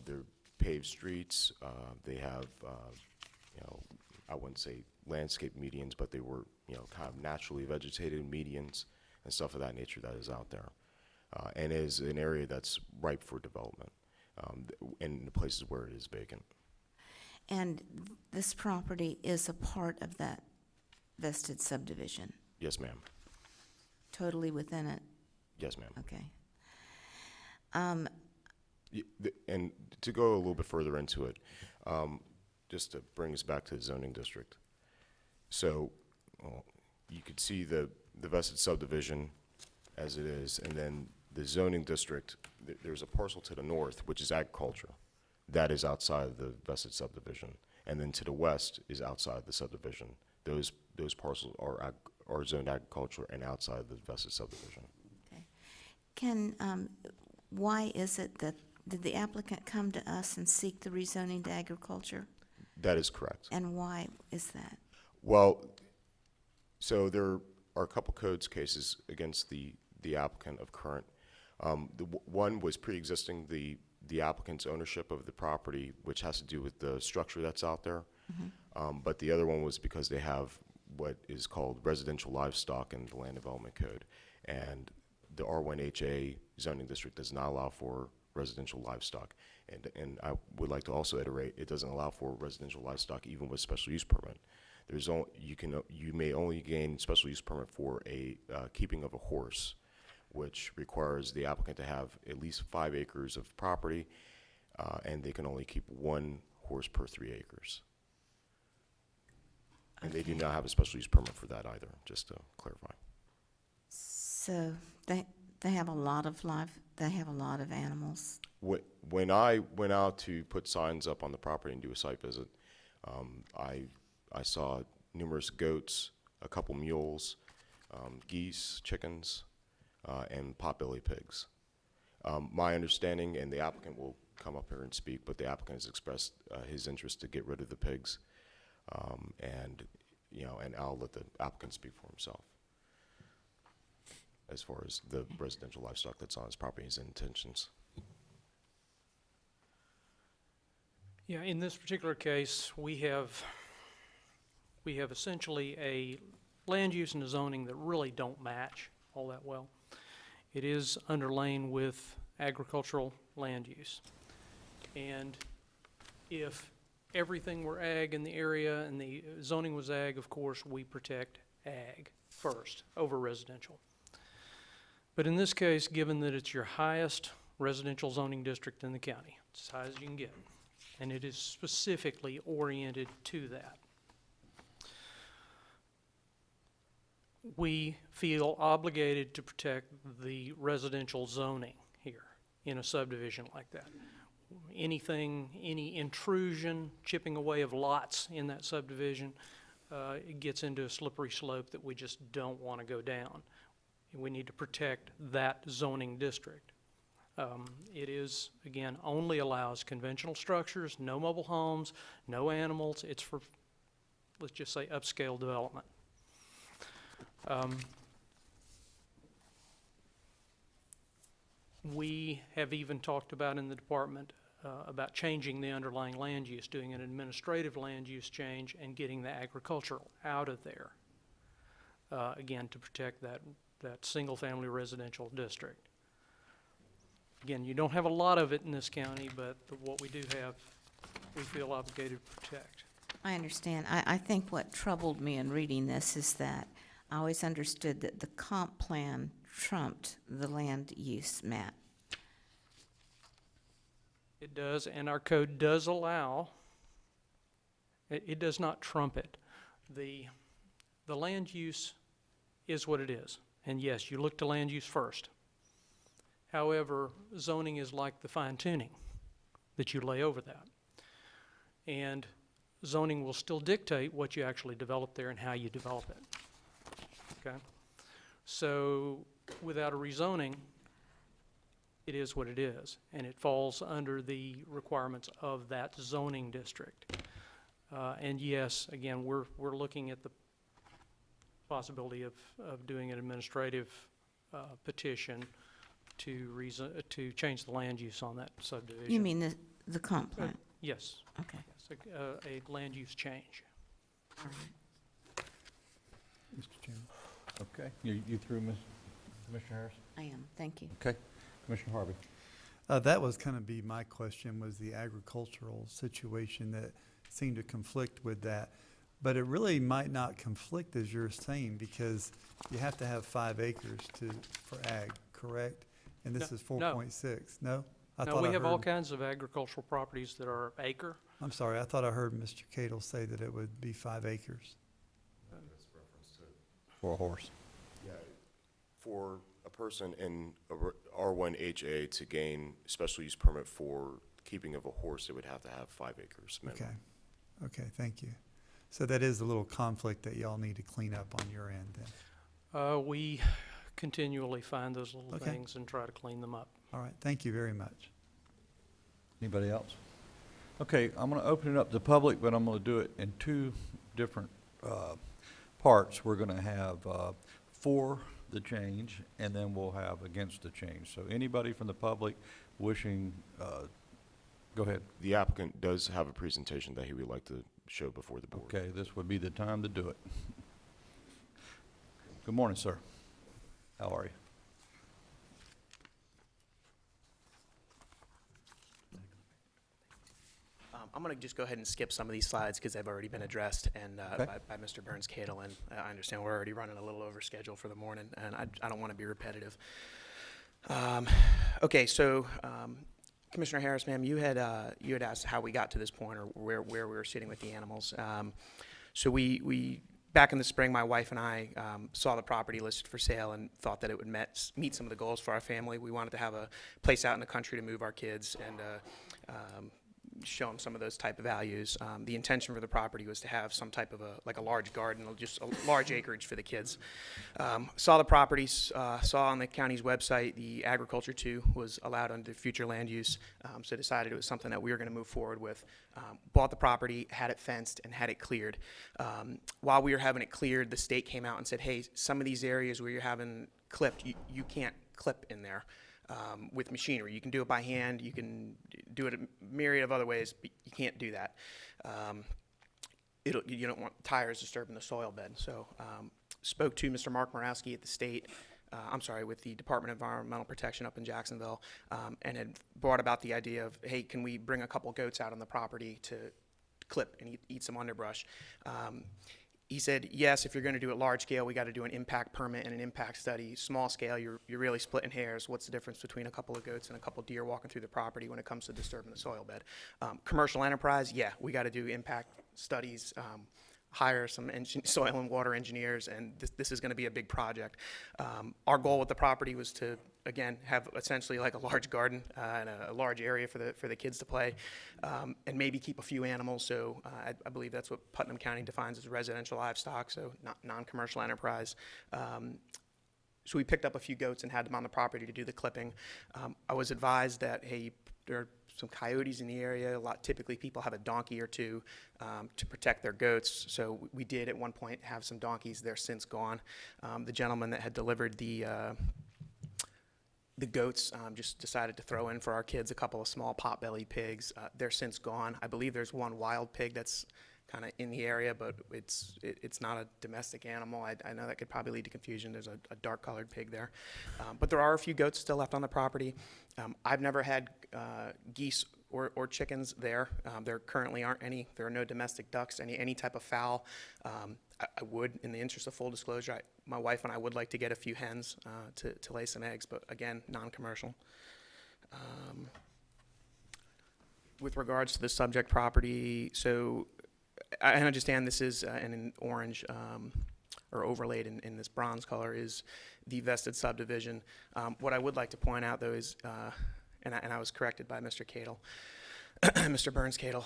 They're paved streets. They have, I wouldn't say landscape medians, but they were, kind of naturally vegetated medians and stuff of that nature that is out there. And is an area that's ripe for development in the places where it is vacant. And this property is a part of that vested subdivision? Yes, ma'am. Totally within it? Yes, ma'am. Okay. And to go a little bit further into it, just to bring us back to the zoning district. So you could see the vested subdivision as it is, and then the zoning district, there's a parcel to the north, which is agriculture. That is outside of the vested subdivision. And then to the west is outside the subdivision. Those parcels are zoned agriculture and outside of the vested subdivision. Okay. Why is it that, did the applicant come to us and seek the rezoning to agriculture? That is correct. And why is that? Well, so there are a couple codes cases against the applicant of current. One was pre-existing the applicant's ownership of the property, which has to do with the structure that's out there. Mm-hmm. But the other one was because they have what is called residential livestock in the Land Development Code. And the R1HA zoning district does not allow for residential livestock. And I would like to also iterate, it doesn't allow for residential livestock even with special use permit. You may only gain special use permit for a keeping of a horse, which requires the applicant to have at least 5 acres of property, and they can only keep 1 horse per 3 acres. And they do not have a special use permit for that either, just to clarify. So they have a lot of animals. When I went out to put signs up on the property and do a site visit, I saw numerous goats, a couple mules, geese, chickens, and potbelly pigs. My understanding, and the applicant will come up here and speak, but the applicant has expressed his interest to get rid of the pigs, and I'll let the applicant speak for himself as far as the residential livestock that's on his property, his intentions. Yeah, in this particular case, we have essentially a land use and a zoning that really don't match all that well. It is underlain with agricultural land use. And if everything were ag in the area and the zoning was ag, of course, we protect ag first over residential. But in this case, given that it's your highest residential zoning district in the county, it's as high as you can get, and it is specifically oriented to that, we feel obligated to protect the residential zoning here in a subdivision like that. Any intrusion, chipping away of lots in that subdivision, it gets into a slippery slope that we just don't want to go down. We need to protect that zoning district. It is, again, only allows conventional structures, no mobile homes, no animals. It's for, let's just say, upscale development. We have even talked about in the department about changing the underlying land use, doing an administrative land use change and getting the agricultural out of there, again, to protect that single-family residential district. Again, you don't have a lot of it in this county, but what we do have, we feel obligated to protect. I understand. I think what troubled me in reading this is that I always understood that the comp plan trumped the land use map. It does, and our code does allow, it does not trump it. The land use is what it is. And yes, you look to land use first. However, zoning is like the fine tuning that you lay over that. And zoning will still dictate what you actually develop there and how you develop it. Okay? So without a rezoning, it is what it is, and it falls under the requirements of that zoning district. And yes, again, we're looking at the possibility of doing an administrative petition to change the land use on that subdivision. You mean the comp plan? Yes. Okay. Yes, a land use change. All right. Mr. Chairman. Okay, you through, Commissioner Harris? I am. Thank you. Okay, Commissioner Harvey. That was kind of be my question, was the agricultural situation that seemed to conflict with that. But it really might not conflict, as you're saying, because you have to have 5 acres for ag, correct? And this is 4.6, no? No, we have all kinds of agricultural properties that are acre. I'm sorry, I thought I heard Mr. Cadle say that it would be 5 acres. For a horse. Yeah, for a person in a R1 HA to gain special use permit for keeping of a horse, it would have to have 5 acres minimum. Okay, thank you. So that is a little conflict that y'all need to clean up on your end then. We continually find those little things and try to clean them up. All right, thank you very much. Anybody else? Okay, I'm going to open it up to the public, but I'm going to do it in 2 different parts. We're going to have for the change, and then we'll have against the change. So anybody from the public wishing, go ahead. The applicant does have a presentation that he would like to show before the board. Okay, this would be the time to do it. Good morning, sir. How are you? I'm going to just go ahead and skip some of these slides because they've already been addressed and by Mr. Burns Cadle, and I understand we're already running a little over schedule for the morning, and I don't want to be repetitive. Okay, so Commissioner Harris, ma'am, you had asked how we got to this point or where we were sitting with the animals. So we back in the spring, my wife and I saw the property listed for sale and thought that it would meet some of the goals for our family. We wanted to have a place out in the country to move our kids and show them some of those type of values. The intention for the property was to have some type of like a large garden, just a large acreage for the kids. Saw the property, saw on the county's website the agriculture 2 was allowed under future land use, so decided it was something that we were going to move forward with. Bought the property, had it fenced, and had it cleared. While we were having it cleared, the state came out and said, hey, some of these areas where you're having clipped, you can't clip in there. With machinery. You can do it by hand, you can do it a myriad of other ways, but you can't do that. You don't want tires disturbing the soil bed. So spoke to Mr. Mark Morawski at the state, with the Department of Environmental Protection up in Jacksonville, and had brought about the idea of, hey, can we bring a couple goats out on the property to clip and eat some underbrush? He said, yes, if you're going to do it large scale, we got to do an impact permit and an impact study. Small scale, you're really splitting hairs. What's the difference between a couple of goats and a couple of deer walking through the property when it comes to disturbing the soil bed? Commercial enterprise, yeah, we got to do impact studies, hire some soil and water engineers, and this is going to be a big project. Our goal with the property was to again, have essentially like a large garden and a large area for the kids to play, and maybe keep a few animals. So I believe that's what Putnam County defines as residential livestock, so not non-commercial enterprise. So we picked up a few goats and had them on the property to do the clipping. I was advised that, hey, there are some coyotes in the area. Typically people have a donkey or two to protect their goats. So we did at one point have some donkeys. They're since gone. The gentleman that had delivered the goats just decided to throw in for our kids a couple of small pot-bellied pigs. They're since gone. I believe there's one wild pig that's kind of in the area, but it's not a domestic animal. I know that could probably lead to confusion. There's a dark-colored pig there. But there are a few goats still left on the property. I've never had geese or chickens there. There currently aren't any. There are no domestic ducks, any type of fowl. I would, in the interest of full disclosure, my wife and I would like to get a few hens to lay some eggs, but again, non-commercial. With regards to the subject property, so I understand this is in orange or overlaid in this bronze color is the vested subdivision. What I would like to point out, though, is, and I was corrected by Mr. Cadle, Mr. Burns Cadle.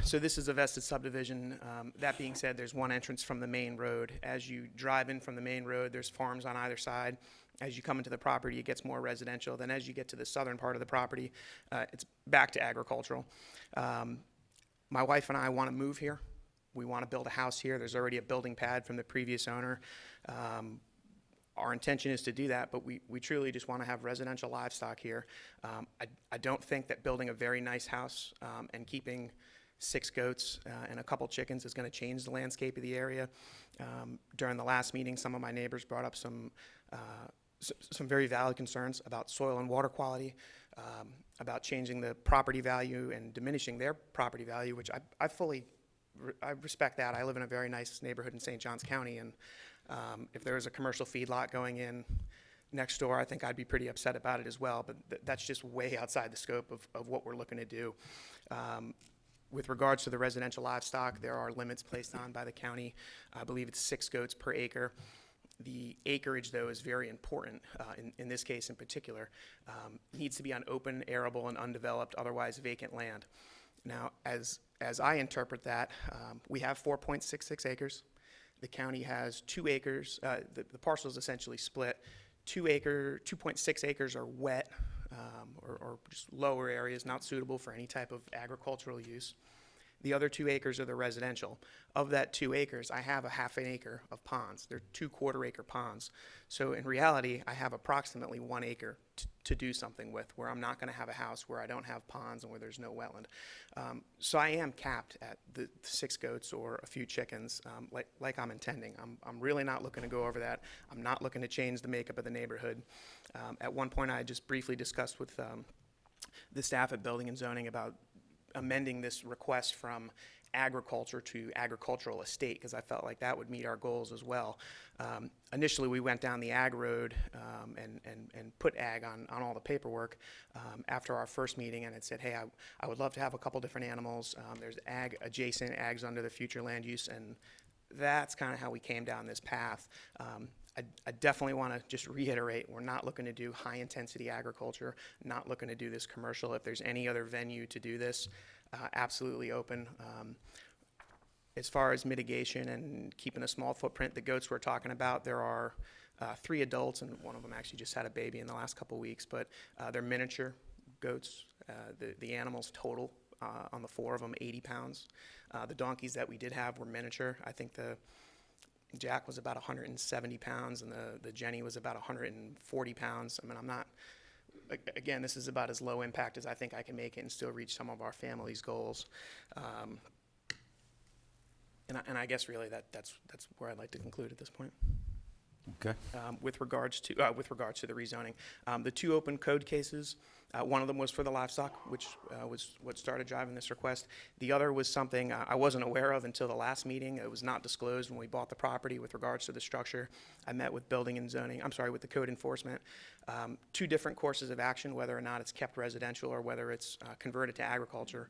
So this is a vested subdivision. That being said, there's one entrance from the main road. As you drive in from the main road, there's farms on either side. As you come into the property, it gets more residential. Then as you get to the southern part of the property, it's back to agricultural. My wife and I want to move here. We want to build a house here. There's already a building pad from the previous owner. Our intention is to do that, but we truly just want to have residential livestock here. I don't think that building a very nice house and keeping 6 goats and a couple chickens is going to change the landscape of the area. During the last meeting, some of my neighbors brought up some very valid concerns about soil and water quality, about changing the property value and diminishing their property value, which I respect that. I live in a very nice neighborhood in St. Johns County, and if there was a commercial feedlot going in next door, I think I'd be pretty upset about it as well, but that's just way outside the scope of what we're looking to do. With regards to the residential livestock, there are limits placed on by the county. I believe it's 6 goats per acre. The acreage, though, is very important, in this case in particular. Needs to be on open, arable, and undeveloped, otherwise vacant land. Now, as I interpret that, we have 4.66 acres. The county has 2 acres. The parcel is essentially split. 2.6 acres are wet or just lower areas, not suitable for any type of agricultural use. The other 2 acres are the residential. Of that 2 acres, I have a half an acre of ponds. They're 2 quarter-acre ponds. So in reality, I have approximately 1 acre to do something with, where I'm not going to have a house where I don't have ponds and where there's no wetland. So I am capped at the 6 goats or a few chickens, like I'm intending. I'm really not looking to go over that. I'm not looking to change the makeup of the neighborhood. At one point, I just briefly discussed with the staff at Building and Zoning about amending this request from agriculture to agricultural estate, because I felt like that would meet our goals as well. Initially, we went down the ag road and put ag on all the paperwork after our first meeting, and it said, hey, I would love to have a couple different animals. There's ag adjacent, ag's under the future land use, and that's kind of how we came down this path. I definitely want to just reiterate, we're not looking to do high-intensity agriculture, not looking to do this commercial. If there's any other venue to do this, absolutely open. As far as mitigation and keeping a small footprint, the goats we're talking about, there are 3 adults, and one of them actually just had a baby in the last couple weeks, but they're miniature goats. The animals total on the 4 of them, 80 pounds. The donkeys that we did have were miniature. I think the Jack was about 170 pounds, and the Jenny was about 140 pounds. I mean, again, this is about as low impact as I think I can make it and still reach some of our family's goals. And I guess really that's where I'd like to conclude at this point. Okay. With regards to the rezoning, the 2 open code cases, one of them was for the livestock, which was what started driving this request. The other was something I wasn't aware of until the last meeting. It was not disclosed when we bought the property with regards to the structure. I met with Building and Zoning, with the code enforcement. 2 different courses of action, whether or not it's kept residential or whether it's converted to agriculture.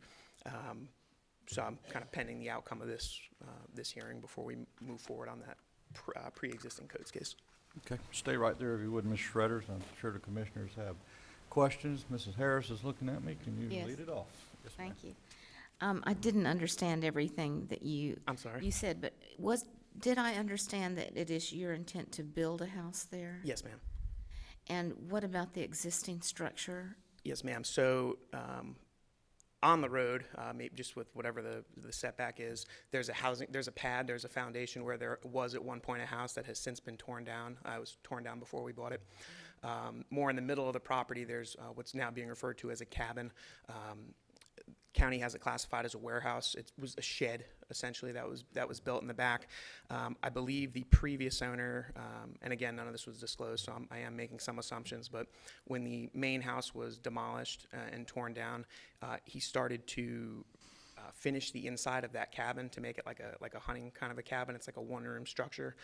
So I'm kind of pending the outcome of this hearing before we move forward on that pre-existing codes case. Okay, stay right there if you would, Ms. Shredders. I'm sure the commissioners have questions. Mrs. Harris is looking at me. Can you Yes. lead it off? Yes, ma'am. Thank you. I didn't understand everything that you. I'm sorry? You said, but did I understand that it is your intent to build a house there? Yes, ma'am. And what about the existing structure? Yes, ma'am. So, on the road, maybe just with whatever the setback is, there's a foundation where there was at one point a house that has since been torn down. It was torn down before we bought it. More in the middle of the property, there's what's now being referred to as a cabin. County has it classified as a warehouse. It was a shed, essentially, that was built in the back. I believe the previous owner, and again, none of this was disclosed, so I am making some assumptions, but when the main house was demolished and torn down, he started to finish the inside of that cabin to make it like a hunting kind of a cabin. It's like a one-room structure.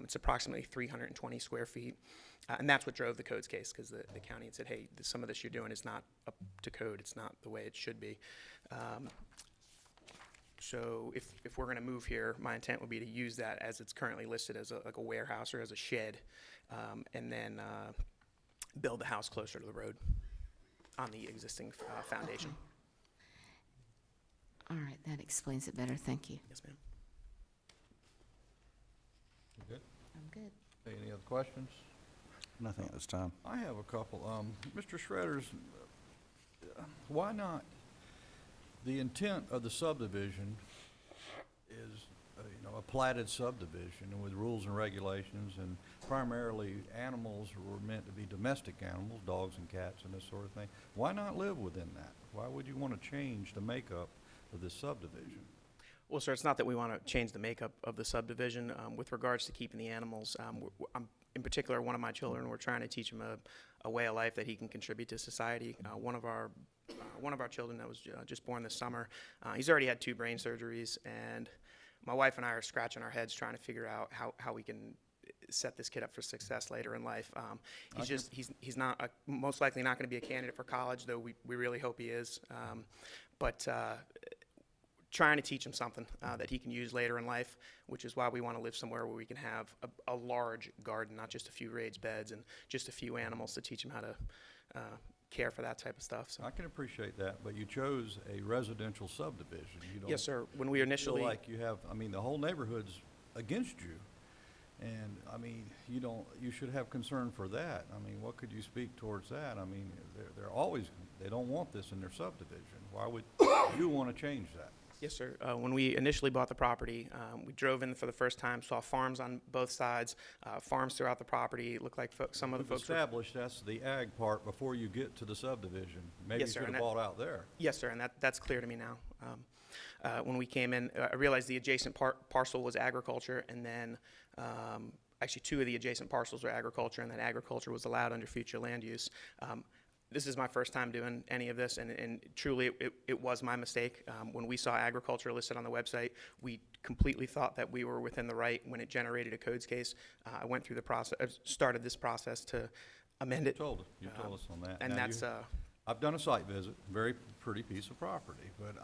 It's approximately 320 square feet. And that's what drove the codes case, because the county had said, hey, some of this you're doing is not up to code. It's not the way it should be. So if we're going to move here, my intent would be to use that as it's currently listed as like a warehouse or as a shed, and then build the house closer to the road on the existing foundation. All right, that explains it better. Thank you. Yes, ma'am. You good? I'm good. Any other questions? Nothing at this time. I have a couple. Mr. Shredders, why not? The intent of the subdivision is, a platted subdivision and with rules and regulations, and primarily animals were meant to be domestic animals, dogs and cats and this sort of thing. Why not live within that? Why would you want to change the makeup of this subdivision? Well, sir, it's not that we want to change the makeup of the subdivision. With regards to keeping the animals, in particular, one of my children, we're trying to teach him a way of life that he can contribute to society. One of our children that was just born this summer, he's already had 2 brain surgeries, and my wife and I are scratching our heads trying to figure out how we can set this kid up for success later in life. He's not most likely not going to be a candidate for college, though we really hope he is. But trying to teach him something that he can use later in life, which is why we want to live somewhere where we can have a large garden, not just a few raised beds and just a few animals to teach him how to care for that type of stuff. So I can appreciate that, but you chose a residential subdivision. You don't yes, sir. When we initially feel like you have, the whole neighborhood's against you. And, you should have concern for that. What could you speak towards that? They don't want this in their subdivision. Why would you want to change that? Yes, sir. When we initially bought the property, we drove in for the first time, saw farms on both sides, farms throughout the property. It looked like some of the folks established that's the ag part before you get to the subdivision. Maybe yes, you sir, should have bought out there. Yes, sir, and that's clear to me now. When we came in, I realized the adjacent parcel was agriculture, and then actually 2 of the adjacent parcels were agriculture, and then agriculture was allowed under future land use. This is my first time doing any of this, and truly it was my mistake. When we saw agriculture listed on the website, we completely thought that we were within the right when it generated a codes case. I went through the process, started this process to amend it. You told us on that. And Now, that's, I've done a site visit, very pretty piece of property, but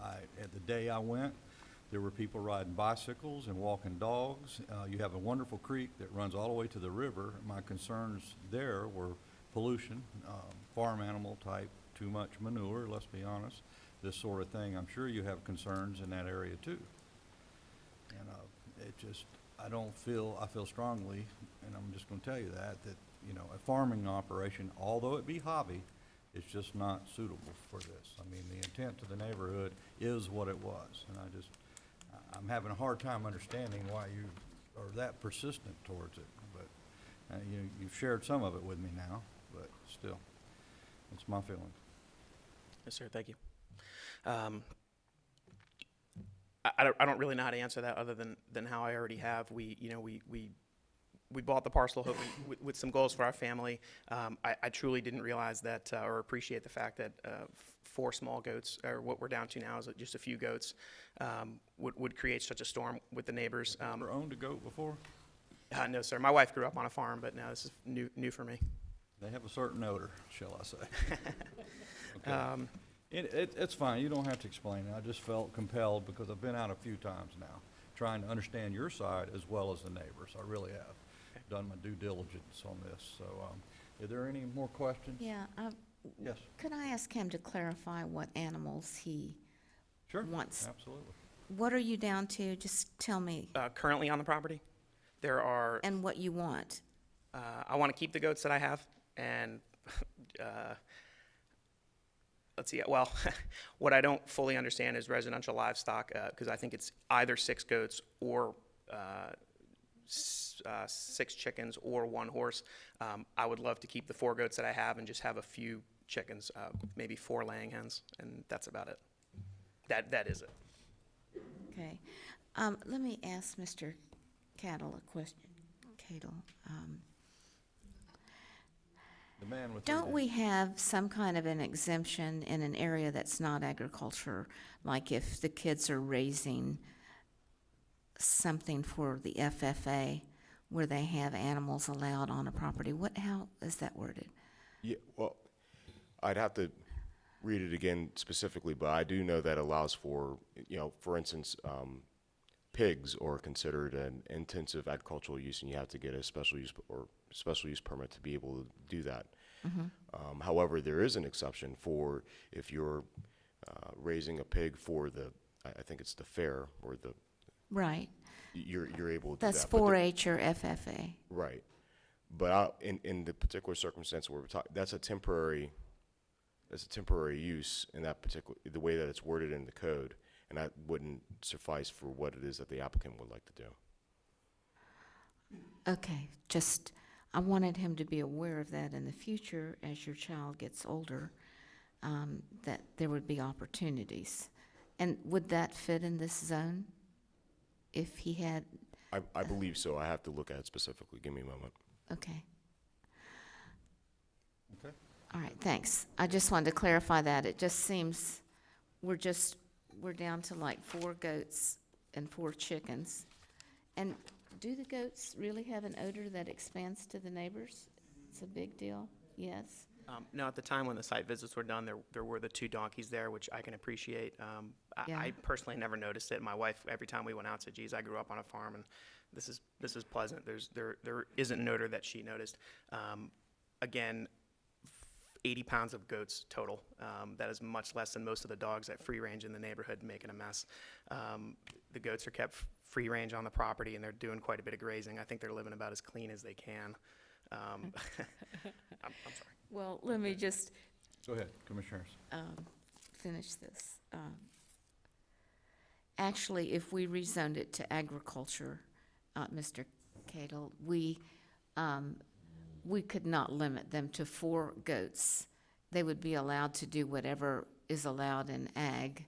at the day I went, there were people riding bicycles and walking dogs. You have a wonderful creek that runs all the way to the river. My concerns there were pollution, farm animal type, too much manure, let's be honest, this sort of thing. I'm sure you have concerns in that area too. And I feel strongly, and I'm just gonna tell you that a farming operation, although it be hobby, is just not suitable for this. The intent to the neighborhood is what it was, and I'm having a hard time understanding why you are that persistent towards it, but you've shared some of it with me now, but still, it's my feeling. yes, sir, thank you. I don't really know how to answer that other than how I already have. We bought the parcel hoping with some goals for our family. I truly didn't realize that or appreciate the fact that 4 small goats, or what we're down to now is just a few goats, would create such a storm with the neighbors. Ever owned a goat before? No, sir. My wife grew up on a farm, but now this is new for me. They have a certain odor, shall I say. Okay. It's fine. You don't have to explain it. I just felt compelled because I've been out a few times now trying to understand your side as well as the neighbors. I really have. done my due diligence on this. So, are there any more questions? Yeah, Yes. could I ask him to clarify what animals he Sure. wants? Absolutely. What are you down to? Just tell me. Currently on the property, there are, And what you want. I want to keep the goats that I have, and let's see, well, what I don't fully understand is residential livestock, because I think it's either 6 goats or 6 chickens or 1 horse. I would love to keep the 4 goats that I have and just have a few chickens, maybe 4 laying hens, and that's about it. That is it. Okay. Let me ask Mr. Cattle a question. Cadle. The man with Don't we have some kind of an exemption in an area that's not agriculture? Like if the kids are raising something for the FFA where they have animals allowed on a property? How is that worded? Yeah, well, I'd have to read it again specifically, but I do know that allows for, for instance, pigs are considered an intensive agricultural use, and you have to get a special use permit to be able to do that. Mm-hmm. However, there is an exception for if you're raising a pig for I think it's the fair or the. Right. You're able to do That's that. But 4-H or FFA. right, but in the particular circumstance where we're talking, that's a temporary use in that particular, the way that it's worded in the code, and that wouldn't suffice for what it is that the applicant would like to do. Okay, just, I wanted him to be aware of that in the future as your child gets older, that there would be opportunities. And would that fit in this zone if he had? I believe so. I have to look at it specifically. Give me a moment. Okay. Okay. All right, thanks. I just wanted to clarify that. It just seems we're down to like 4 goats and 4 chickens. And do the goats really have an odor that expands to the neighbors? It's a big deal, yes? No, at the time when the site visits were done, there were the 2 donkeys there, which I can appreciate. Yeah. I personally never noticed it. My wife, every time we went out, said, geez, I grew up on a farm, and this is pleasant. There isn't an odor that she noticed. Again, 80 pounds of goats total. That is much less than most of the dogs at free range in the neighborhood making a mess. The goats are kept free range on the property, and they're doing quite a bit of grazing. I think they're living about as clean as they can. I'm sorry. Well, let me just Go ahead, Commissioners. finish this. Actually, if we rezoned it to agriculture, Mr. Cadle, we could not limit them to 4 goats. They would be allowed to do whatever is allowed in ag.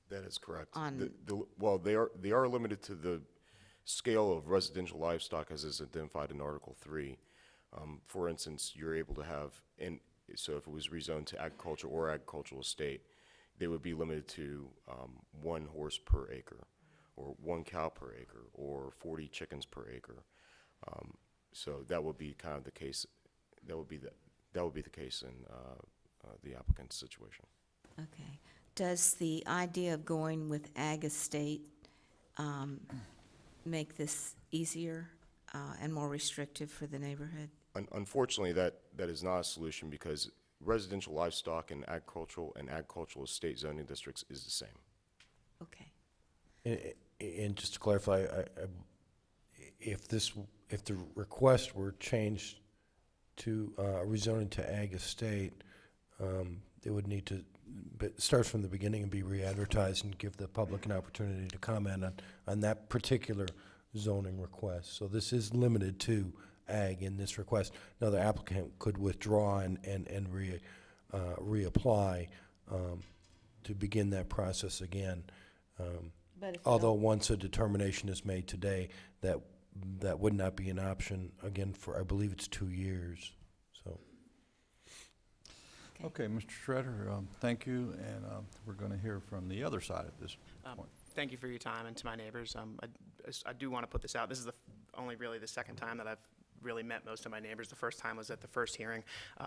That is correct. On- Well, they are limited to the scale of residential livestock as is identified in Article 3. For instance, you're able to have, so if it was rezoned to agriculture or agricultural estate, they would be limited to 1 horse per acre, or 1 cow per acre, or 40 chickens per acre. So that would be kind of the case. That would be the case in the applicant's situation. Okay. Does the idea of going with ag estate make this easier and more restrictive for the neighborhood? Unfortunately, that is not a solution because residential livestock and agricultural estate zoning districts is the same. Okay. And just to clarify, if the request were changed to rezoning to ag estate, they would need to start from the beginning and be re-advertised and give the public an opportunity to comment on that particular zoning request. So this is limited to ag in this request. Now, the applicant could withdraw and reapply to begin that process again. But if Although once a determination is made today, that would not be an option again for, I believe it's 2 years, so. Okay, Mr. Shredder, thank you, and we're going to hear from the other side at this point. Thank you for your time, and to my neighbors, I do want to put this out. This is only really the second time that I've really met most of my neighbors. The first time was at the first hearing.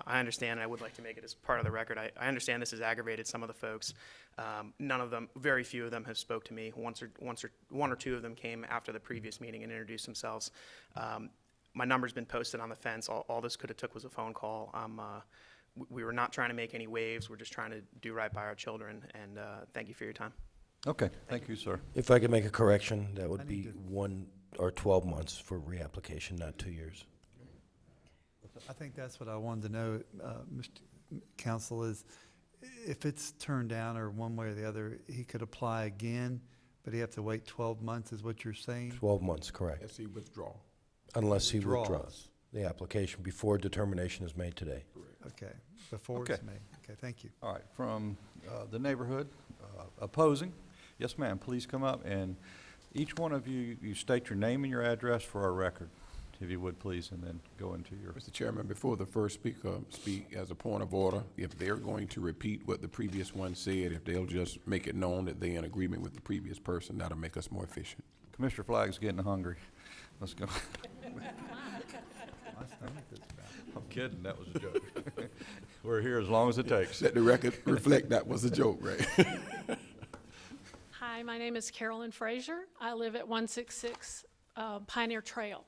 I understand, and I would like to make it as part of the record. I understand this has aggravated some of the folks. None of them, very few of them have spoke to me. One or two of them came after the previous meeting and introduced themselves. My number's been posted on the fence. All this could have took was a phone call. We were not trying to make any waves. We're just trying to do right by our children, and thank you for your time. Okay, thank you, sir. If I could make a correction, that would be 1 or 12 months for reapplication, not 2 years. I think that's what I wanted to know, Mr. Counsel, is if it's turned down or one way or the other, he could apply again, but he have to wait 12 months, is what you're saying? 12 months, correct. As he withdraw. Unless he Withdraws. withdraws the application before determination is made today. Okay, before it's Okay. made. Okay, thank you. All right, from the neighborhood opposing, yes, ma'am, please come up, and each one of you, you state your name and your address for our record, if you would, please, and then go into your... Mr. Chairman, before the first speaker speak, as a point of order, if they're going to repeat what the previous one said, if they'll just make it known that they're in agreement with the previous person, that'll make us more efficient. Commissioner Flagg's getting hungry. Let's go. I'm kidding, that was a joke. We're here as long as it takes. Let the record reflect that was a joke, right? Hi, my name is Carolyn Frazier. I live at 166 Pioneer Trail.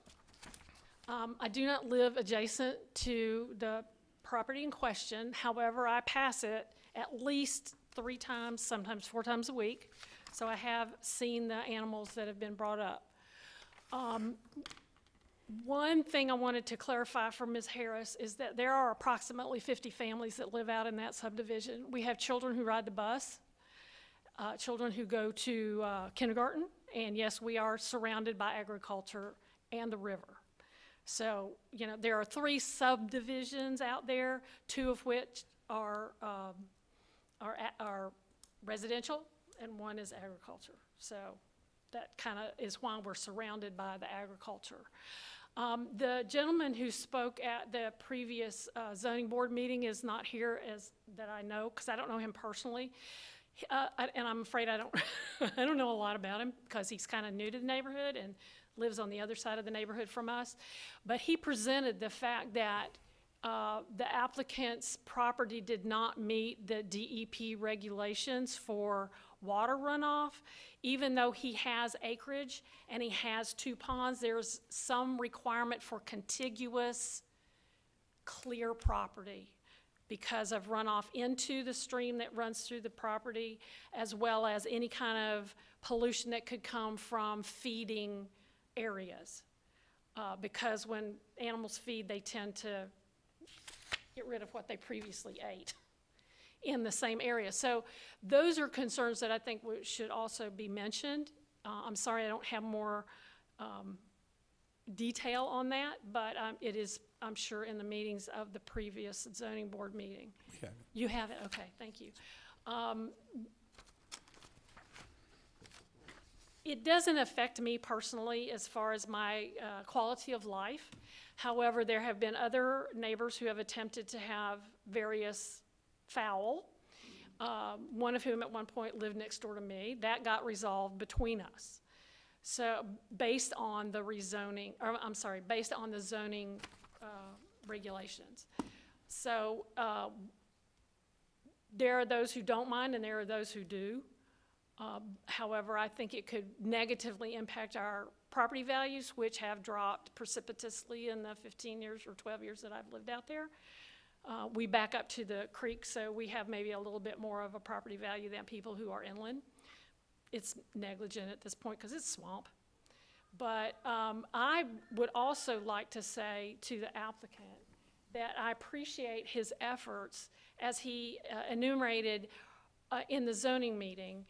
I do not live adjacent to the property in question. However, I pass it at least 3 times, sometimes 4 times a week. So I have seen the animals that have been brought up. One thing I wanted to clarify for Ms. Harris is that there are approximately 50 families that live out in that subdivision. We have children who ride the bus, children who go to kindergarten, and yes, we are surrounded by agriculture and the river. So, you know, there are 3 subdivisions out there, 2 of which are residential, and 1 is agriculture. So that kind of is why we're surrounded by the agriculture. The gentleman who spoke at the previous zoning board meeting is not here, as that I know, because I don't know him personally. And I'm afraid I don't, I don't know a lot about him, because he's kind of new to the neighborhood and lives on the other side of the neighborhood from us. But he presented the fact that the applicant's property did not meet the DEP regulations for water runoff. Even though he has acreage and he has 2 ponds, there's some requirement for contiguous, clear property because of runoff into the stream that runs through the property, as well as any kind of pollution that could come from feeding areas. Because when animals feed, they tend to get rid of what they previously ate in the same area. So those are concerns that I think should also be mentioned. I'm sorry I don't have more detail on that, but it is, I'm sure, in the meetings of the previous zoning board meeting. Yeah. You have it? Okay, thank you. It doesn't affect me personally as far as my quality of life. However, there have been other neighbors who have attempted to have various fowl, one of whom at one point lived next door to me. That got resolved between us. So based on the rezoning, or I'm sorry, based on the zoning regulations. So there are those who don't mind and there are those who do. However, I think it could negatively impact our property values, which have dropped precipitously in the 15 years or 12 years that I've lived out there. We back up to the creek, so we have maybe a little bit more of a property value than people who are inland. It's negligent at this point because it's swamp. But I would also like to say to the applicant that I appreciate his efforts, as he enumerated in the zoning meeting,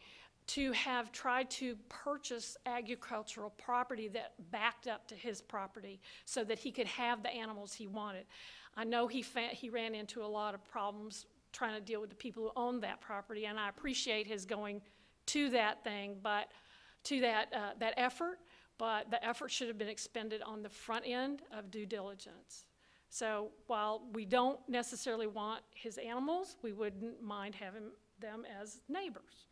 to have tried to purchase agricultural property that backed up to his property so that he could have the animals he wanted. I know he ran into a lot of problems trying to deal with the people who owned that property, and I appreciate his going to that thing, but to that effort, but the effort should have been expended on the front end of due diligence. So while we don't necessarily want his animals, we wouldn't mind having them as neighbors.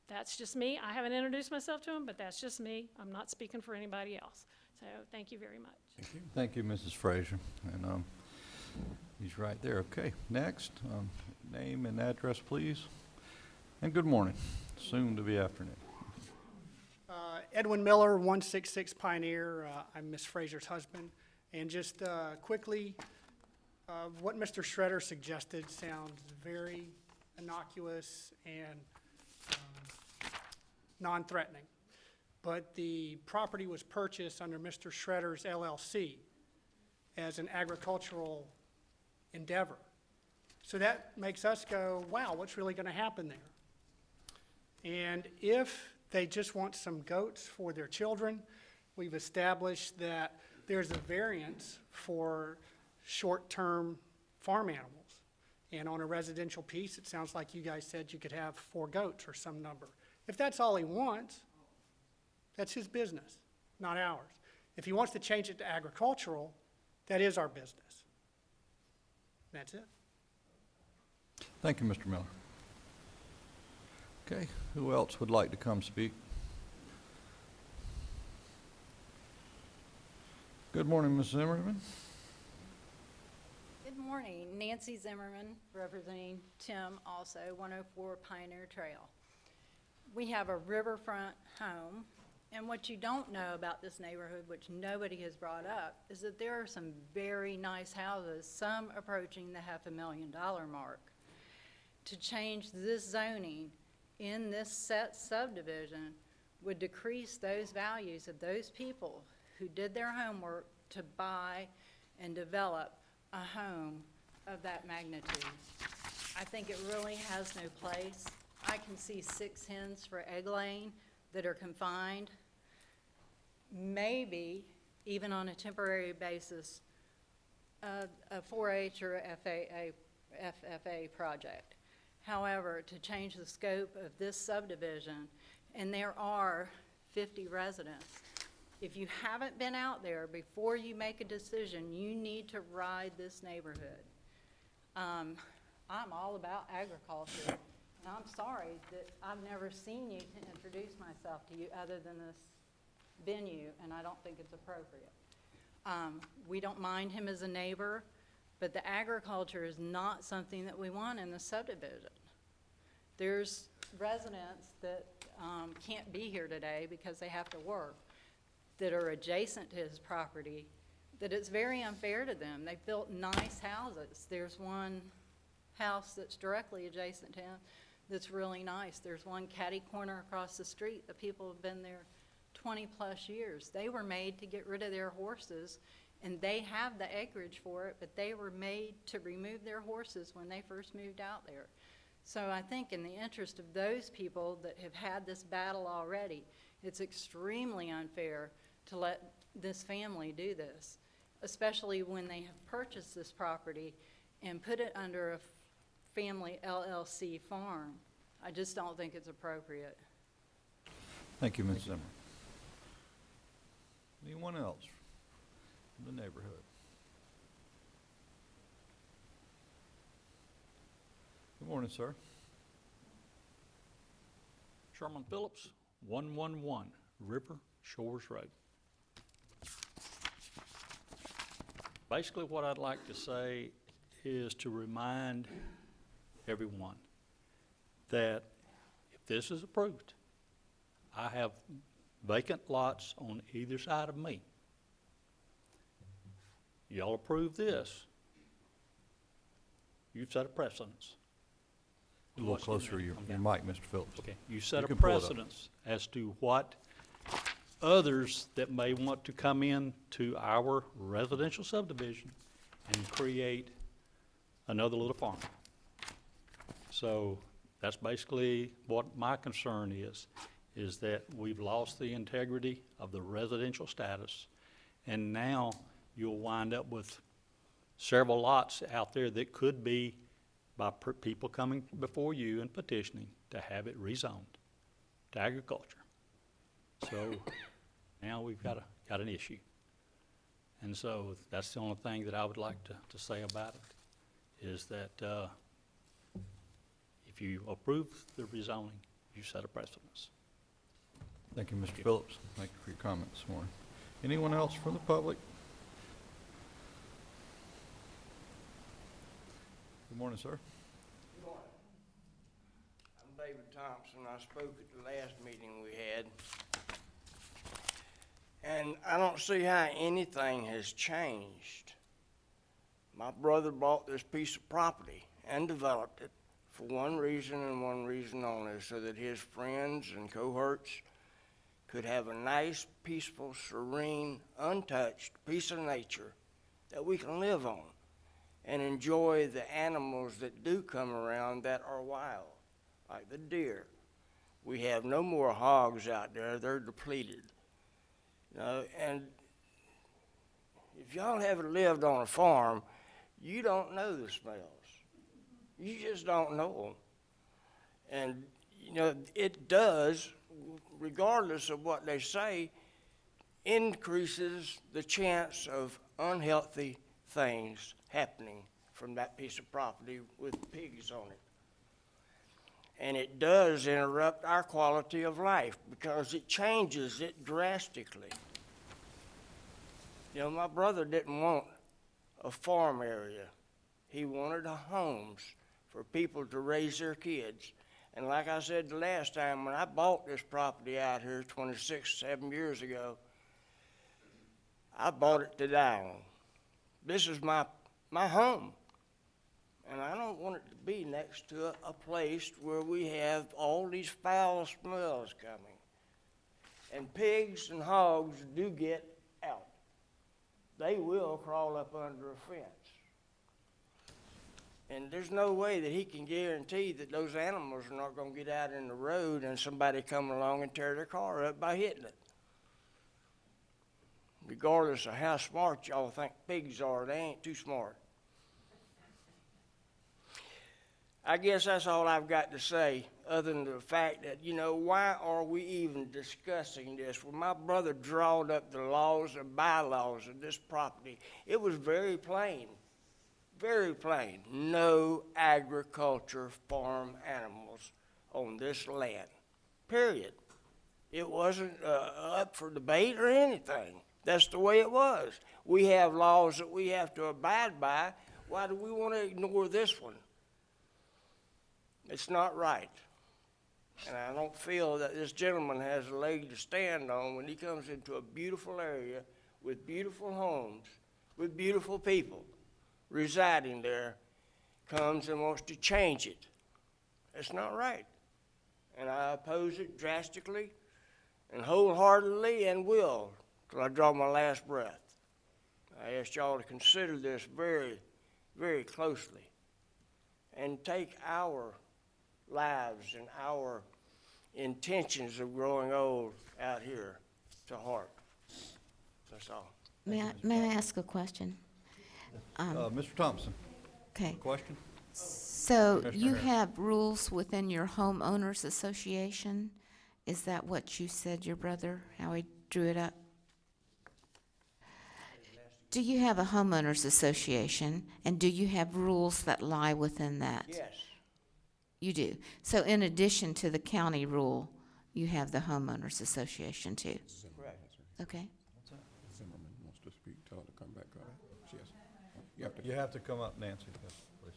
That's just me. I haven't introduced myself to him, but that's just me. I'm not speaking for anybody else. So thank you very much. Thank you. Thank you, Mrs. Frazier. And he's right there. Okay, next, name and address, please. And good morning, soon to be afternoon. Edwin Miller, 166 Pioneer. I'm Miss Frazier's husband, And just quickly, what Mr. Schroeder suggested sounds very innocuous and non-threatening. But the property was purchased under Mr. Schroeder's LLC as an agricultural endeavor. So that makes us go, wow, what's really going to happen there? And if they just want some goats for their children, we've established that there's a variance for short-term farm animals. And on a residential piece, it sounds like you guys said you could have 4 goats or some number. If that's all he wants, that's his business, not ours. If he wants to change it to agricultural, that is our business. That's it. Thank you, Mr. Miller. Okay, who else would like to come speak? Good morning, Ms. Zimmerman. Good morning. Nancy Zimmerman, representing Tim, also 104 Pioneer Trail. We have a riverfront home, and what you don't know about this neighborhood, which nobody has brought up, is that there are some very nice houses, some approaching the $500,000 mark. To change this zoning in this set subdivision would decrease those values of those people who did their homework to buy and develop a home of that magnitude. I think it really has no place. I can see 6 hens for egg laying that are confined, maybe even on a temporary basis, a 4-H or FFA project. However, to change the scope of this subdivision, and there are 50 residents, if you haven't been out there before you make a decision, you need to ride this neighborhood. I'm all about agriculture, and I'm sorry that I've never seen you to introduce myself to you other than this venue, and I don't think it's appropriate. We don't mind him as a neighbor, but the agriculture is not something that we want in the subdivision. There's residents that can't be here today because they have to work, that are adjacent to his property, that it's very unfair to them. They've built nice houses. There's one house that's directly adjacent to him that's really nice. There's one catty corner across the street. The people have been there 20-plus years. They were made to get rid of their horses, and they have the acreage for it, but they were made to remove their horses when they first moved out there. So I think in the interest of those people that have had this battle already, it's extremely unfair to let this family do this, especially when they have purchased this property and put it under a family LLC farm. I just don't think it's appropriate. Thank you, Ms. Zimmer. Anyone else from the neighborhood? Good morning, sir. Sherman Phillips, 111 River Shores Road. Basically, what I'd like to say is to remind everyone that if this is approved, I have vacant lots on either side of me. Y'all approve this, you've set a precedence. A little closer to your mic, Mr. Phillips. Okay, you set You a can pull it up. precedence as to what others that may want to come in to our residential subdivision and create another little farm. So that's basically what my concern is that we've lost the integrity of the residential status, and now you'll wind up with several lots out there that could be by people coming before you and petitioning to have it rezoned to agriculture. So now we've got an issue. And so that's the only thing that I would like to say about it, is that if you approve the rezoning, you set a precedence. Thank you, Mr. Phillips. Thank you for your comments this morning. Anyone else from the public? Good morning, sir. Good morning. I'm David Thompson. I spoke at the last meeting we had. And I don't see how anything has changed. My brother bought this piece of property and developed it for one reason and one reason only, so that his friends and cohorts could have a nice, peaceful, serene, untouched piece of nature that we can live on and enjoy the animals that do come around that are wild, like the deer. We have no more hogs out there, they're depleted. You know, and if y'all haven't lived on a farm, you don't know the smells. You just don't know them. And, you know, it does, regardless of what they say, increases the chance of unhealthy things happening from that piece of property with pigs on it. And it does interrupt our quality of life because it changes it drastically. You know, my brother didn't want a farm area. He wanted homes for people to raise their kids. And like I said the last time, when I bought this property out here 7 years ago, I bought it to die on. This is my home. And I don't want it to be next to a place where we have all these foul smells coming. And pigs and hogs do get out. They will crawl up under a fence. And there's no way that he can guarantee that those animals are not going to get out in the road and somebody come along and tear their car up by hitting it. Regardless of how smart y'all think pigs are, they ain't too smart. I guess that's all I've got to say, other than the fact that, you know, why are we even discussing this? When my brother drawed up the laws and bylaws of this property, it was very plain, very plain. No agriculture farm animals on this land, period. It wasn't up for debate or anything. That's the way it was. We have laws that we have to abide by. Why do we want to ignore this one? It's not right. And I don't feel that this gentleman has a leg to stand on when he comes into a beautiful area with beautiful homes, with beautiful people residing there, comes and wants to change it. It's not right. And I oppose it drastically and wholeheartedly and will till I draw my last breath. I ask y'all to consider this very, very closely and take our lives and our intentions of growing old out here to heart. That's all. May I ask a question? Mr. Thompson, Okay. question? So Commissioner you Harris. have rules within your homeowners association? Is that what you said, your brother, how he drew it up? Do you have a homeowners association, and do you have rules that lie within that? Yes. You do. So in addition to the county rule, you have the homeowners association too? Correct. Okay. Zimmerman wants to speak, tell her to come back up. Yes. You have to come up, Nancy, yes, please.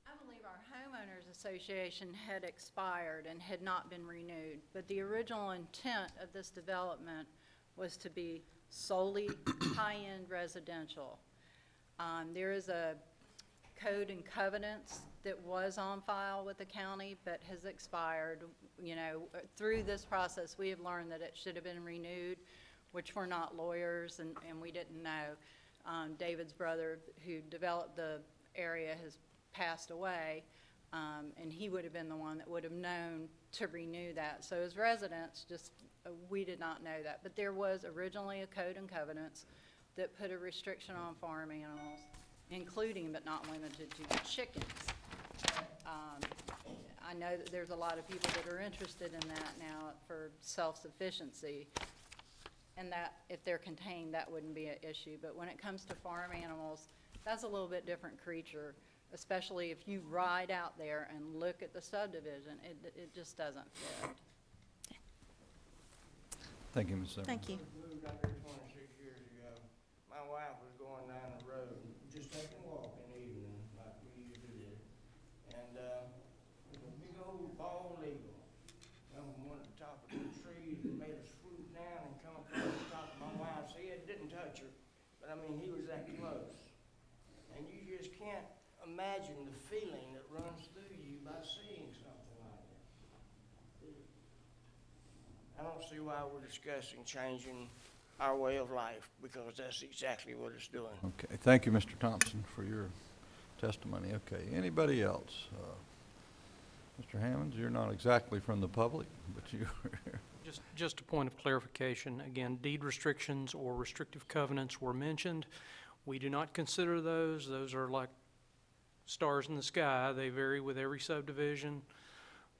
I believe our homeowners association had expired and had not been renewed, but the original intent of this development was to be solely high-end residential. There is a code and covenants that was on file with the county but has expired. You know, through this process, we have learned that it should have been renewed, which we're not lawyers and we didn't know. David's brother, who developed the area, has passed away, and he would have been the one that would have known to renew that. So as residents, we did not know that. But there was originally a code and covenants that put a restriction on farm animals, including but not limited to chickens. I know that there's a lot of people that are interested in that now for self-sufficiency, and that if they're contained, that wouldn't be an issue. But when it comes to farm animals, that's a little bit different creature, especially if you ride out there and look at the subdivision. It just doesn't fit. Thank you, Ms. Zimmerman. Thank you. Moved out here 26 years ago. My wife was going down the road, just taking a walk in the evening, like we usually do. And, a big old bald eagle, one at the top of the tree. but I mean, he was that close. And you just can't imagine the feeling that runs through you by seeing something like that. I don't see why we're discussing changing our way of life, because that's exactly what it's doing. Okay, thank you, Mr. Thompson, for your testimony. Okay, anybody else? Mr. Hammonds, you're not exactly from the public, but you're here. Just a point of clarification. Again, deed restrictions or restrictive covenants were mentioned. We do not consider those. Those are like stars in the sky. They vary with every subdivision.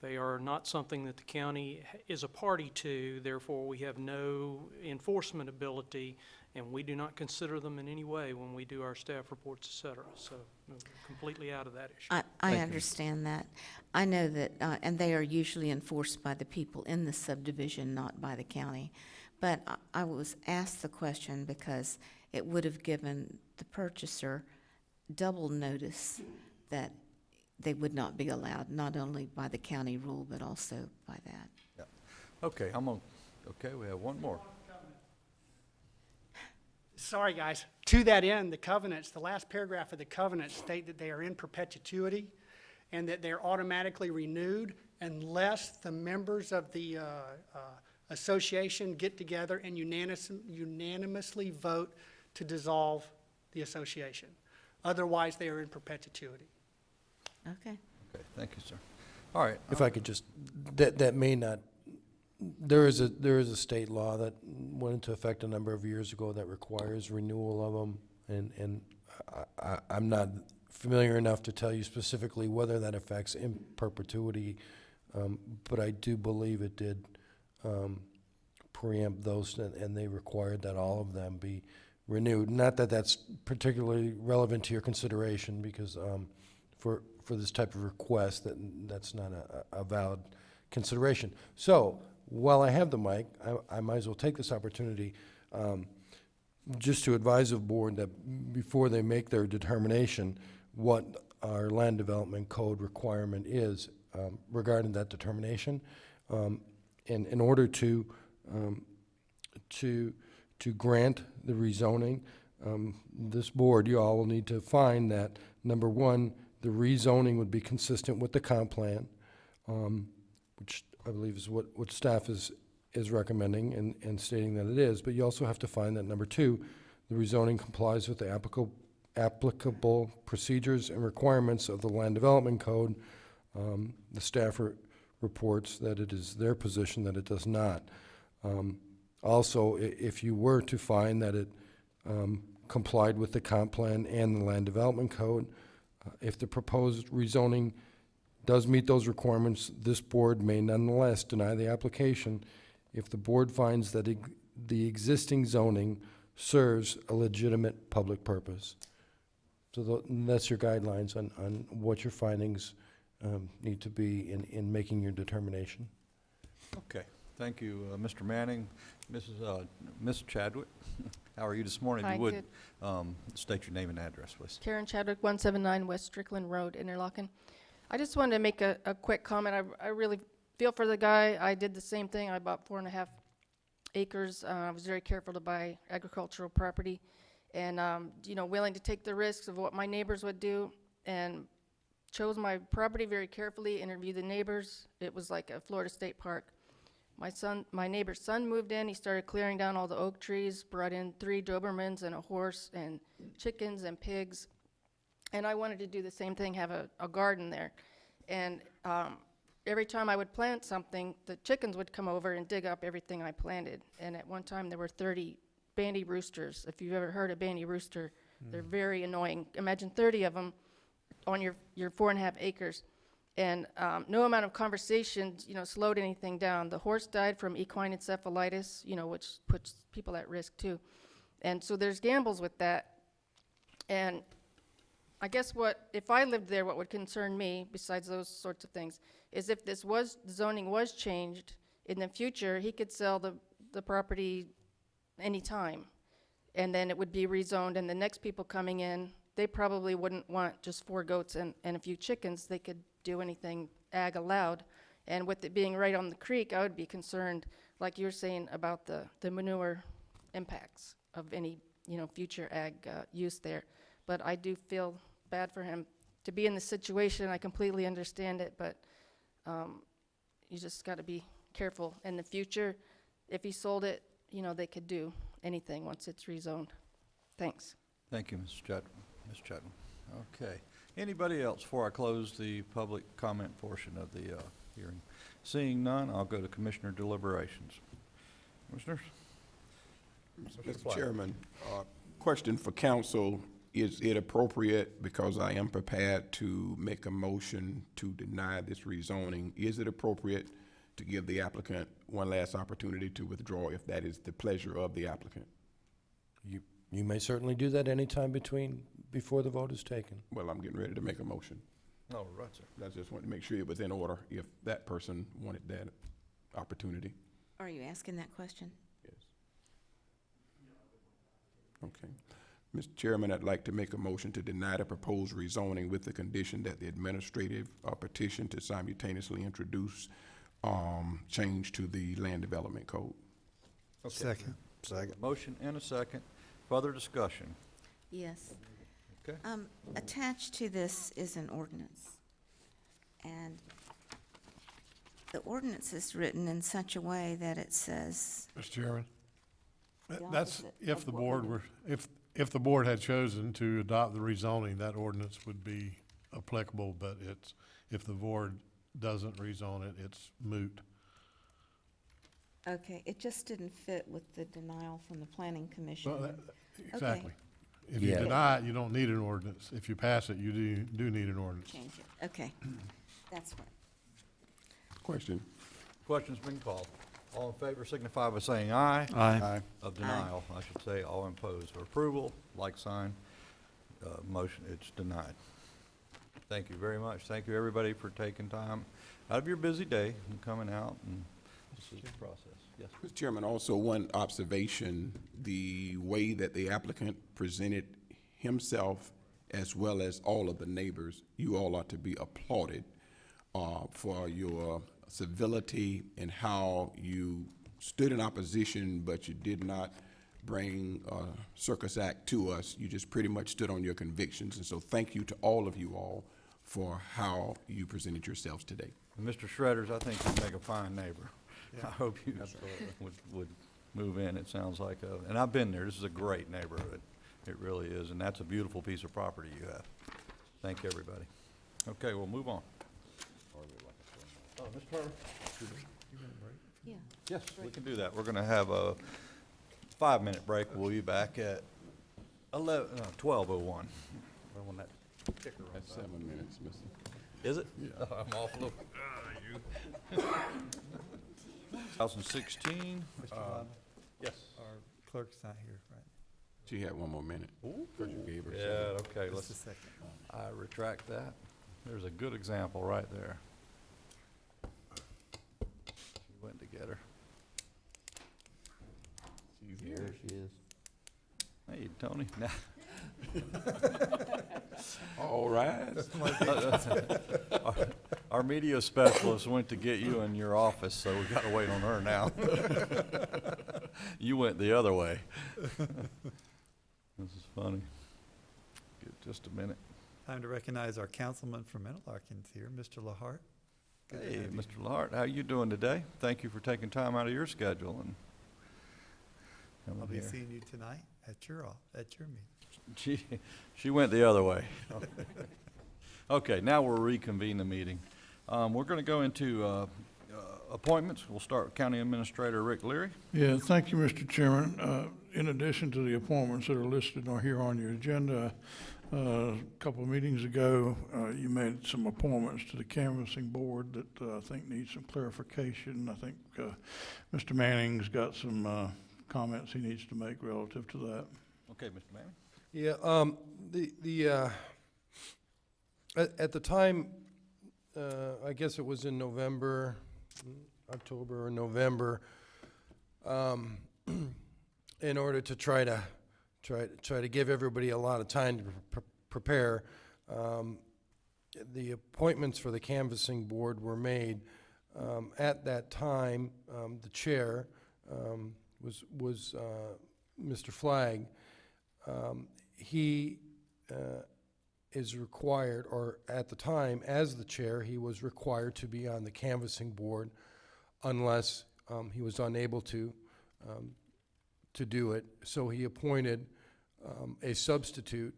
They are not something that the county is a party to, therefore we have no enforcement ability, and we do not consider them in any way when we do our staff reports, et cetera. So we're completely out of that issue. I understand that. I know that, and they are usually enforced by the people in the subdivision, not by the county. But I was asked the question because it would have given the purchaser double notice that they would not be allowed, not only by the county rule, but also by that. Yeah. Okay, okay, we have one more. Sorry, guys. To that end, the covenants, the last paragraph of the covenants state that they are in perpetuity and that they're automatically renewed unless the members of the association get together and unanimously vote to dissolve the association. Otherwise, they are in perpetuity. Okay. Okay, thank you, sir. All right. If I could just, that may not, there is a state law that went into effect a number of years ago that requires renewal of them, and I'm not familiar enough to tell you specifically whether that affects in perpetuity, but I do believe it did preempt those, and they required that all of them be renewed. Not that that's particularly relevant to your consideration, because for this type of request, that's not a valid consideration. So, while I have the mic, I might as well take this opportunity just to advise the board that before they make their determination, what our land development code requirement is regarding that determination. And in order to grant the rezoning, this board, you all will need to find that, number one, the rezoning would be consistent with the comp plan, which I believe is what staff is recommending and stating that it is. But you also have to find that, number two, the rezoning complies with the applicable procedures and requirements of the Land Development Code. The staff reports that it is their position that it does not. Also, if you were to find that it complied with the comp plan and the Land Development Code, if the proposed rezoning does meet those requirements, this board may nonetheless deny the application if the board finds that the existing zoning serves a legitimate public purpose. So that's your guidelines on what your findings need to be in making your determination. Okay, thank you, Mr. Manning. Ms. Chadwick, how are you this morning? Hi, If you would state your name and address, please. Karen Chadwick, 179 West Strickland Road, Interlochen. I just wanted to make a quick comment. I really feel for the guy. I did the same thing. I bought 4.5 acres. I was very careful to buy agricultural property and, willing to take the risks of what my neighbors would do, and chose my property very carefully, interviewed the neighbors. It was like a Florida State Park. My neighbor's son moved in. He started clearing down all the oak trees, brought in 3 Dobermans and a horse and chickens and pigs. And I wanted to do the same thing, have a garden there. And every time I would plant something, the chickens would come over and dig up everything I planted. And at one time, there were 30 bandy roosters. If you've ever heard a bandy rooster, they're very annoying. Imagine 30 of them on your 4.5 acres. And no amount of conversation, slowed anything down. The horse died from equine encephalitis, which puts people at risk too. And so there's gambles with that. And I guess if I lived there, what would concern me, besides those sorts of things, is if zoning was changed in the future, he could sell the property anytime. And then it would be rezoned, and the next people coming in, they probably wouldn't want just 4 goats and a few chickens. They could do anything ag allowed. And with it being right on the creek, I would be concerned, like you were saying, about the manure impacts of any future ag use there. But I do feel bad for him to be in this situation. I completely understand it, but you just got to be careful in the future. If he sold it, they could do anything once it's rezoned. Thanks. Thank you, Ms. Chudman. Ms. Chudman. Okay. Anybody else before I close the public comment portion of the hearing? Seeing none, I'll go to Commissioner deliberations. Commissioners? Mr. Chairman, question for council. Is it appropriate, because I am prepared to make a motion to deny this rezoning, is it appropriate to give the applicant one last opportunity to withdraw if that is the pleasure of the applicant? You may certainly do that anytime before the vote is taken. Well, I'm getting ready to make a motion. Oh, right, sir. I just wanted to make sure it was in order if that person wanted that opportunity. Are you asking that question? Yes. Okay. Mr. Chairman, I'd like to make a motion to deny the proposed rezoning with the condition that the administrative petition to simultaneously introduce change to the land development code. Okay. Second. Motion and a second. Further discussion? Yes. Okay. Attached to this is an ordinance. And the ordinance is written in such a way that it says, Mr. Chairman, The that's opposite if of the what board we were, if the board had chosen to adopt the rezoning, that ordinance would be applicable, but if the board doesn't rezone it, it's moot. okay, it just didn't fit with the denial from the planning commission. Well, Okay. exactly. If you Yeah. deny it, you don't need an ordinance. If you pass it, you do need an ordinance. Change it, okay. That's what. Question. Question's been called. All in favor signify by saying aye. Aye. Of denial, I should say. All opposed or approval, like sign. Motion, it's denied. Thank you very much. Thank you, everybody, for taking time out of your busy day and coming out, and this is the process. Yes. Mr. Chairman, also one observation, the way that the applicant presented himself as well as all of the neighbors, you all are to be applauded for your civility and how you stood in opposition, but you did not bring a circus act to us. You just pretty much stood on your convictions. And so thank you to all of you all for how you presented yourselves today. And Mr. Shredders, I think you make a fine neighbor. I hope you would move in, it sounds like. And I've been there. This is a great neighborhood. It really is. And that's a beautiful piece of property you have. Thank you, everybody. Okay, we'll move on. Oh, Mr. Carter? Yeah. Yes, we can do that. We're going to have a 5-minute break. We'll be back at 12:01. When that ticker runs That's out. 7 minutes, Mr. Is it? Yeah. I'm off a little. 2016. Yes. Our clerk's not here, right? She had one more minute. Because you gave her Yeah, okay, Just let's, a second. I retract that. There's a good example right there. She went to get her. She's here. There she is. Hey, Tony. All right. Our media specialist went to get you in your office, so we got to wait on her now. You went the other way. This is funny. Give just a minute. Time to recognize our councilman from Interlochen here, Mr. Lahart. Good to Hey, have you. Mr. Lahart, how you doing today? Thank you for taking time out of your schedule and coming I'll be here. seeing you tonight at your meeting. She went the other way. Okay, now we'll reconvene the meeting. We're going to go into appointments. We'll start with County Administrator Rick Leary. Yeah, thank you, Mr. Chairman. In addition to the appointments that are listed or here on your agenda, a couple of meetings ago, you made some appointments to the canvassing board that I think need some clarification. I think Mr. Manning's got some comments he needs to make relative to that. Okay, Mr. Manning. Yeah, at the time, I guess it was in November, October or November, in order to try to give everybody a lot of time to prepare, the appointments for the canvassing board were made. At that time, the chair was Mr. Flagg. he is required, or at the time, as the chair, he was required to be on the canvassing board unless he was unable to do it. So he appointed a substitute,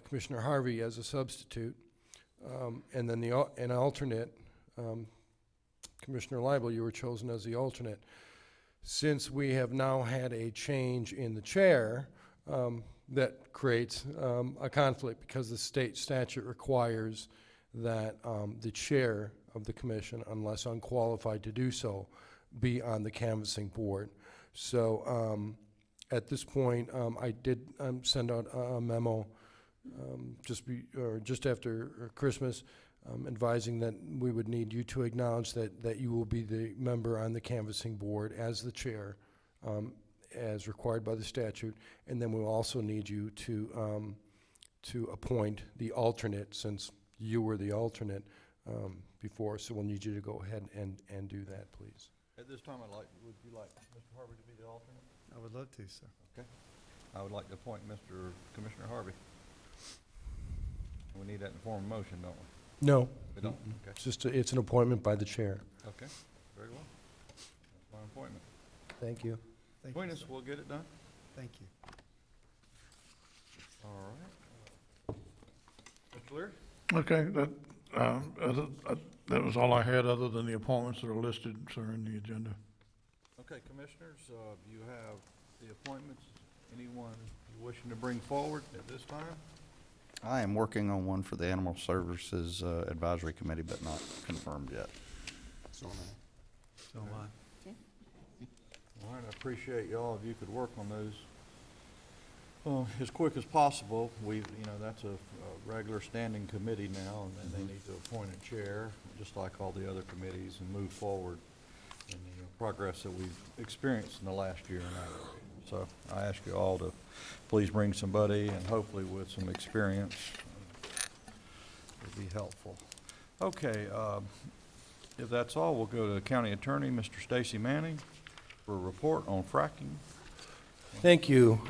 Commissioner Harvey as a substitute, and then an alternate, Commissioner Leibel, you were chosen as the alternate. Since we have now had a change in the chair, that creates a conflict because the state statute requires that the chair of the commission, unless unqualified to do so, be on the canvassing board. So at this point, I did send out a memo just after Christmas, advising that we would need you to acknowledge that you will be the member on the canvassing board as the chair, as required by the statute, and then we'll also need you to appoint the alternate, since you were the alternate before, so we'll need you to go ahead and do that, please. At this time, would you like Mr. Harvey to be the alternate? I would love to, sir. Okay. I would like to appoint Commissioner Harvey. We need that in the form of motion, don't we? No. We don't? Okay. It's just, it's an appointment by the chair. Okay, very well. That's my appointment. Thank you. Thank Between you, us, sir. we'll get it done. Thank you. All right. Mr. Leary? Okay, that was all I had, other than the appointments that are listed, sir, in the agenda. Okay, commissioners, you have the appointments. Anyone you wishing to bring forward at this time? I am working on one for the Animal Services Advisory Committee, but not confirmed yet. So am I. All right, I appreciate y'all, if you could work on those as quick as possible. That's a regular standing committee now, and then they need to appoint a chair, just like all the other committees, and move forward in the progress that we've experienced in the last year and a half. So I ask you all to please bring somebody, and hopefully with some experience will be helpful. Okay, if that's all, we'll go to County Attorney, Mr. Stacy Manning, for a report on fracking. Thank you.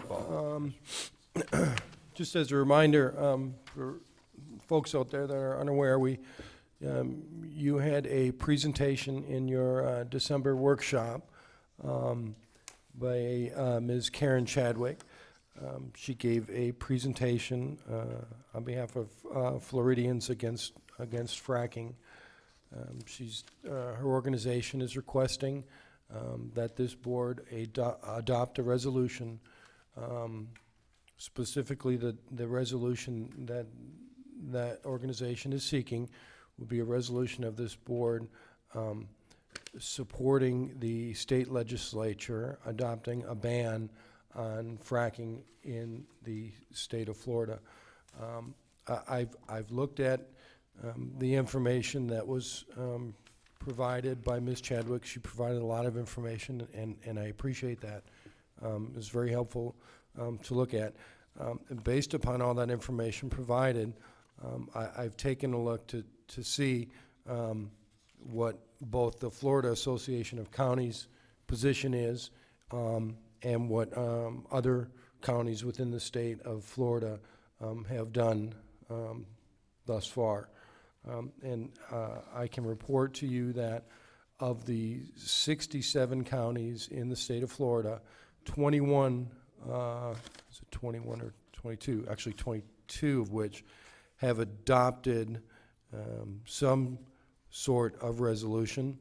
Just as a reminder, for folks out there that are unaware, you had a presentation in your December workshop by Ms. Karen Chadwick. She gave a presentation on behalf of Floridians against fracking. Her organization is requesting that this board adopt a resolution, specifically the resolution that organization is seeking will be a resolution of this board supporting the state legislature adopting a ban on fracking in the state of Florida. I've looked at the information that was provided by Ms. Chadwick. She provided a lot of information, and I appreciate that. It's very helpful to look at. And based upon all that information provided, I've taken a look to see what both the Florida Association of Counties position is and what other counties within the state of Florida have done thus far. And I can report to you that of the 67 counties in the state of Florida, 21, is it 21 or 22? Actually 22 of which have adopted some sort of resolution.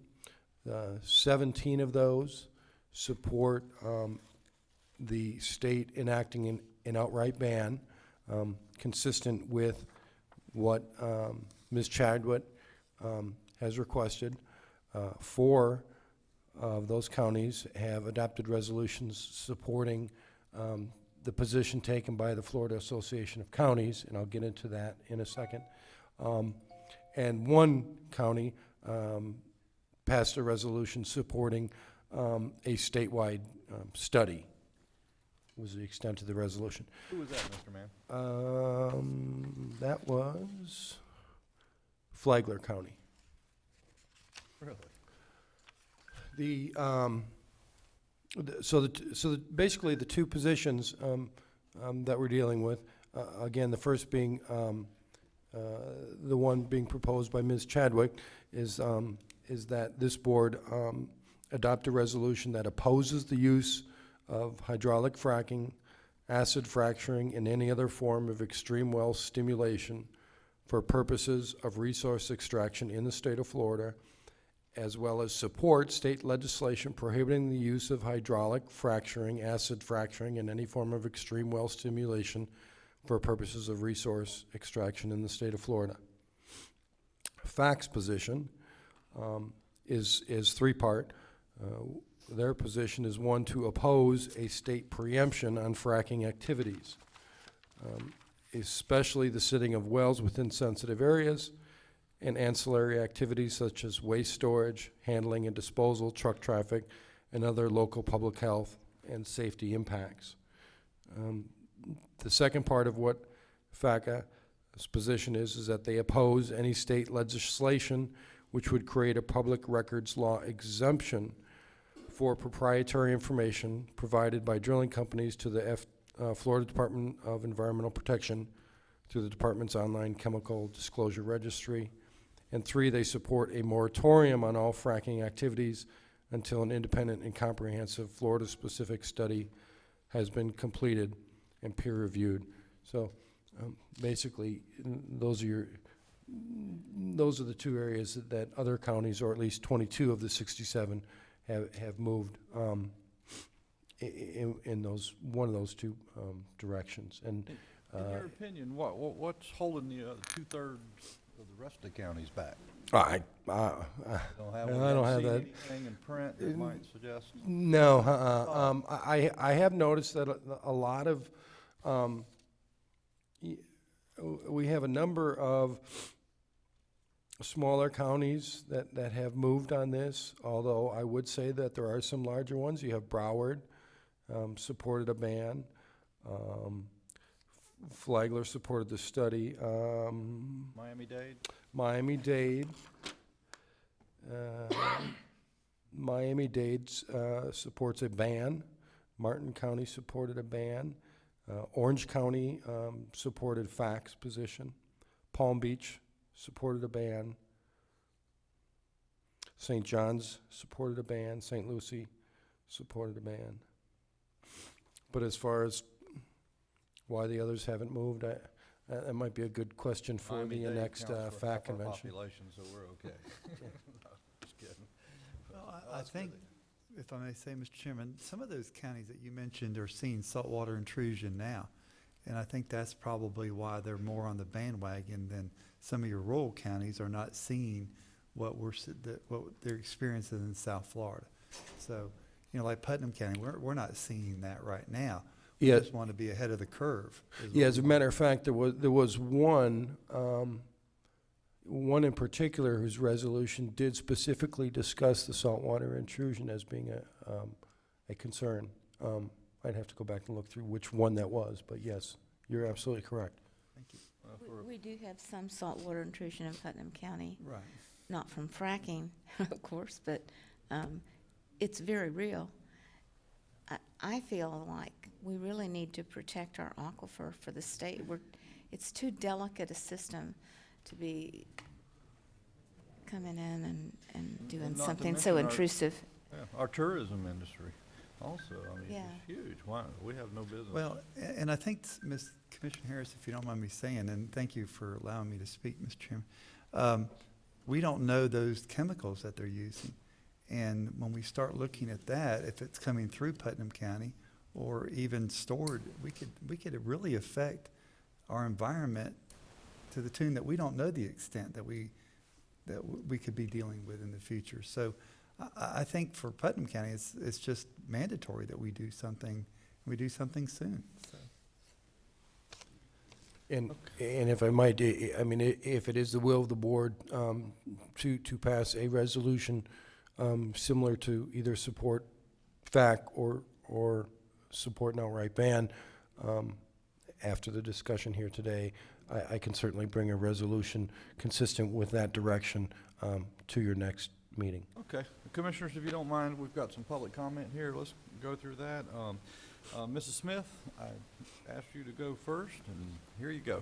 17 of those support the state enacting an outright ban, consistent with what Ms. Chadwick has requested. 4 of those counties have adopted resolutions supporting the position taken by the Florida Association of Counties, and I'll get into that in a second. And 1 county passed a resolution supporting a statewide study, was the extent of the resolution. Who was that, Mr. Mann? That was Flagler County. Really? Basically the two positions that we're dealing with. Again, the first being, the one being proposed by Ms. Chadwick is that this board adopt a resolution that opposes the use of hydraulic fracking, acid fracturing, and any other form of extreme well stimulation for purposes of resource extraction in the state of Florida, as well as support state legislation prohibiting the use of hydraulic fracturing, acid fracturing, and any form of extreme well stimulation for purposes of resource extraction in the state of Florida. FACT's position is three-part. Their position is, one, to oppose a state preemption on fracking activities, especially the sitting of wells within sensitive areas and ancillary activities such as waste storage, handling and disposal, truck traffic, and other local public health and safety impacts. The second part of what FACA's position is that they oppose any state legislation which would create a public records law exemption for proprietary information provided by drilling companies to the Florida Department of Environmental Protection through the department's online chemical disclosure registry. And three, they support a moratorium on all fracking activities until an independent and comprehensive Florida-specific study has been completed and peer-reviewed. So basically, those are the two areas that other counties, or at least 22 of the 67, have moved in one of those two directions. And in your opinion, what's holding the two-thirds of the rest of the counties back? I don't have that. Anything in print that might suggest? No, I have noticed that a lot of, we have a number of smaller counties that have moved on this, although I would say that there are some larger ones. You have Broward, supported a ban. Flagler supported the study. Miami-Dade? Miami-Dade. Miami-Dade supports a ban. Martin County supported a ban. Orange County supported FACT's position. Palm Beach supported a ban. St. John's supported a ban. St. Lucie supported a ban. But as far as why the others haven't moved, that might be a good question for the Miami-Dade next counts for FACT half our convention. population, so we're okay. No, just kidding. Well, I think, if I may say, Mr. Chairman, some of those counties that you mentioned are seeing saltwater intrusion now. And I think that's probably why they're more on the bandwagon than some of your rural counties are not seeing what they're experiencing in South Florida. So, like Putnam County, we're not seeing that right now. We Yeah. just want to be ahead of the curve. Yeah, as a matter of fact, there was one in particular whose resolution did specifically discuss the saltwater intrusion as being a concern. I'd have to go back and look through which one that was, but yes, you're absolutely correct. Thank you. We do have some saltwater intrusion in Putnam County. Right. Not from fracking, of course, but it's very real. I feel like we really need to protect our aquifer for the state. It's too delicate a system to be coming in and doing Not to something so mention intrusive. Our tourism industry also, I mean, Yeah. it's huge. Why, we have no business. Well, and I think, Ms. Commissioner Harris, if you don't mind me saying, and thank you for allowing me to speak, Mr. Chairman, we don't know those chemicals that they're using. And when we start looking at that, if it's coming through Putnam County or even stored, we could really affect our environment to the tune that we don't know the extent that we could be dealing with in the future. So I think for Putnam County, it's just mandatory that we do something soon. So. And if I might, I mean, if it is the will of the board to pass a resolution similar to either support FACT or support an outright ban, after the discussion here today, I can certainly bring a resolution consistent with that direction to your next meeting. Okay. Commissioners, if you don't mind, we've got some public comment here. Let's go through that. Mrs. Smith, I asked you to go first, and here you go.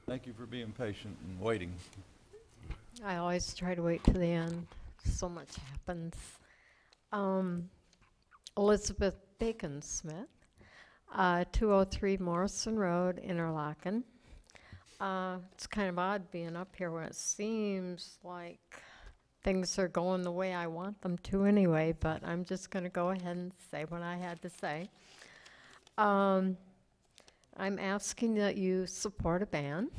Thank you for being patient and waiting. I always try to wait to the end. So much happens. Elizabeth Bacon Smith, 203 Morrison Road, Interlaken. It's kind of odd being up here when it seems like things are going the way I want them to anyway, but I'm just going to go ahead and say what I had to say. I'm asking that you support a ban.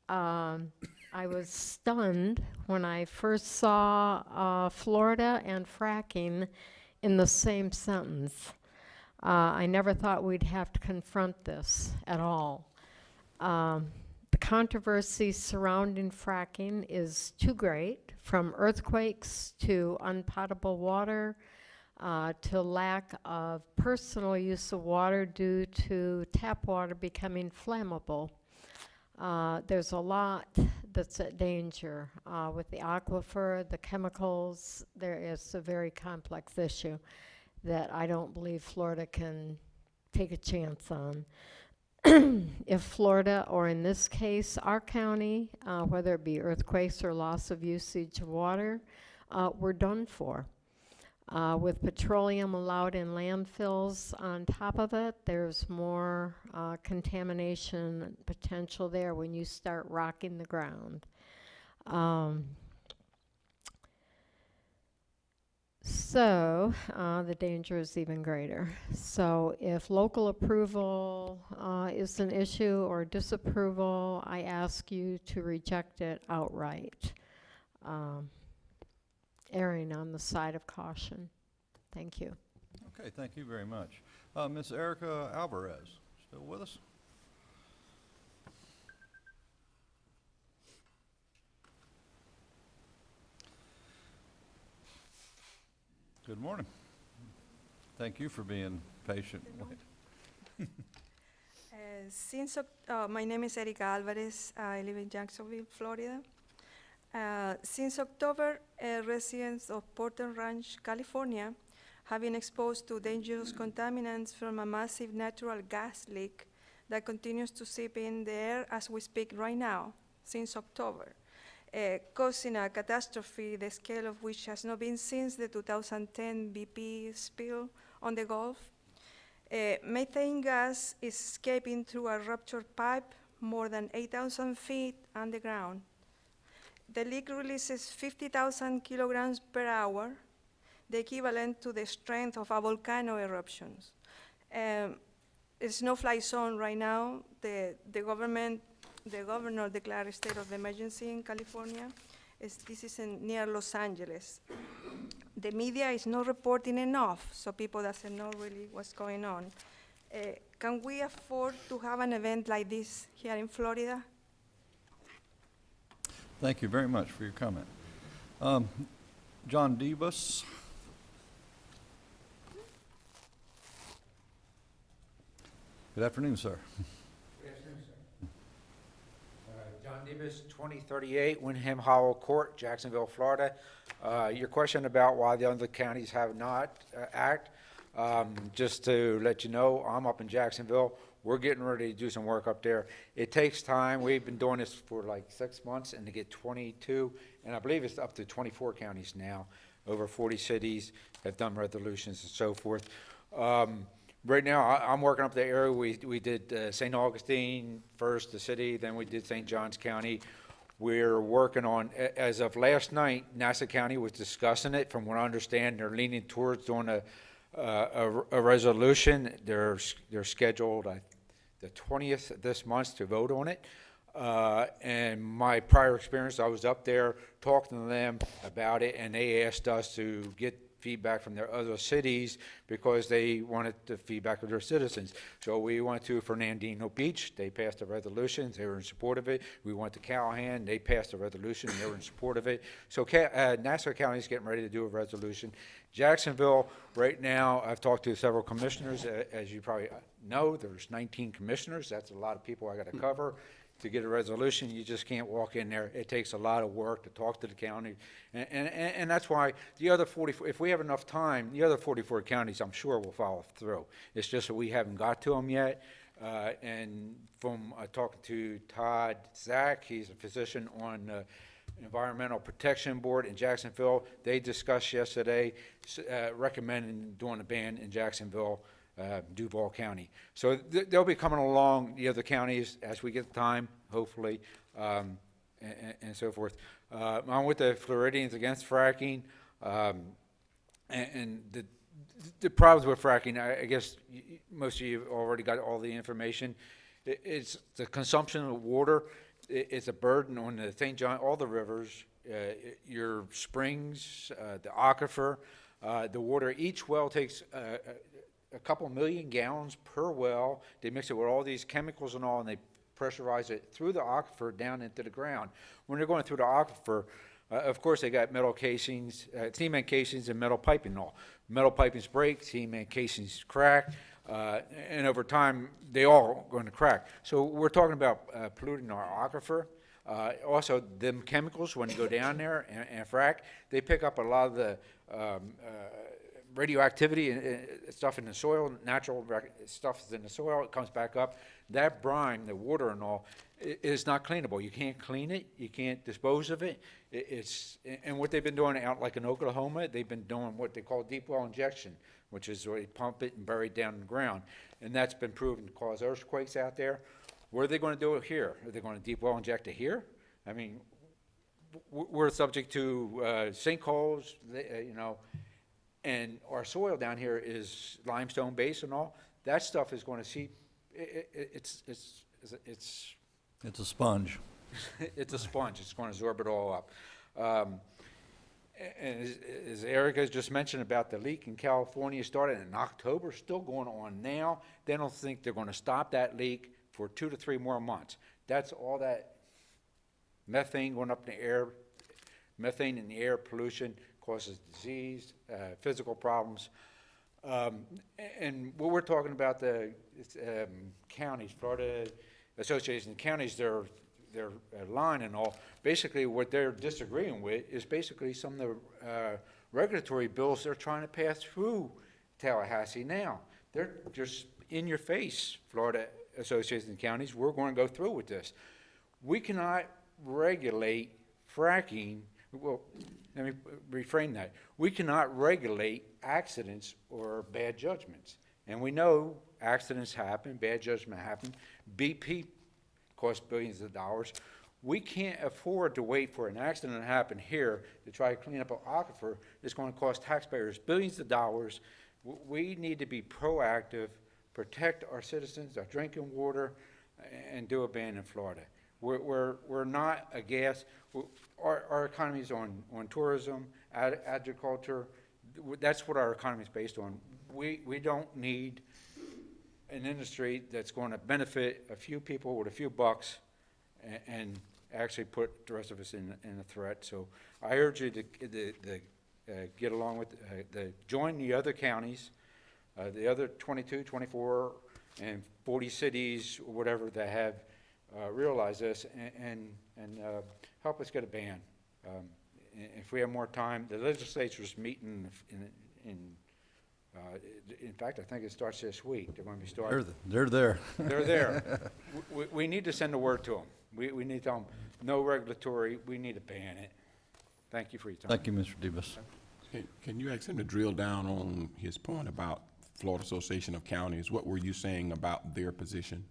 I was stunned when I first saw Florida and fracking in the same sentence. I never thought we'd have to confront this at all. The controversy surrounding fracking is too great, from earthquakes to unpotable water, to lack of personal use of water due to tap water becoming flammable. There's a lot that's at danger with the aquifer, the chemicals. There is a very complex issue that I don't believe Florida can take a chance on. If Florida, or in this case, our county, whether it be earthquakes or loss of usage of water, we're done for. With petroleum allowed in landfills on top of it, there's more contamination potential there when you start rocking the ground. So the danger is even greater. So if local approval is an issue or disapproval, I ask you to reject it outright. Erring on the side of caution. Thank you. Okay, thank you very much. Ms. Erica Alvarez, still with us? Good morning. Thank you for being patient. My name is Erica Alvarez. I live in Jacksonville, Florida. Since October, residents of Porter Ranch, California, have been exposed to dangerous contaminants from a massive natural gas leak that continues to seep in the air as we speak right now, since October, causing a catastrophe the scale of which has not been since the 2010 BP spill on the Gulf. Methane gas is escaping through a ruptured pipe more than 8,000 feet underground. The leak releases 50,000 kilograms per hour, the equivalent to the strength of a volcano eruptions. It's no-fly zone right now. The governor declared a state of emergency in California. This is near Los Angeles. The media is not reporting enough, so people doesn't know really what's going on. Can we afford to have an event like this here in Florida? Thank you very much for your comment. John Debus. Good afternoon, sir. Good afternoon, sir. John Debus, 2038 Wyndham Hollow Court, Jacksonville, Florida. Your question about why the other counties have not acted, just to let you know, I'm up in Jacksonville. We're getting ready to do some work up there. It takes time. We've been doing this for like 6 months, and to get 22, and I believe it's up to 24 counties now. Over 40 cities have done resolutions and so forth. Right now, I'm working up the area. We did St. Augustine first, the city, then we did St. Johns County. We're working on, as of last night, Nassau County was discussing it. From what I understand, they're leaning towards doing a resolution. They're scheduled the 20th of this month to vote on it. And my prior experience, I was up there talking to them about it, and they asked us to get feedback from their other cities because they wanted the feedback of their citizens. So we went to Fernandino Beach. They passed a resolution. They were in support of it. We went to Callahan. They passed a resolution. They were in support of it. So Nassau County is getting ready to do a resolution. Jacksonville, right now, I've talked to several commissioners. As you probably know, there's 19 commissioners. That's a lot of people I got to cover. to get a resolution. You just can't walk in there. It takes a lot of work to talk to the county. And that's why the other 44, if we have enough time, the other 44 counties, I'm sure will follow through. It's just that we haven't got to them yet. And from talking to Todd Zach, he's a physician on Environmental Protection Board in Jacksonville. They discussed yesterday recommending doing a ban in Jacksonville, Duval County. So they'll be coming along, the other counties, as we get time, hopefully, and so forth. I'm with the Floridians against fracking, and the problems with fracking, I guess most of you have already got all the information. It's the consumption of water. It's a burden on the St. John, all the rivers, your springs, the aquifer, the water. Each well takes a couple million gallons per well. They mix it with all these chemicals and all, and they pressurize it through the aquifer down into the ground. When they're going through the aquifer, of course, they got metal casings, cement casings, and metal piping and all. Metal pipings break, cement casings crack, and over time, they all going to crack. So we're talking about polluting our aquifer. Also, them chemicals, when you go down there and frack, they pick up a lot of the radioactivity and stuff in the soil, natural stuff is in the soil, it comes back up. That brine, the water and all, is not cleanable. You can't clean it, you can't dispose of it. And what they've been doing out like in Oklahoma, they've been doing what they call deep well injection, which is where they pump it and bury it down in the ground. And that's been proven to cause earthquakes out there. Where are they going to do it here? Are they going to deep well inject it here? I mean, we're subject to sinkholes, and our soil down here is limestone based and all. That stuff is going to seep. It's a sponge. It's a sponge. It's going to absorb it all up. And as Erica just mentioned about the leak in California, started in October, still going on now. They don't think they're going to stop that leak for 2 to 3 more months. That's all that methane going up in the air. Methane in the air, pollution causes disease, physical problems. And what we're talking about, the counties, Florida Association of Counties, their line and all, basically what they're disagreeing with is basically some of the regulatory bills they're trying to pass through Tallahassee now. They're just in your face, Florida Association of Counties, we're going to go through with this. We cannot regulate fracking. Well, let me reframe that. We cannot regulate accidents or bad judgments. And we know accidents happen, bad judgment happen. BP costs billions of dollars. We can't afford to wait for an accident to happen here to try to clean up an aquifer that's going to cost taxpayers billions of dollars. We need to be proactive, protect our citizens, our drinking water, and do a ban in Florida. We're not a gas. Our economy is on tourism, agriculture. That's what our economy is based on. We don't need an industry that's going to benefit a few people with a few bucks and actually put the rest of us in a threat. So I urge you to get along with, join the other counties, the other 22, 24, and 40 cities, whatever, that have realized this and help us get a ban. If we have more time, the legislature's meeting in fact, I think it starts this week. They're going to be starting. They're there. They're there. We need to send a word to them. We need to tell them, no regulatory, we need to ban it. Thank you for your time. Thank you, Mr. Dibus. Can you ask him to drill down on his point about Florida Association of Counties? What were you saying about their position?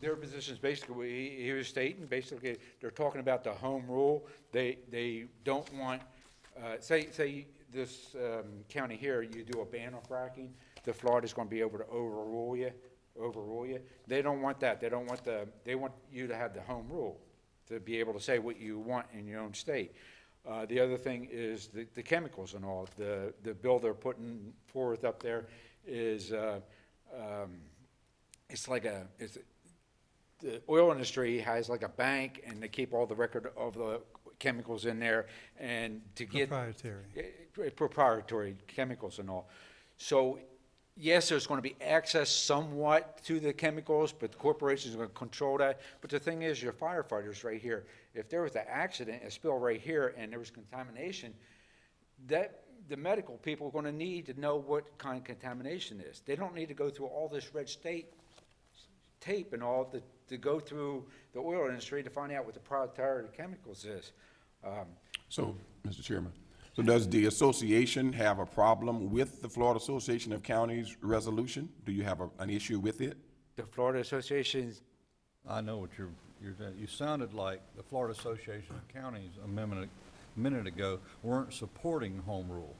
Their position is basically, he was stating, basically, they're talking about the home rule. They don't want, say this county here, you do a ban on fracking, the Florida's going to be able to overrule you. They don't want that. They want you to have the home rule, to be able to say what you want in your own state. The other thing is the chemicals and all. The bill they're putting forth up there is, the oil industry has like a bank, and they keep all the record of the chemicals in there, and to get Proprietary. Proprietary chemicals and all. So yes, there's going to be access somewhat to the chemicals, but the corporations are going to control that. But the thing is, your firefighters right here, if there was an accident, a spill right here, and there was contamination, that the medical people are going to need to know what kind of contamination is. They don't need to go through all this red tape and all to go through the oil industry to find out what the proprietary chemicals is. So, Mr. Chairman, so does the association have a problem with the Florida Association of Counties resolution? Do you have an issue with it? The Florida Association, I know what you're saying. You sounded like the Florida Association of Counties a minute ago weren't supporting home rule.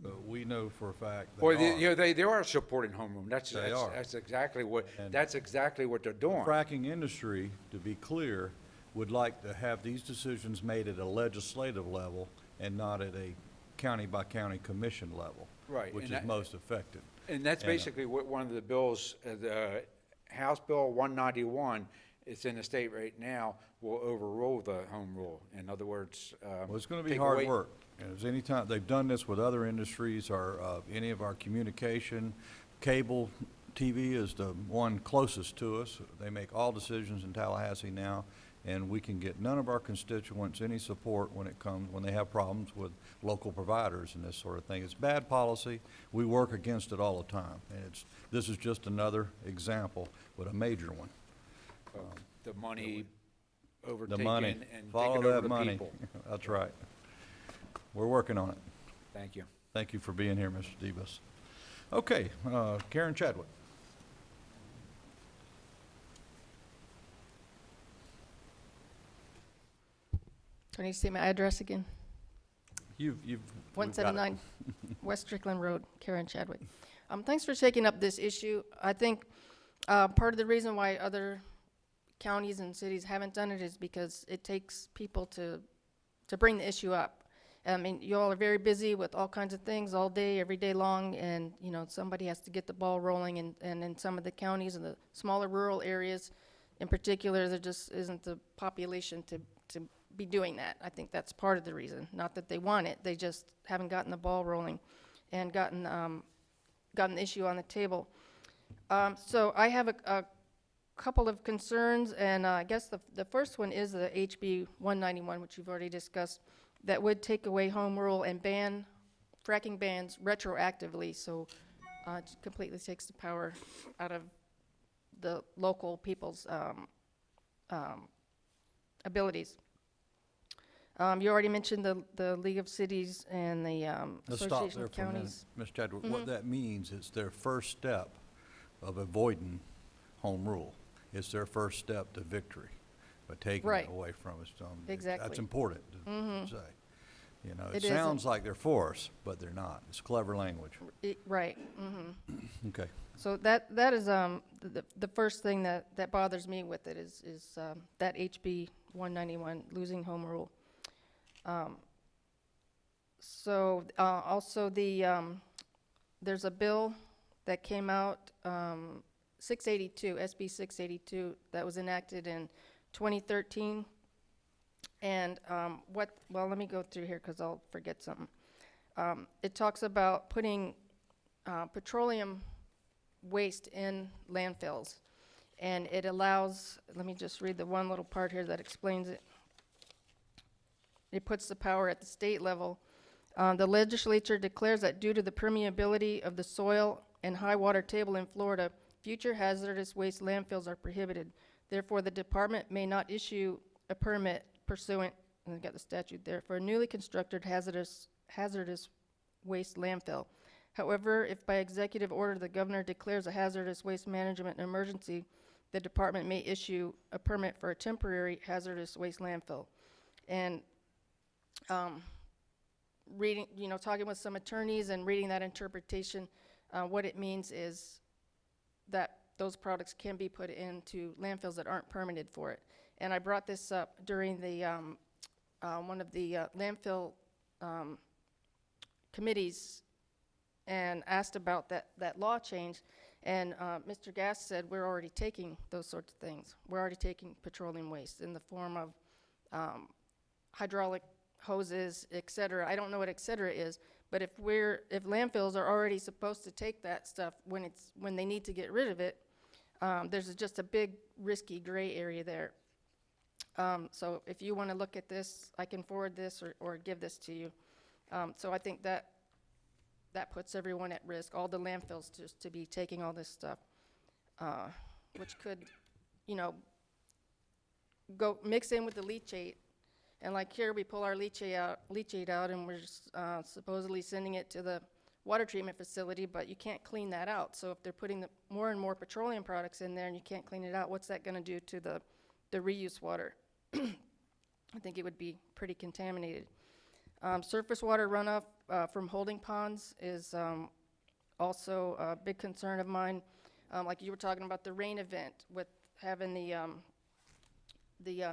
But we know for a fact they are. they are supporting home rule. That's exactly what they're doing. The fracking industry, to be clear, would like to have these decisions made at a legislative level and not at a county-by-county commission level. Right, Which and is that- most effective. And that's basically what one of the bills, the House Bill 191, it's in the state right now, will overrule the home rule. In other words, Well, it's gonna be take hard away- work. And as any time, they've done this with other industries or, any of our communication. Cable TV is the one closest to us. They make all decisions in Tallahassee now, and we can get none of our constituents any support when they have problems with local providers and this sort of thing. It's bad policy. We work against it all the time. And this is just another example, but a major one. The money The overtaking money, and follow taking over that the money. people. That's right. We're working on it. Thank you. Thank you for being here, Mr. Debus. Okay, Karen Chadwick. Do I need to say my address again? We've got it. 179 West Strickland Road, Karen Chadwick. Thanks for taking up this issue. I think part of the reason why other counties and cities haven't done it is because it takes people to bring the issue up. I mean, you all are very busy with all kinds of things all day, every day long, and, you know, somebody has to get the ball rolling, and in some of the counties and the smaller rural areas in particular, there just isn't the population to be doing that. I think that's part of the reason. Not that they want it, they just haven't gotten the ball rolling and gotten the issue on the table. So I have a couple of concerns, and I guess the first one is the HB 191, which you've already discussed, that would take away home rule and ban fracking bans retroactively, so it completely takes the power out of the local people's abilities. You already mentioned the League of Cities and the Let's stop Association there of for a minute, Counties. Ms. Chadwick. What that means, it's their first step of avoiding home rule. It's their first step to victory by taking Right. it away from us. Exactly. That's important to say. You know, It it is. sounds like they're for us, but they're not. It's clever language. Right. Okay. So that is the first thing that bothers me with it is that HB 191 losing home rule. So also there's a bill that came out 682 SB 682 that was enacted in 2013. And well, let me go through here because I'll forget something. It talks about putting petroleum waste in landfills. And it allows, let me just read the one little part here that explains it. It puts the power at the state level. The legislature declares that due to the permeability of the soil and high water table in Florida, future hazardous waste landfills are prohibited. Therefore, the department may not issue a permit pursuant, and I've got the statute there, for a newly constructed hazardous waste landfill. However, if by executive order the governor declares a hazardous waste management emergency, the department may issue a permit for a temporary hazardous waste landfill. And reading, talking with some attorneys and reading that interpretation, what it means is that those products can be put into landfills that aren't permitted for it. And I brought this up during the one of the landfill committees and asked about that law change. And Mr. Gass said, we're already taking those sorts of things. We're already taking petroleum waste in the form of hydraulic hoses, et cetera. I don't know what et cetera is, But if landfills are already supposed to take that stuff when they need to get rid of it, there's just a big risky gray area there. So if you want to look at this, I can forward this or give this to you. So I think that puts everyone at risk, all the landfills just to be taking all this stuff, which could, go mix in with the leachate. And like here, we pull our leachate out and we're just, supposedly sending it to the water treatment facility, but you can't clean that out. So if they're putting more and more petroleum products in there and you can't clean it out, what's that going to do to the reuse water? I think it would be pretty contaminated. Surface water runoff from holding ponds is also a big concern of mine. Like you were talking about the rain event with having the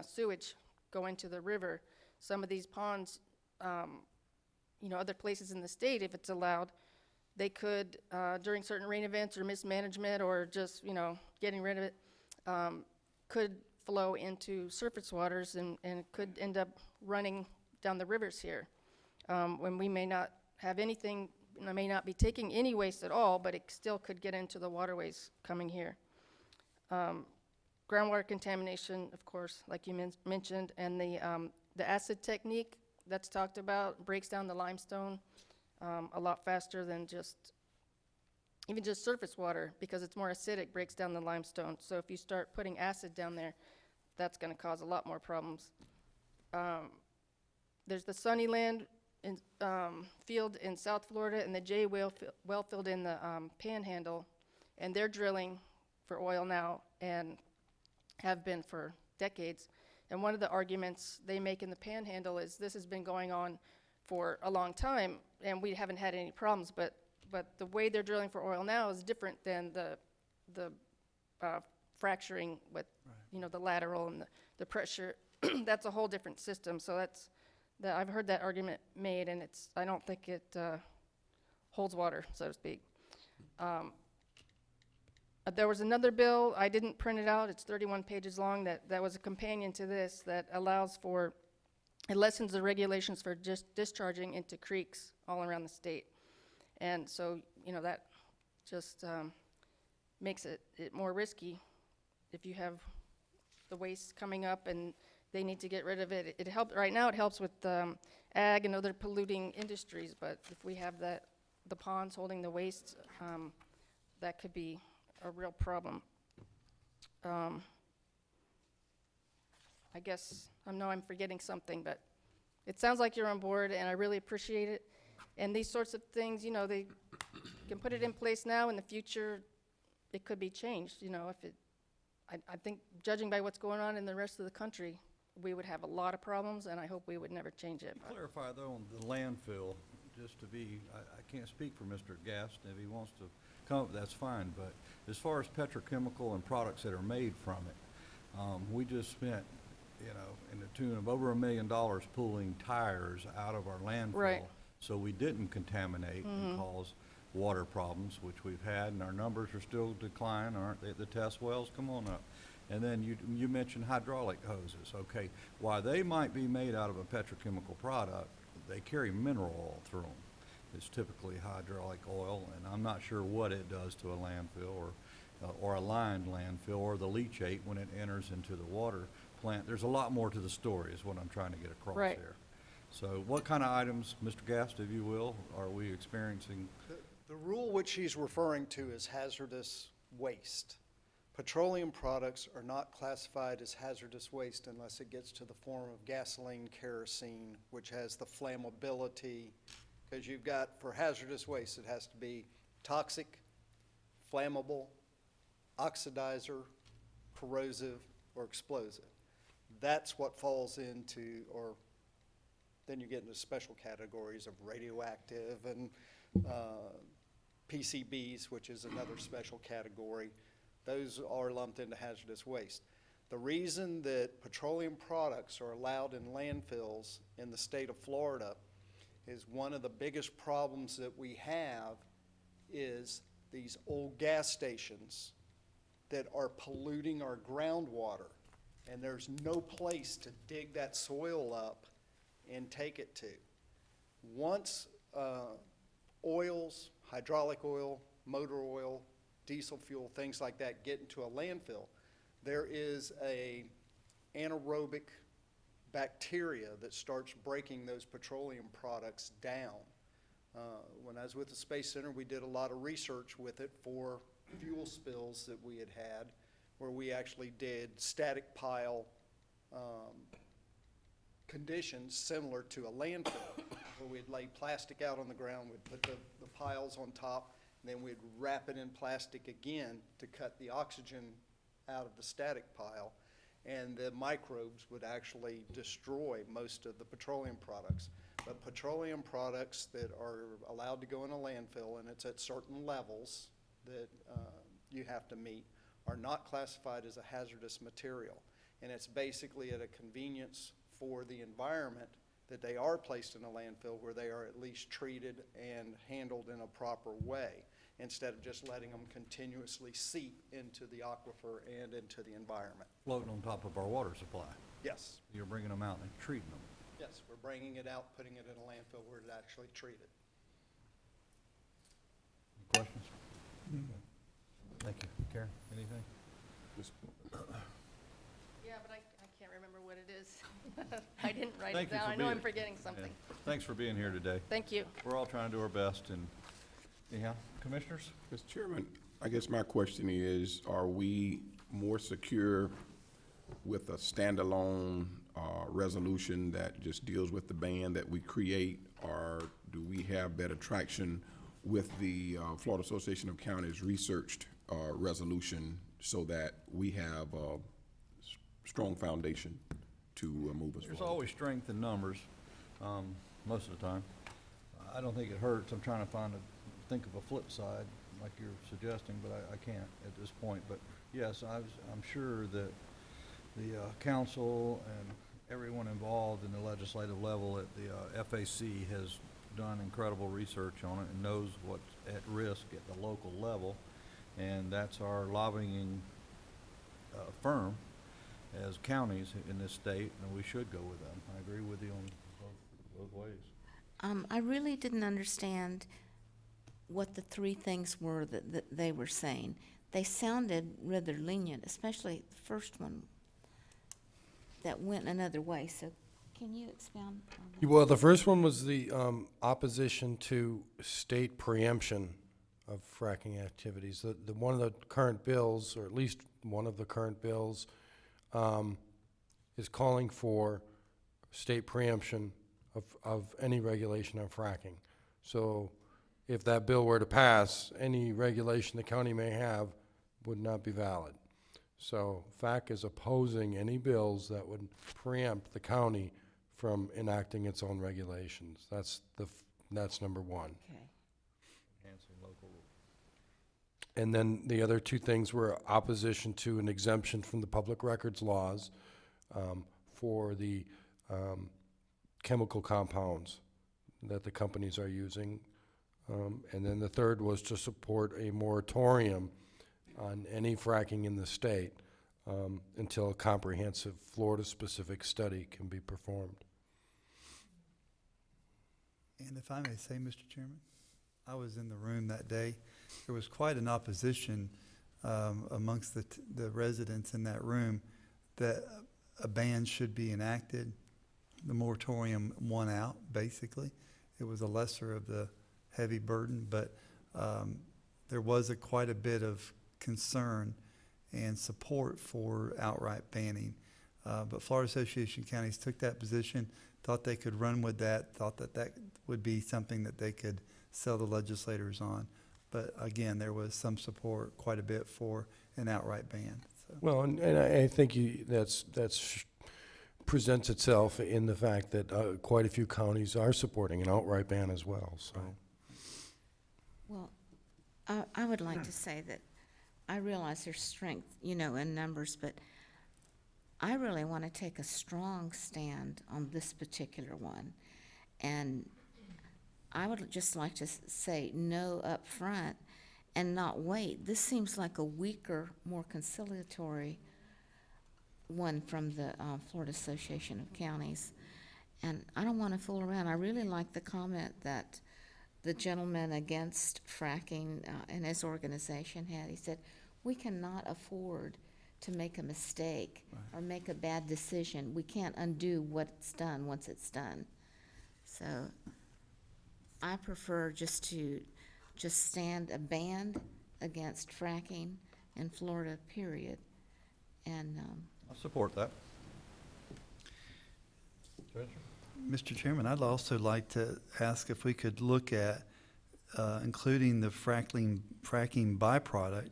sewage go into the river. Some of these ponds, other places in the state, if it's allowed, they could, during certain rain events or mismanagement or just, getting rid of it, could flow into surface waters and could end up running down the rivers here. When we may not have anything, may not be taking any waste at all, but it still could get into the waterways coming here. Groundwater contamination, of course, like you mentioned, and the acid technique that's talked about breaks down the limestone a lot faster than even just surface water, because it's more acidic, breaks down the limestone. So if you start putting acid down there, that's going to cause a lot more problems. There's the Sunnyland field in South Florida and the J well field in the Panhandle, and they're drilling for oil now and have been for decades. And one of the arguments they make in the Panhandle is this has been going on for a long time and we haven't had any problems, but the way they're drilling for oil now is different than the fracturing with, the lateral and the pressure. That's a whole different system. So I've heard that argument made, and I don't think it holds water, so to speak. There was another bill, I didn't print it out, it's 31 pages long, that was a companion to this that it lessens the regulations for discharging into creeks all around the state. And so, that just makes it more risky if you have the waste coming up and they need to get rid of it. Right now it helps with ag and other polluting industries, but if we have the ponds holding the waste, that could be a real problem. I guess, I know I'm forgetting something, but it sounds like you're on board and I really appreciate it. And these sorts of things, they can put it in place now. In the future, it could be changed, I think judging by what's going on in the rest of the country, we would have a lot of problems, and I hope we would never change it. Clarify though on the landfill, just to be, I can't speak for Mr. Gast, if he wants to come up, that's fine, but as far as petrochemical and products that are made from it, we just spent, in the tune of over $1 million pulling tires out of our landfill. Right. So we didn't contaminate and cause water problems, which we've had, and our numbers are still declining, aren't they? The test wells, come on up. And then you mentioned hydraulic hoses. Okay, while they might be made out of a petrochemical product, they carry mineral oil through them. It's typically hydraulic oil, and I'm not sure what it does to a landfill or a lined landfill or the leachate when it enters into the water plant. There's a lot more to the story is what I'm trying to get across Right. there. So what kind of items, Mr. Gast, if you will, are we experiencing? The rule which he's referring to is hazardous waste. Petroleum products are not classified as hazardous waste unless it gets to the form of gasoline, kerosene, which has the flammability, because you've got, for hazardous waste, it has to be toxic, flammable, oxidizer, corrosive, or explosive. That's what falls into, or then you get into special categories of radioactive and PCBs, which is another special category. Those are lumped into hazardous waste. The reason that petroleum products are allowed in landfills in the state of Florida is one of the biggest problems that we have is these old gas stations that are polluting our groundwater, and there's no place to dig that soil up and take it to. Once oils, hydraulic oil, motor oil, diesel fuel, things like that get into a landfill, there is a anaerobic bacteria that starts breaking those petroleum products down. When I was with the Space Center, we did a lot of research with it for fuel spills that we had, where we actually did static pile conditions similar to a landfill, where we'd lay plastic out on the ground, we'd put the piles on top, and then we'd wrap it in plastic again to cut the oxygen out of the static pile, and the microbes would actually destroy most of the petroleum products. But petroleum products that are allowed to go in a landfill, and it's at certain levels that you have to meet, are not classified as a hazardous material. And it's basically at a convenience for the environment that they are placed in a landfill where they are at least treated and handled in a proper way, instead of just letting them continuously seep into the aquifer and into the environment. Floating on top of our water supply. Yes. You're bringing them out and treating them. Yes, we're bringing it out, putting it in a landfill where it's actually treated. Any questions? Thank you. Karen, anything? Yeah, but I can't remember what it is. I didn't write Thank it you down. for I know I'm being- forgetting something. Yeah. Thanks for being here today. Thank you. We're all trying to do our best, and anyhow, commissioners? Mr. Chairman, I guess my question is, are we more secure with a standalone resolution that just deals with the ban that we create, or do we have better traction with the Florida Association of Counties researched resolution so that we have a strong foundation to move us forward? There's always strength in numbers, most of the time. I don't think it hurts. I'm trying to think of a flip side, like you're suggesting, but I can't at this point. But yes, I'm sure that the council and everyone involved in the legislative level at the FAC has done incredible research on it and knows what's at risk at the local level, and that's our lobbying firm as counties in this state, and we should go with them. I agree with you on both ways. I really didn't understand what the three things were that they were saying. They sounded rather lenient, especially the first one that went another way. So can you expound on that? Well, the first one was the opposition to state preemption of fracking activities. One of the current bills, or at least one of the current bills, is calling for state preemption of any regulation on fracking. So if that bill were to pass, any regulation the county may have would not be valid. So FAC is opposing any bills that would preempt the county from enacting its own regulations. That's number one. Okay. Enhancing local rules. And then the other two things were opposition to an exemption from the public records laws for the chemical compounds that the companies are using. And then the third was to support a moratorium on any fracking in the state until a comprehensive Florida-specific study can be performed. And if I may say, Mr. Chairman, I was in the room that day. There was quite an opposition amongst the residents in that room that a ban should be enacted. The moratorium won out, basically. It was a lesser of the heavy burden, but there was quite a bit of concern and support for outright banning. But Florida Association of Counties took that position, thought they could run with that, thought that would be something that they could sell the legislators on. But again, there was some support, quite a bit, for an outright ban. So. Well, and I think that's presents itself in the fact that quite a few counties are supporting an outright ban as well. So. Well, I would like to say that I realize there's strength, in numbers, but I really want to take a strong stand on this particular one. And I would just like to say no up front and not wait. This seems like a weaker, more conciliatory one from the Florida Association of Counties. And I don't want to fool around. I really like the comment that the gentleman against fracking and his organization had. He said, we cannot afford to make a mistake or make a bad decision. We can't undo what's done once it's done. So I prefer just to stand a ban against fracking in Florida, period. And I support that. Treasurer? Mr. Chairman, I'd also like to ask if we could look at including the fracking byproduct,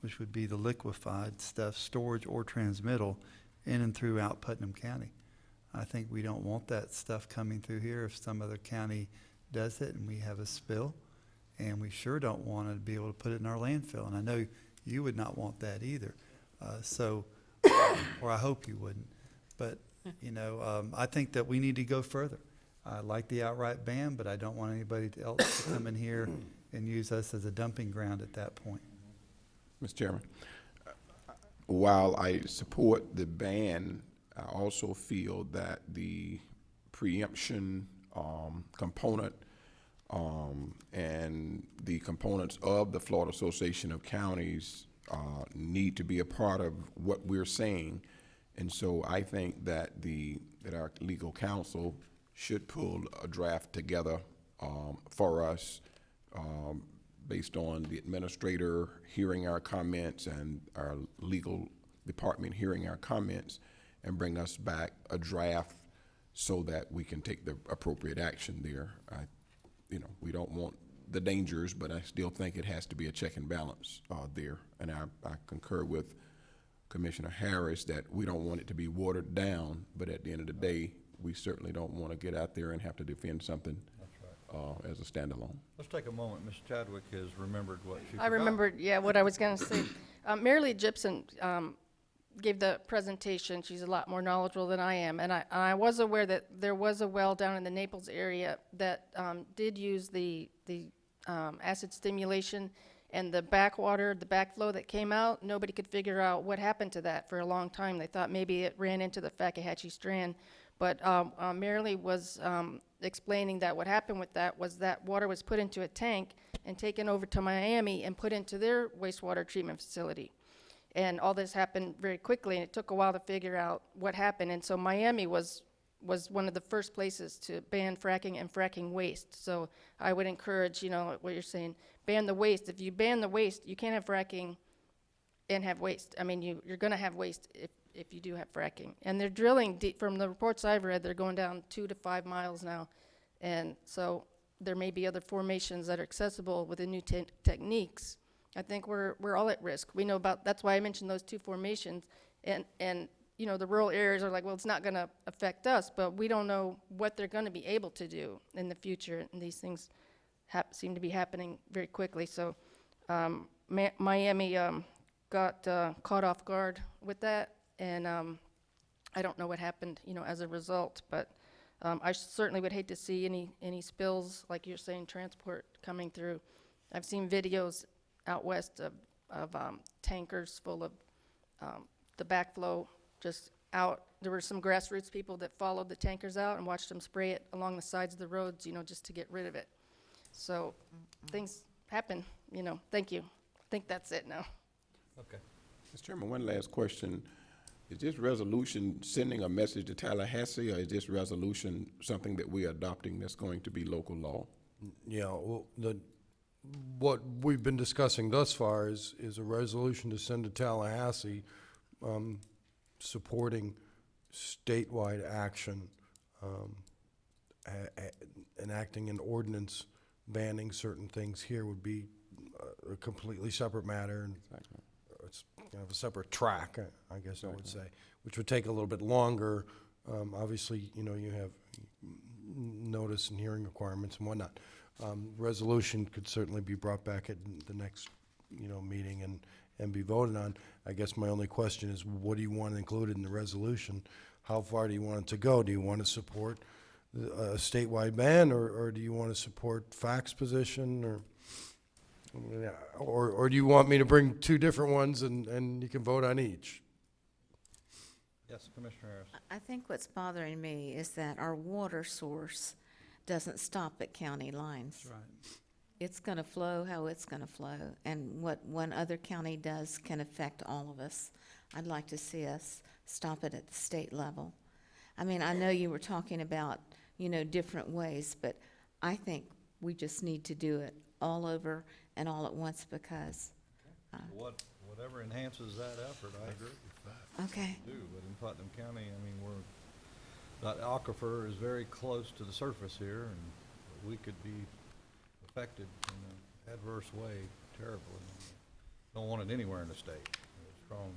which would be the liquefied stuff, storage or transmittal, in and throughout Putnam County. I think we don't want that stuff coming through here if some other county does it and we have a spill. And we sure don't want to be able to put it in our landfill. And I know you would not want that either. Or I hope you wouldn't. But, I think that we need to go further. I like the outright ban, but I don't want anybody else to come in here and use us as a dumping ground at that point. Mr. Chairman, while I support the ban, I also feel that the preemption component and the components of the Florida Association of Counties need to be a part of what we're saying. And so I think that our legal counsel should pull a draft together for us based on the administrator hearing our comments and our legal department hearing our comments, and bring us back a draft so that we can take the appropriate action there. We don't want the dangers, but I still think it has to be a check and balance there. And I concur with Commissioner Harris that we don't want it to be watered down, but at the end of the day, we certainly don't want to get out there and have to defend something as a standalone. Let's take a moment. Ms. Chadwick has remembered what she forgot. I remembered, what I was going to say. Mary Lee Gibson gave the presentation. She's a lot more knowledgeable than I am. And I was aware that there was a well down in the Naples area that did use the acid stimulation, and the backwater, the backflow that came out, nobody could figure out what happened to that for a long time. They thought maybe it ran into the Fakahatchee Strand. But Mary Lee was explaining that what happened with that was that water was put into a tank and taken over to Miami and put into their wastewater treatment facility. And all this happened very quickly, and it took a while to figure out what happened. And so Miami was one of the first places to ban fracking and fracking waste. So I would encourage, what you're saying, ban the waste. If you ban the waste, you can't have fracking and have waste. I mean, you're going to have waste if you do have fracking. And they're drilling deep. From the reports I've read, they're going down 2 to 5 miles now. And so there may be other formations that are accessible with the new techniques. I think we're all at risk. We know about, that's why I mentioned those 2 formations. And the rural areas are like, well, it's not going to affect us, but we don't know what they're going to be able to do in the future. And these things seem to be happening very quickly. So Miami got caught off guard with that. And I don't know what happened, as a result. But I certainly would hate to see any spills, like you're saying, transport coming through. I've seen videos out west of tankers full of the backflow just out. There were some grassroots people that followed the tankers out and watched them spray it along the sides of the roads, just to get rid of it. So things happen, Thank you. I think that's it now. Okay. Mr. Chairman, one last question. Is this resolution sending a message to Tallahassee, or is this resolution something that we're adopting that's going to be local law? Yeah, well, what we've been discussing thus far is a resolution to send to Tallahassee supporting statewide action, enacting an ordinance banning certain things here would be a completely separate matter, and it's kind of a separate track, I guess I would say, which would take a little bit longer. Obviously, you have notice and hearing requirements and whatnot. Resolution could certainly be brought back at the next, meeting and be voted on. I guess my only question is, what do you want included in the resolution? How far do you want it to go? Do you want to support a statewide ban, or do you want to support FACT's position, or do you want me to bring 2 different ones and you can vote on each? Yes, Commissioner Harris. I think what's bothering me is that our water source doesn't stop at county lines. That's right. It's gonna flow how it's gonna flow, and what one other county does can affect all of us. I'd like to see us stop it at the state level. I mean, I know you were talking about, different ways, but I think we just need to do it all over and all at once because, Whatever enhances that effort, I agree with that. okay. Do, but in Putnam County, I mean, that aquifer is very close to the surface here, and we could be affected in an adverse way terribly. Don't want it anywhere in the state. It's strong.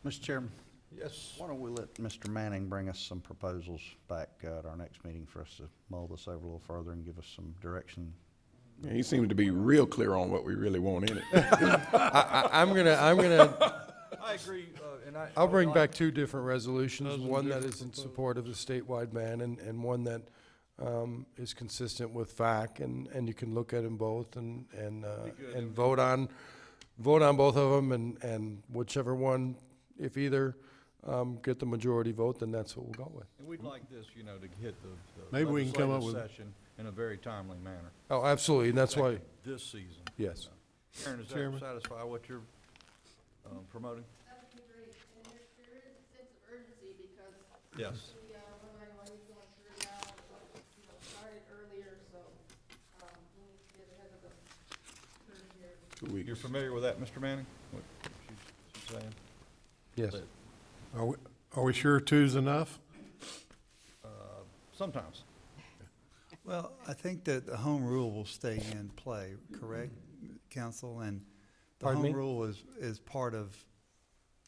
Mr. Chairman, Yes. why don't we let Mr. Manning bring us some proposals back at our next meeting for us to mull this over a little further and give us some direction? Yeah, he seems to be real clear on what we really want in it. I'm gonna, I agree, and I'll bring back two different resolutions, one that is in support of the statewide ban and one that is consistent with FAC, and you can look at them both and vote on both of them, and whichever one, if either, get the majority vote, then that's what we'll go with. And we'd like this, to hit the Maybe we can come up legislative session in a very timely manner. Oh, absolutely, and that's why, This season. yes. Aaron, does that Chairman? satisfy what you're promoting? That would be great, and there is a sense of urgency because Yes. we, wondering why he's going through now, started earlier, so, we need to get ahead of the curve here. 2 weeks. You're familiar with that, Mr. Manning? What she's saying? Yes. That, Are we sure two's enough? sometimes. Well, I think that the home rule will stay in play, correct, council? And the Pardon me? home rule is part of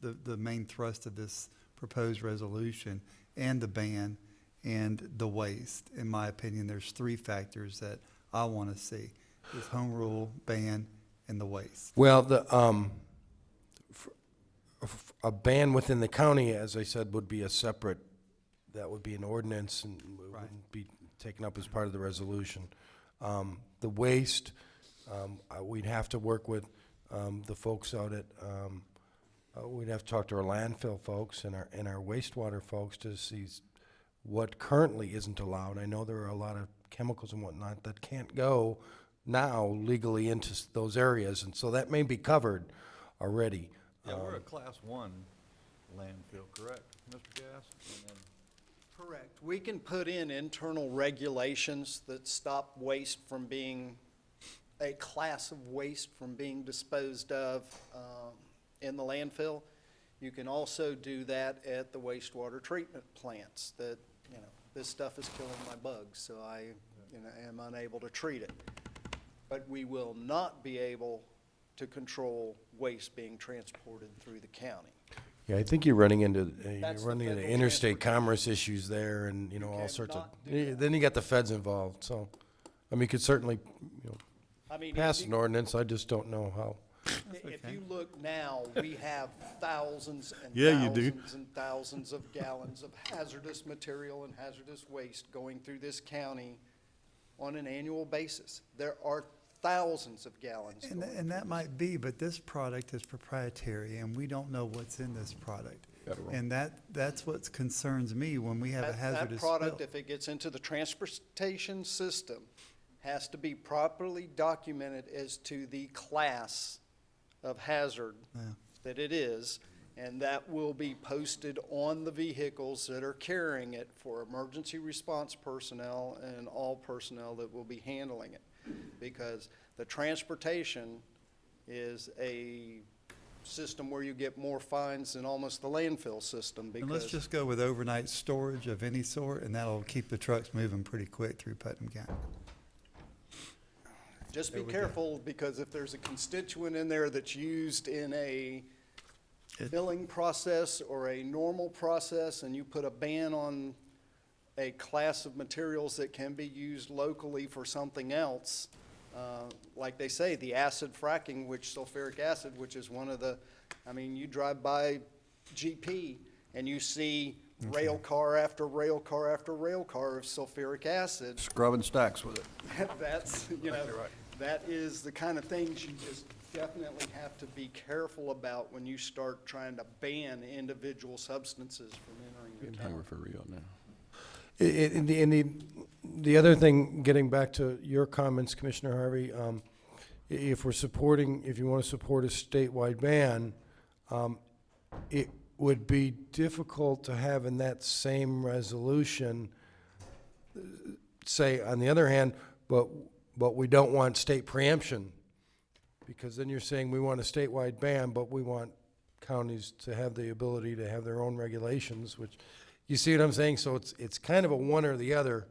the main thrust of this proposed resolution and the ban and the waste. In my opinion, there's three factors that I want to see: this home rule, ban, and the waste. Well, a ban within the county, as I said, would be that would be an ordinance and wouldn't be taken up as part of the resolution. The waste, we'd have to work with the folks out at, we'd have to talk to our landfill folks and our wastewater folks to see what currently isn't allowed. I know there are a lot of chemicals and whatnot that can't go now legally into those areas, and so that may be covered already. Yeah, we're a Class 1 landfill, correct, Mr. Gass? And then- Correct. We can put in internal regulations that stop waste from being, a class of waste from being disposed of in the landfill. You can also do that at the wastewater treatment plants, that, this stuff is killing my bugs, so I, am unable to treat it. But we will not be able to control waste being transported through the county. Yeah, I think you're running into, That's the federal interstate commerce issues there and, all sorts of, then you got the feds involved, so, you could certainly, I mean, pass an ordinance, I just don't know how. if you look now, we have thousands and Yeah, you do. thousands and thousands of gallons of hazardous material and hazardous waste going through this county on an annual basis. There are thousands of gallons. And, going and that through might be, but this product is proprietary, and we don't know what's in this product. Federal. And that's what concerns me when we have a That hazardous spill. product, if it gets into the transportation system, has to be properly documented as to the class of hazard Yeah. that it is, and that will be posted on the vehicles that are carrying it for emergency response personnel and all personnel that will be handling it. Because the transportation is a system where you get more fines than almost the landfill system, And let's because just go with overnight storage of any sort, and that'll keep the trucks moving pretty quick through Putnam County. just be There we go. careful, because if there's a constituent in there that's used in a filling process or a normal process, and you put a ban on a class of materials that can be used locally for something else, like they say, the acid fracking, which sulfuric acid, which is one of the, you drive by GP and you see rail car after rail car after rail car of sulfuric acid. Scrubbing stacks with it. That's, that is the kind of things you just definitely have to be careful about when you start trying to ban individual substances from entering your Getting county. hungry for real now. The other thing, getting back to your comments, Commissioner Harvey, if you want to support a statewide ban, it would be difficult to have in that same resolution, say, on the other hand, but we don't want state preemption, because then you're saying we want a statewide ban, but we want counties to have the ability to have their own regulations, which, you see what I'm saying? So it's kind of a one or the other,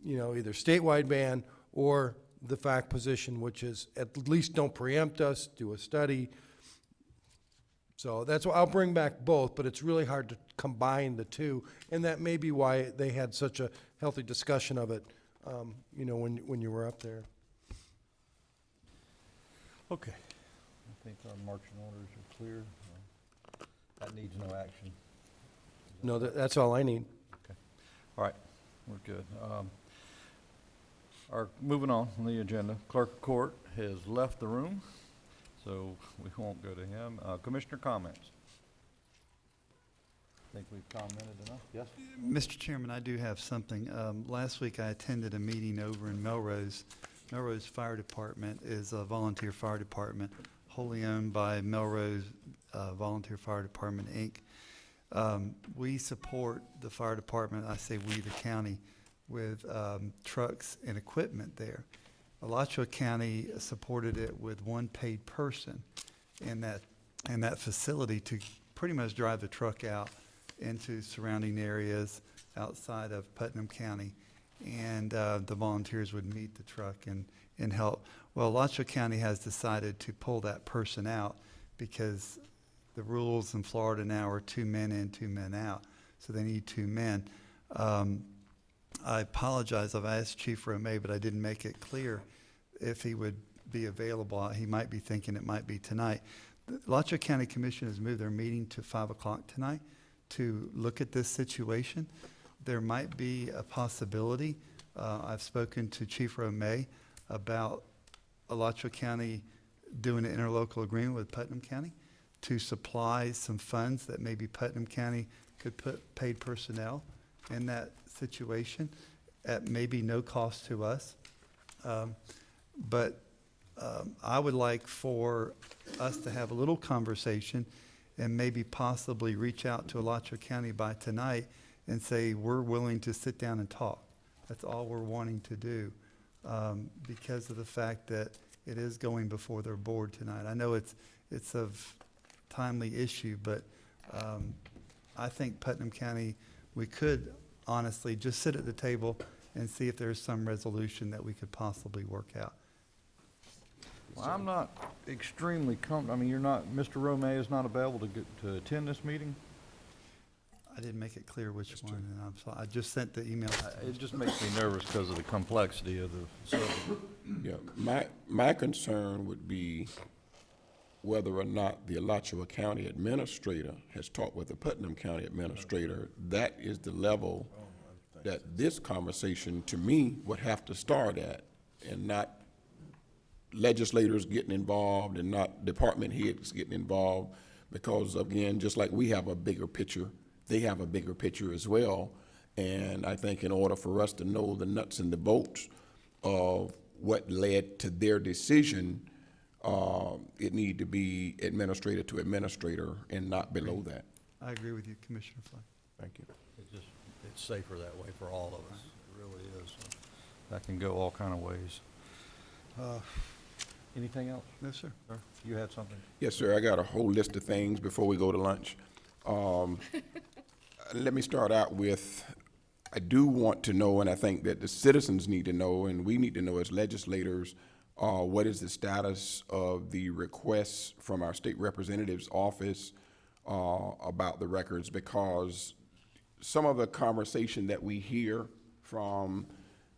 either statewide ban or the fact position, which is at least don't preempt us, do a study. So that's why I'll bring back both, but it's really hard to combine the two, and that may be why they had such a healthy discussion of it, when you were up there. Okay. I think our marching orders are clear. That needs no action. No, that's all I need. Okay. All right, we're good. Moving on the agenda, Clerk of Court has left the room, so we won't go to him. Commissioner comments? I think we've commented enough. Yes? Mr. Chairman, I do have something. Last week I attended a meeting over in Melrose. Melrose Fire Department is a volunteer fire department wholly owned by Melrose Volunteer Fire Department, Inc. We support the fire department, I say we, the county, with trucks and equipment there. Alachua County supported it with one paid person in that facility to pretty much drive the truck out into surrounding areas outside of Putnam County, and the volunteers would meet the truck and help. Well, Alachua County has decided to pull that person out because the rules in Florida now are 2 men in, 2 men out, so they need 2 men. I apologize, I've asked Chief Romay, but I didn't make it clear if he would be available. He might be thinking it might be tonight. The Alachua County Commission has moved their meeting to 5 o'clock tonight to look at this situation. There might be a possibility, I've spoken to Chief Romay about Alachua County doing an interlocal agreement with Putnam County to supply some funds that maybe Putnam County could put paid personnel in that situation at maybe no cost to us. But I would like for us to have a little conversation and maybe possibly reach out to Alachua County by tonight and say, we're willing to sit down and talk. That's all we're wanting to do, because of the fact that it is going before their board tonight. I know it's of timely issue, but I think Putnam County, we could honestly just sit at the table and see if there's some resolution that we could possibly work out. Well, I'm not extremely I mean, Mr. Romay is not available to attend this meeting? I didn't make it clear which one, and I'm sorry. I just sent the email. It just makes me nervous because of the complexity of the subject. Yeah, my concern would be whether or not the Alachua County administrator has talked with the Putnam County administrator. That is the level that this conversation, to me, would have to start at, and not legislators getting involved and not department heads getting involved, because again, just like we have a bigger picture, they have a bigger picture as well. And I think in order for us to know the nuts and the bolts of what led to their decision, it need to be administrator to administrator and not below that. I agree with you, Commissioner Flynn. Thank you. It's safer that way for all of us. It really is. That can go all kind of ways. Anything else? No, sir. Sir, you had something? Yes, sir. I got a whole list of things before we go to lunch. Let me start out with, I do want to know, and I think that the citizens need to know, and we need to know as legislators, what is the status of the requests from our state representative's office about the records, because some of the conversation that we hear from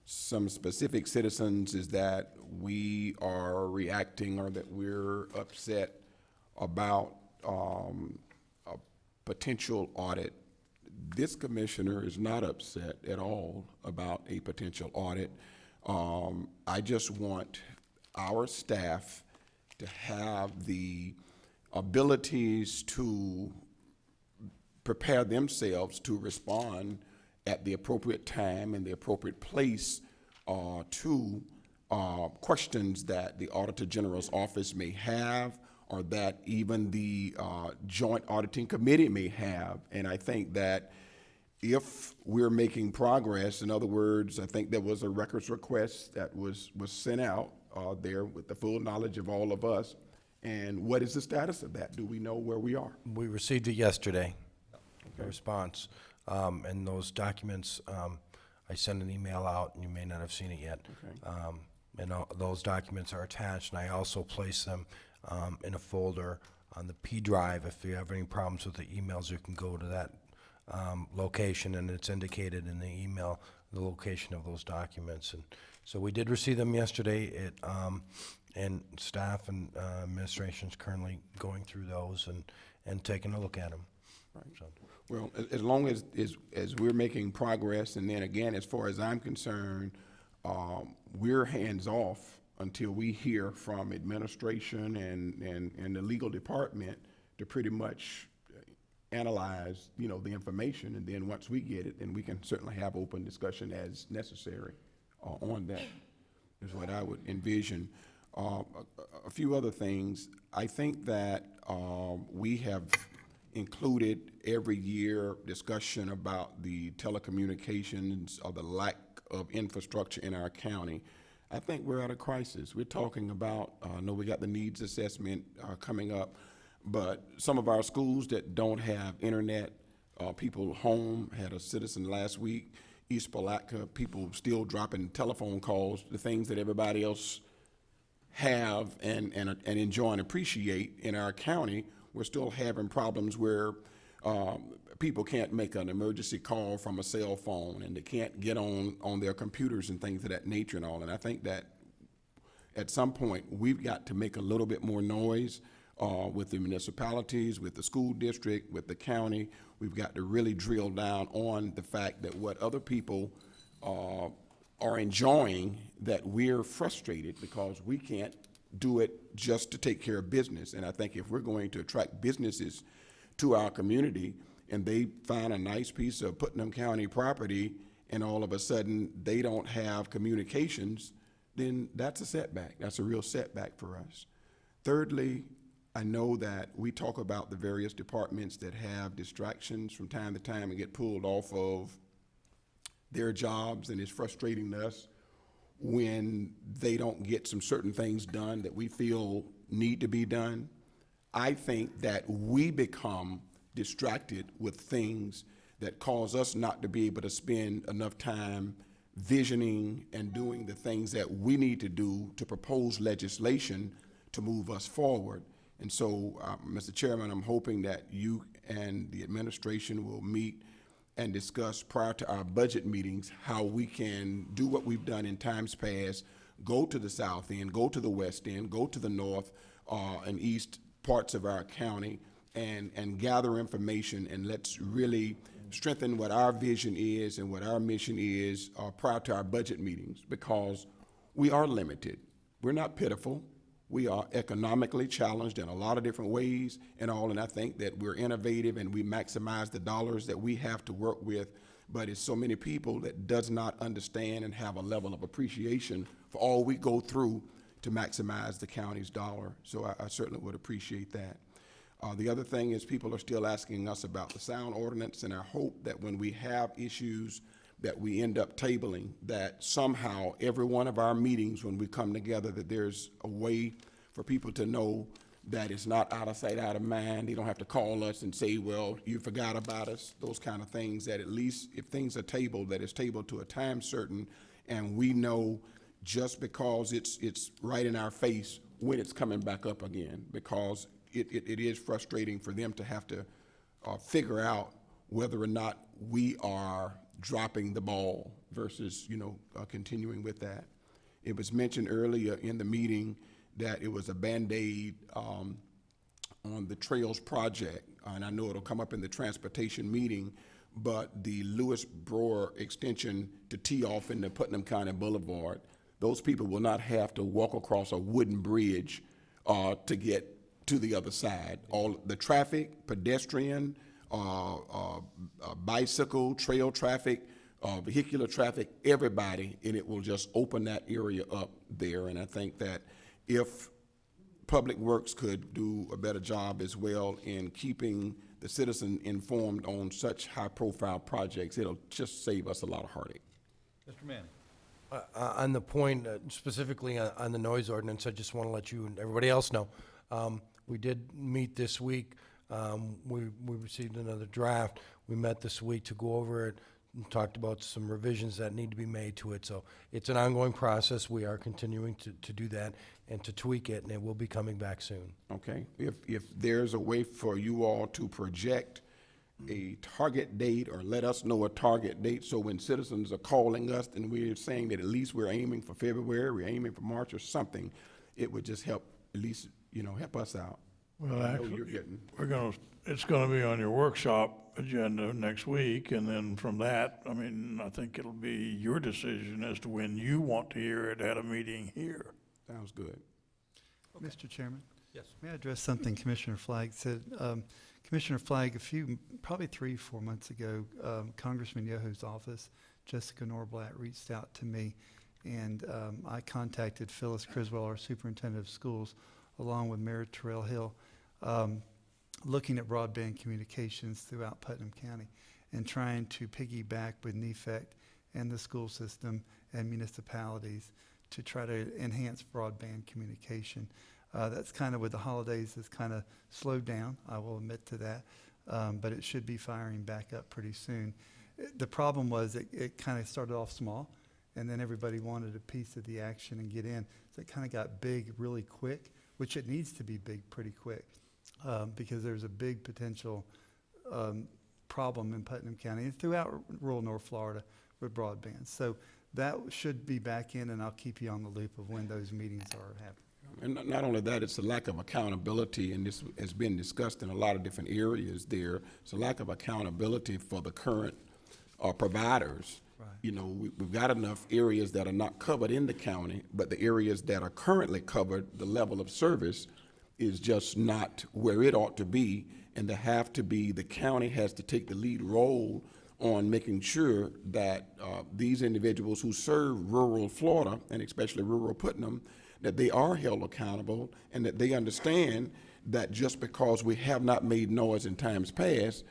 some specific citizens is that we are reacting or that we're upset about a potential audit. This commissioner is not upset at all about a potential audit. I just want our staff to have the abilities to prepare themselves to respond at the appropriate time and the appropriate place to questions that the Auditor General's office may have, or that even the Joint Auditing Committee may have. And I think that if we're making progress, in other words, I think there was a records request that was sent out there with the full knowledge of all of us. And what is the status of that? Do we know where we are? We received it yesterday, a response. And those documents, I sent an email out, and you may not have seen it yet. Okay. And those documents are attached, and I also place them in a folder on the P drive. If you have any problems with the emails, you can go to that location, and it's indicated in the email the location of those documents. And so we did receive them yesterday. And staff and administration is currently going through those and taking a look at them. Right. So. Well, as long as we're making progress, and then again, as far as I'm concerned, we're hands off until we hear from administration and the legal department to pretty much analyze, the information. And then once we get it, then we can certainly have open discussion as necessary on that, is what I would envision. A few other things. I think that we have included every year discussion about the telecommunications or the lack of infrastructure in our county. I think we're at a crisis. We're talking about, I know we got the needs assessment coming up, but some of our schools that don't have internet, people home, had a citizen last week, East Palatka, people still dropping telephone calls, the things that everybody else have and enjoy and appreciate in our county. We're still having problems where people can't make an emergency call from a cell phone, and they can't get on their computers and things of that nature and all. And I think that at some point we've got to make a little bit more noise with the municipalities, with the school district, with the county. We've got to really drill down on the fact that what other people are enjoying, that we're frustrated because we can't do it just to take care of business. And I think if we're going to attract businesses to our community and they find a nice piece of Putnam County property and all of a sudden they don't have communications, then that's a setback. That's a real setback for us. Thirdly, I know that we talk about the various departments that have distractions from time to time and get pulled off of their jobs, and it's frustrating to us when they don't get some certain things done that we feel need to be done. I think that we become distracted with things that cause us not to be able to spend enough time visioning and doing the things that we need to do to propose legislation to move us forward. And so, Mr. Chairman, I'm hoping that you and the administration will meet and discuss prior to our budget meetings how we can do what we've done in times past, go to the south end, go to the west end, go to the north and east parts of our county and gather information, and let's really strengthen what our vision is and what our mission is prior to our budget meetings, because we are limited. We're not pitiful. We are economically challenged in a lot of different ways and all, and I think that we're innovative and we maximize the dollars that we have to work with, but it's so many people that does not understand and have a level of appreciation for all we go through to maximize the county's dollar. So I certainly would appreciate that. The other thing is people are still asking us about the sound ordinance, and I hope that when we have issues that we end up tabling, that somehow every one of our meetings when we come together, that there's a way for people to know that it's not out of sight, out of mind. They don't have to call us and say, well, you forgot about us, those kind of things, that at least if things are tabled, that it's tabled to a time certain, and we know just because it's right in our face when it's coming back up again, because it is frustrating for them to have to figure out whether or not we are dropping the ball versus, continuing with that. It was mentioned earlier in the meeting that it was a Band-Aid on the Trails project, and I know it'll come up in the transportation meeting, but the Lewis Brewer extension to tee off in the Putnam County Boulevard, those people will not have to walk across a wooden bridge to get to the other side. All the traffic, pedestrian, bicycle, trail traffic vehicular traffic, everybody, and it will just open that area up there. And I think that if Public Works could do a better job as well in keeping the citizen informed on such high-profile projects, it'll just save us a lot of heartache. Mr. Manning? On the point, specifically on the noise ordinance, I just want to let you and everybody else know, we did meet this week. We received another draft. We met this week to go over it and talked about some revisions that need to be made to it. So it's an ongoing process. We are continuing to do that and to tweak it, and it will be coming back soon. Okay? If there's a way for you all to project a target date or let us know a target date, so when citizens are calling us and we're saying that at least we're aiming for February, we're aiming for March or something, it would just help, at least, help us out. Well, I know actually, you're getting. it's gonna be on your workshop agenda next week, and then from that, I mean, I think it'll be your decision as to when you want to hear it at a meeting here. Sounds good. Mr. Chairman? Yes. May I address something Commissioner Flagg said? Commissioner Flagg, probably 3-4 months ago, Congressman Yoho's office, Jessica Norblatt, reached out to me, and I contacted Phyllis Criswell, our superintendent of schools, along with Mayor Terrell Hill, looking at broadband communications throughout Putnam County and trying to piggyback with NEFEC and the school system and municipalities to try to enhance broadband communication. That's kind of with the holidays, it's kind of slowed down, I will admit to that, but it should be firing back up pretty soon. The problem was it kind of started off small, and then everybody wanted a piece of the action and get in. So it kind of got big really quick, which it needs to be big pretty quick, because there's a big potential problem in Putnam County and throughout rural North Florida with broadband. So that should be back in, and I'll keep you on the loop of when those meetings are happening. And not only that, it's a lack of accountability, and this has been discussed in a lot of different areas there. It's a lack of accountability for the current providers. Right. We've got enough areas that are not covered in the county, but the areas that are currently covered, the level of service is just not where it ought to be, and the county has to take the lead role on making sure that these individuals who serve rural Florida, and especially rural Putnam, that they are held accountable and that they understand that just because we have not made noise in times past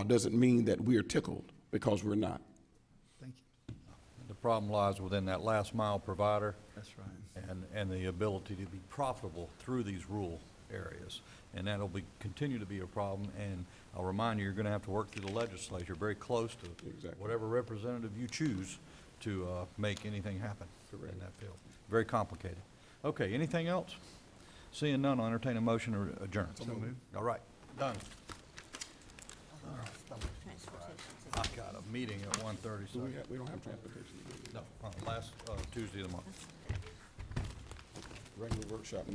doesn't mean that we're tickled, because we're not. Thank you. The problem lies within that last mile provider. That's right. And the ability to be profitable through these rural areas. And that'll continue to be a problem, and I'll remind you, you're gonna have to work through the legislature very close to whatever representative you choose to make anything happen in that field. Very complicated. Okay, anything else? Seeing none, I'll entertain a motion to adjourn. So moved. All right, done. I've got a meeting at 1:30, so. We don't have transportation. No, last Tuesday of the month. Regular workshop